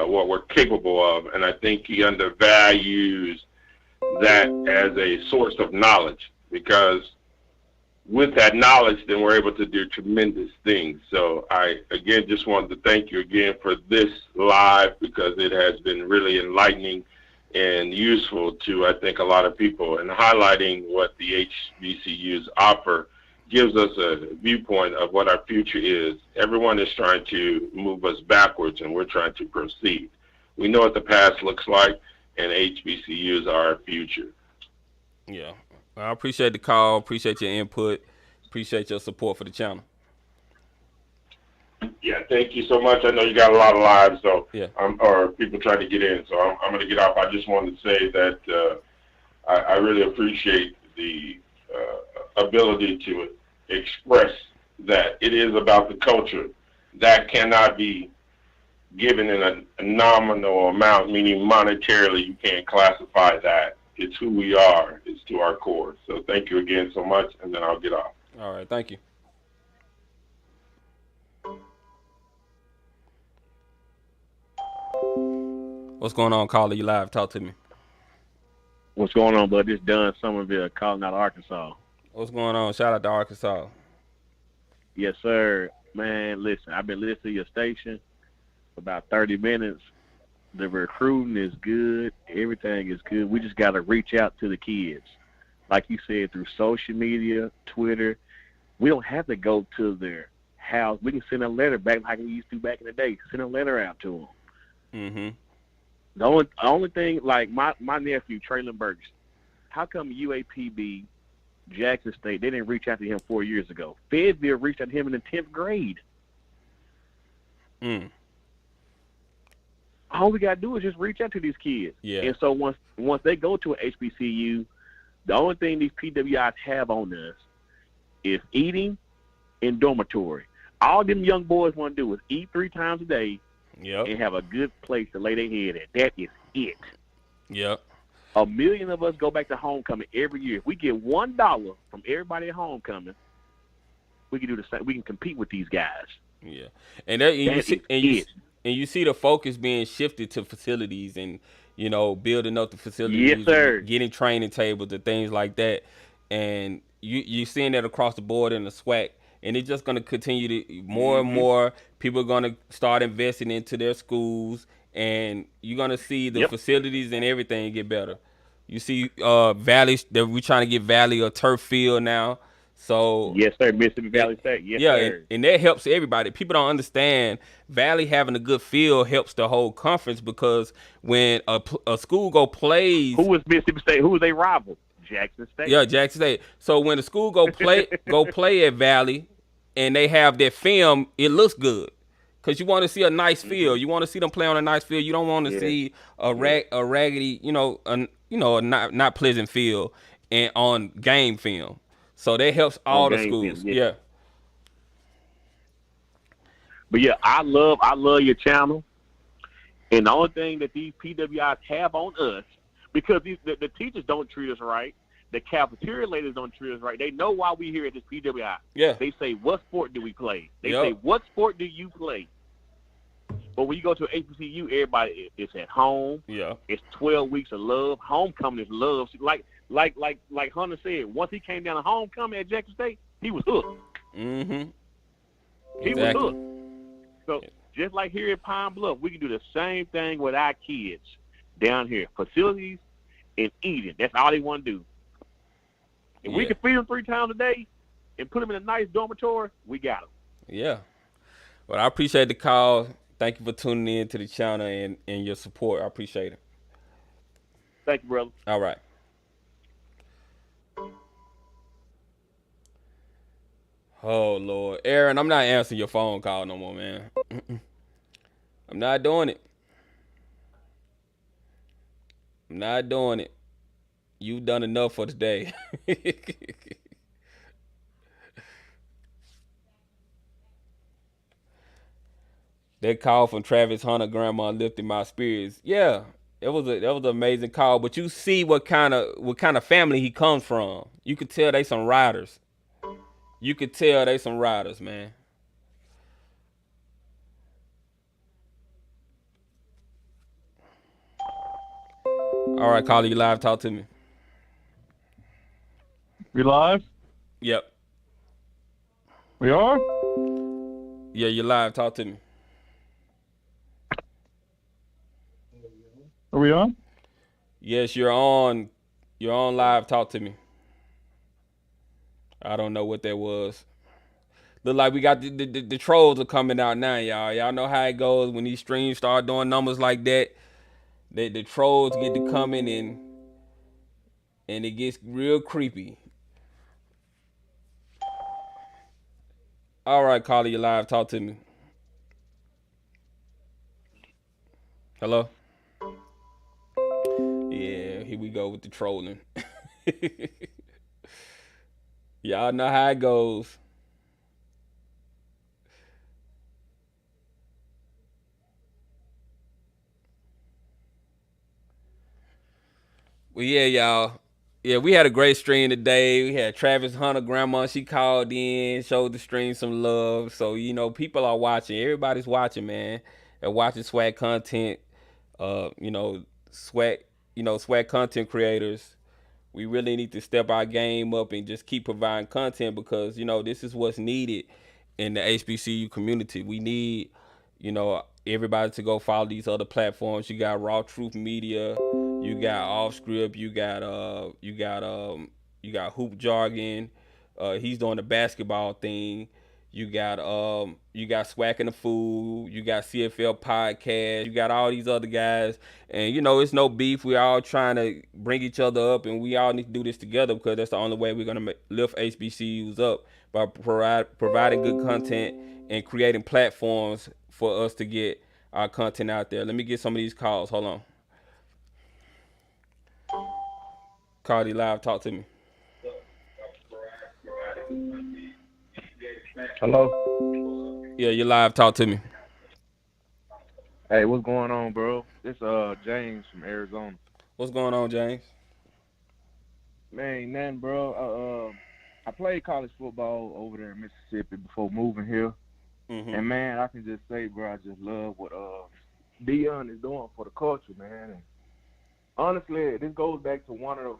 what we're capable of. And I think he undervalues that as a source of knowledge, because with that knowledge, then we're able to do tremendous things. So I, again, just wanted to thank you again for this live, because it has been really enlightening and useful to, I think, a lot of people. And highlighting what the HBCUs offer gives us a viewpoint of what our future is. Everyone is trying to move us backwards, and we're trying to proceed. We know what the past looks like, and HBCUs are our future. Yeah. I appreciate the call. Appreciate your input. Appreciate your support for the channel. Yeah, thank you so much. I know you got a lot of lives, so yeah, or people trying to get in. So I'm going to get off. I just wanted to say that I really appreciate the ability to express that it is about the culture. That cannot be given in a nominal amount, meaning monetarily you can't classify that. It's who we are. It's to our core. So thank you again so much, and then I'll get off. All right, thank you. What's going on, caller? You live. Talk to me. What's going on, bud? This Dunn Somerville calling out of Arkansas. What's going on? Shout out to Arkansas. Yes, sir. Man, listen, I've been listening to your station for about 30 minutes. The recruiting is good. Everything is good. We just got to reach out to the kids. Like you said, through social media, Twitter. We don't have to go to their house. We can send a letter back like we used to back in the day. Send a letter out to them. Mm-hmm. The only thing, like my nephew, Traylon Burks, how come UAPB, Jackson State, they didn't reach out to him 4 years ago? Fayetteville reached out to him in the 10th grade. All we got to do is just reach out to these kids. Yeah. And so once they go to an HBCU, the only thing these PWIs have on us is eating and dormitory. All them young boys want to do is eat 3 times a day and have a good place to lay their head at. That is it. Yep. 1 million of us go back to homecoming every year. If we get $1 from everybody at homecoming, we can do the same. We can compete with these guys. Yeah, and you see the focus being shifted to facilities and building up the facilities. Yes, sir. Getting training tables and things like that, and you're seeing that across the board in the SWAC, and it's just going to continue to more and more people are going to start investing into their schools, and you're going to see the facilities and everything get better. You see Valley, we're trying to get Valley a turf field now. So yes, sir, Mississippi Valley State. Yes, sir. And that helps everybody. People don't understand Valley having a good field helps the whole conference, because when a school plays, who was Mississippi State? Who was they rival? Jackson State. Yeah, Jackson State. So when the school go play at Valley, and they have their film, it looks good. Because you want to see a nice field. You want to see them play on a nice field. You don't want to see a raggedy, not pleasant field and on game film. So that helps all the schools. Yeah. But yeah, I love your channel. And the only thing that these PWIs have on us, because the teachers don't treat us right, the cafeteria ladies don't treat us right. They know why we here at this PWI. Yeah. They say, what sport do we play? They say, what sport do you play? But when you go to an HBCU, everybody is at home. Yeah. It's 12 weeks of love. Homecoming is love. Like Hunter said, once he came down to homecoming at Jackson State, he was hooked. Mm-hmm. He was hooked. So just like here at Pine Bluff, we can do the same thing with our kids down here. Facilities and eating. That's all they want to do. If we can feed them 3 times a day and put them in a nice dormitory, we got them. Yeah. Well, I appreciate the call. Thank you for tuning in to the channel and your support. I appreciate it. Thank you, brother. All right. Oh, Lord. Aaron, I'm not answering your phone call no more, man. I'm not doing it. I'm not doing it. You've done enough for today. That call from Travis Hunter, grandma, lifted my spirits. Yeah, that was an amazing call. But you see what kind of family he comes from. You could tell they some riders. Man. All right, caller, you live. Talk to me. We live? Yep. We are? Yeah, you're live. Talk to me. Are we on? Yes, you're on. You're on live. Talk to me. I don't know what that was. Look like we got the trolls are coming out now, y'all. Y'all know how it goes when these streams start doing numbers like that. The trolls get to coming and it gets real creepy. All right, caller, you live. Talk to me. Hello? Yeah, here we go with the trolling. Y'all know how it goes. Well, yeah, y'all. Yeah, we had a great stream today. We had Travis Hunter, grandma. She called in, showed the stream some love. So, people are watching. Everybody's watching, man. They're watching SWAC content. SWAC content creators. We really need to step our game up and just keep providing content because, this is what's needed in the HBCU community. We need, everybody to go follow these other platforms. You got Raw Truth Media, you got Off Script, you got Hoop Jargon. He's doing the basketball thing. You got Swacking the Fool. You got CFL Podcast. You got all these other guys, and it's no beef. We all trying to bring each other up, and we all need to do this together because that's the only way we're gonna lift HBCUs up by providing good content and creating platforms for us to get our content out there. Let me get some of these calls. Hold on. Cardi live, talk to me. Hello? Yeah, you live. Talk to me. Hey, what's going on, bro? This James from Arizona. What's going on, James? Man, ain't nothing, bro. I played college football over there in Mississippi before moving here. Mm-hmm. And, man, I can just say, bro, I just love what Deion is doing for the culture, man. And honestly, this goes back to one of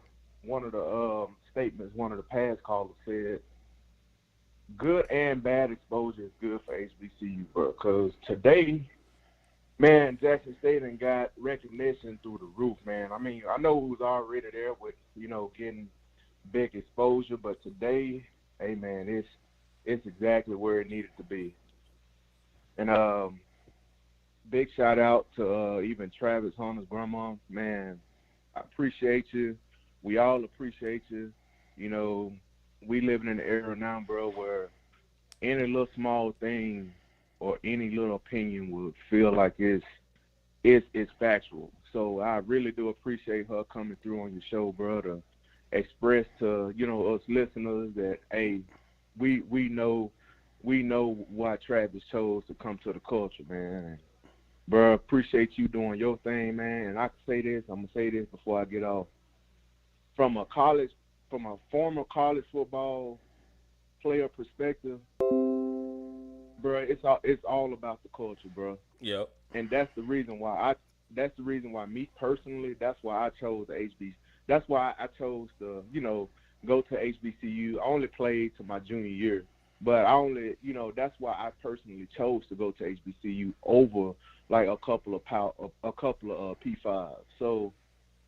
the statements one of the past callers said. Good and bad exposure is good for HBCU, bro. Because today, man, Jackson State done got recognition through the roof, man. I mean, I know it was already there with, getting big exposure, but today, hey, man, it's exactly where it needed to be. And big shout out to even Travis Hunter's grandma. Man, I appreciate you. We all appreciate you. We living in an era now, bro, where any little small thing or any little opinion would feel like it's factual. So I really do appreciate her coming through on your show, bro, to express to, us listeners that, hey, we know why Travis chose to come to the culture, man. And, bro, appreciate you doing your thing, man. And I can say this, I'm going to say this before I get off. From a former college football player perspective, bro, it's all about the culture, bro. Yep. And that's the reason why me personally, that's why I chose the HBCU. That's why I chose to, go to HBCU. I only played to my junior year, but that's why I personally chose to go to HBCU over like a couple of P5s. So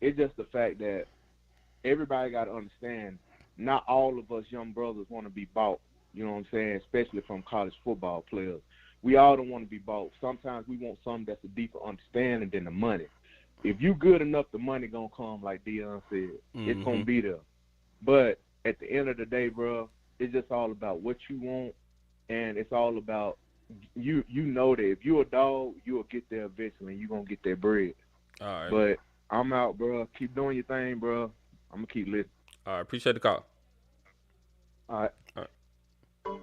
it's just the fact that everybody got to understand, not all of us young brothers want to be bought, you know what I'm saying, especially from college football players. We all don't want to be bought. Sometimes we want something that's a deeper understanding than the money. If you good enough, the money going to come, like Deion said. Mm-hmm. It's going to be there. But at the end of the day, bro, it's just all about what you want, and it's all about you know that if you're a dog, you'll get there eventually, and you're going to get that bread. All right. But I'm out, bro. Keep doing your thing, bro. I'm going to keep listening. All right. Appreciate the call. All right. All right.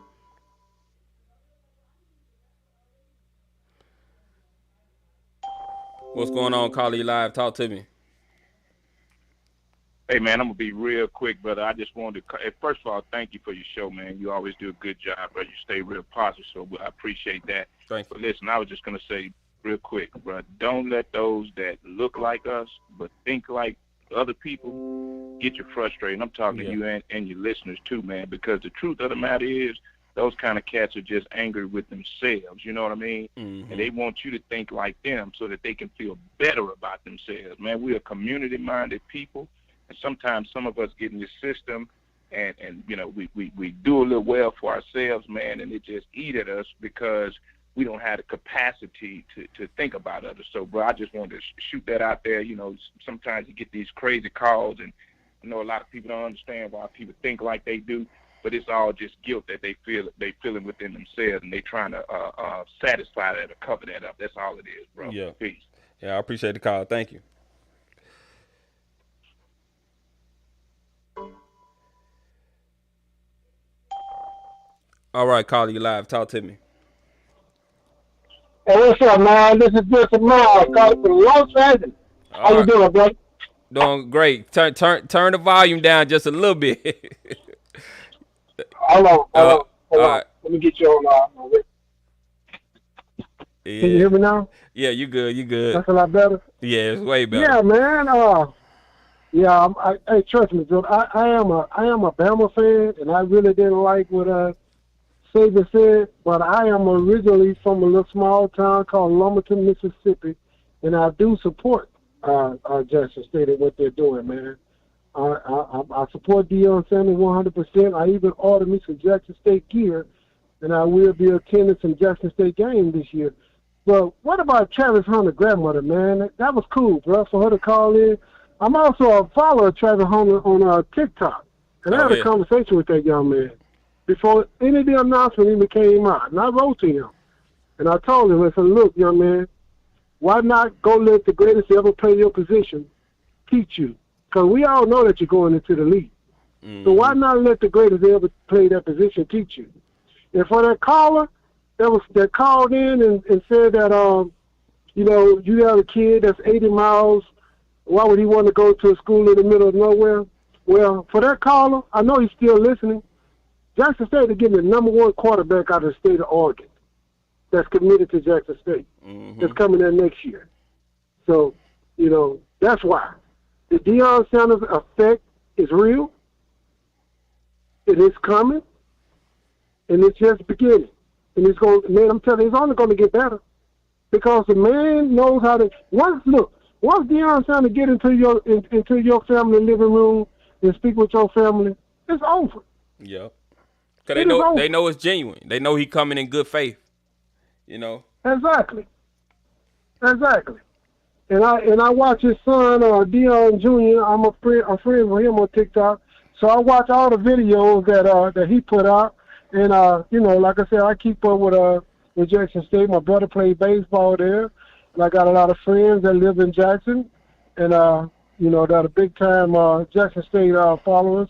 What's going on, Carly Live? Talk to me. Hey, man, I'm going to be real quick, brother. I just wanted to, first of all, thank you for your show, man. You always do a good job, brother. You stay real positive, so I appreciate that. Thank you. But listen, I was just going to say real quick, brother, don't let those that look like us but think like other people get you frustrated. I'm talking to you and your listeners too, man, because the truth of the matter is those kind of cats are just angry with themselves, you know what I mean? Mm-hmm. And they want you to think like them so that they can feel better about themselves. Man, we are community-minded people, and sometimes some of us get in the system and we do a little well for ourselves, man, and it just eat at us because we don't have the capacity to think about others. So, bro, I just wanted to shoot that out there. Sometimes you get these crazy calls, and I know a lot of people don't understand why people think like they do, but it's all just guilt that they feeling within themselves, and they trying to satisfy that or cover that up. That's all it is, bro. Yeah. Peace. Yeah, I appreciate the call. Thank you. All right, Carly, you live. Talk to me. Hey, what's up, man? This is Mr. Miles, calling from Los Angeles. How you doing, bro? Doing great. Turn the volume down just a little bit. Hold on. All right. Let me get you on. Yeah. Can you hear me now? Yeah, you good. You good. That's a lot better. Yeah, it's way better. Yeah, man. Hey, trust me, dude. I am a Bama fan, and I really didn't like what Saban said, but I am originally from a little small town called Lumberton, Mississippi, and I do support Jackson State and what they're doing, man. I support Deion Sanders 100%. I even ordered me some Jackson State gear, and I will be attending some Jackson State games this year. But what about Travis Hunter's grandmother, man? That was cool, bro, for her to call in. I'm also a follower of Travis Hunter on TikTok, and I had a conversation with that young man before any of the announcement even came out. And I wrote to him, and I told him, I said, look, young man, why not go let the greatest to ever play your position teach you? Because we all know that you're going into the league. Mm-hmm. So why not let the greatest ever play that position teach you? And for that caller that called in and said that you know, you have a kid that's 80 miles, why would he want to go to a school in the middle of nowhere? Well, for that caller, I know he's still listening. Jackson State is getting the #1 quarterback out of the state of Oregon that's committed to Jackson State. That's coming there next year. So, you know, that's why. The Deion Sanders effect is real. It is coming. And it's just beginning. And it's going, man, I'm telling you, it's only going to get better. Because the man knows how to, once Deion Sanders get into your family living room and speak with your family, it's over. Yep. Because they know it's genuine. They know he coming in good faith. You know? Exactly. And I watch his son, Deion Jr. I'm a friend with him on TikTok. So I watch all the videos that he put out. And you know, like I said, I keep up with Jackson State. My brother played baseball there. And I got a lot of friends that live in Jackson. And you know, that are big time Jackson State followers.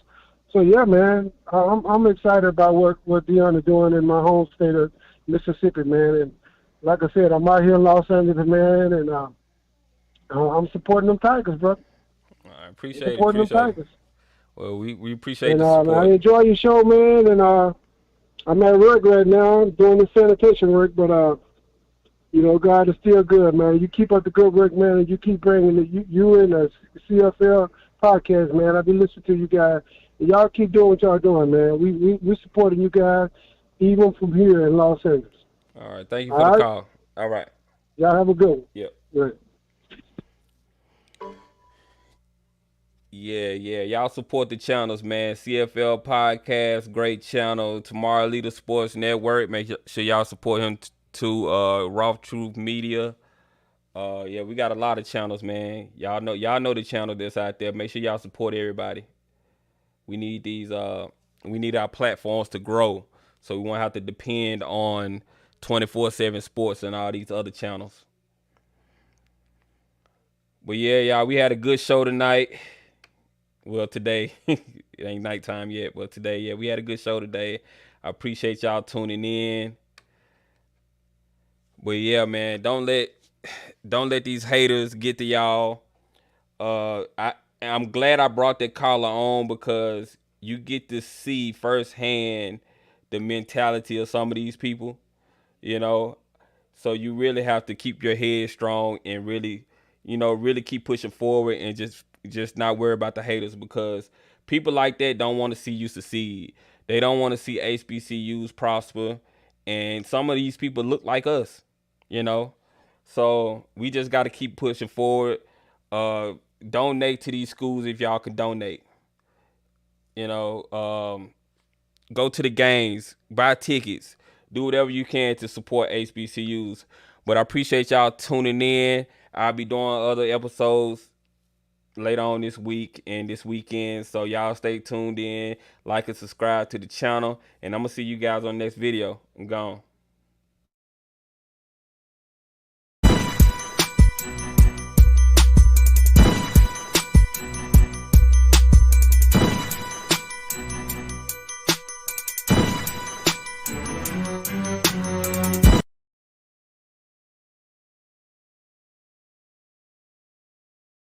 So yeah, man, I'm excited about what Deion is doing in my home state of Mississippi, man. And like I said, I'm out here in Los Angeles, man, and I'm supporting them Tigers, bro. I appreciate it. Well, we appreciate the support. I enjoy your show, man, and I'm at work right now doing the sanitation work, but you know, God is still good, man. You keep up the good work, man, and you keep bringing you and the CFL podcast, man. I've been listening to you guys. And y'all keep doing what y'all doing, man. We supporting you guys, even from here in Los Angeles. All right, thank you for the call. All right. Y'all have a good one. Yep. Right. Yeah. Y'all support the channels, man. CFL Podcast, great channel. Tomorrow Leader Sports Network. Make sure y'all support him too. Raw Truth Media. Yeah, we got a lot of channels, man. Y'all know the channel that's out there. Make sure y'all support everybody. We need these. We need our platforms to grow, so we won't have to depend on 24/7 Sports and all these other channels. But yeah, y'all, we had a good show tonight. Well, today, it ain't nighttime yet, but today, yeah, we had a good show today. I appreciate y'all tuning in. But yeah, man, don't let these haters get to y'all. I'm glad I brought that caller on because you get to see firsthand the mentality of some of these people, you know. So you really have to keep your head strong and really keep pushing forward and just not worry about the haters, because people like that don't want to see you succeed. They don't want to see HBCUs prosper, and some of these people look like us, you know. So we just got to keep pushing forward. Donate to these schools if y'all can donate. You know, go to the games, buy tickets, do whatever you can to support HBCUs. But I appreciate y'all tuning in. I'll be doing other episodes later on this week and this weekend. So y'all stay tuned in, like and subscribe to the channel. And I'm going to see you guys on the next video. I'm gone.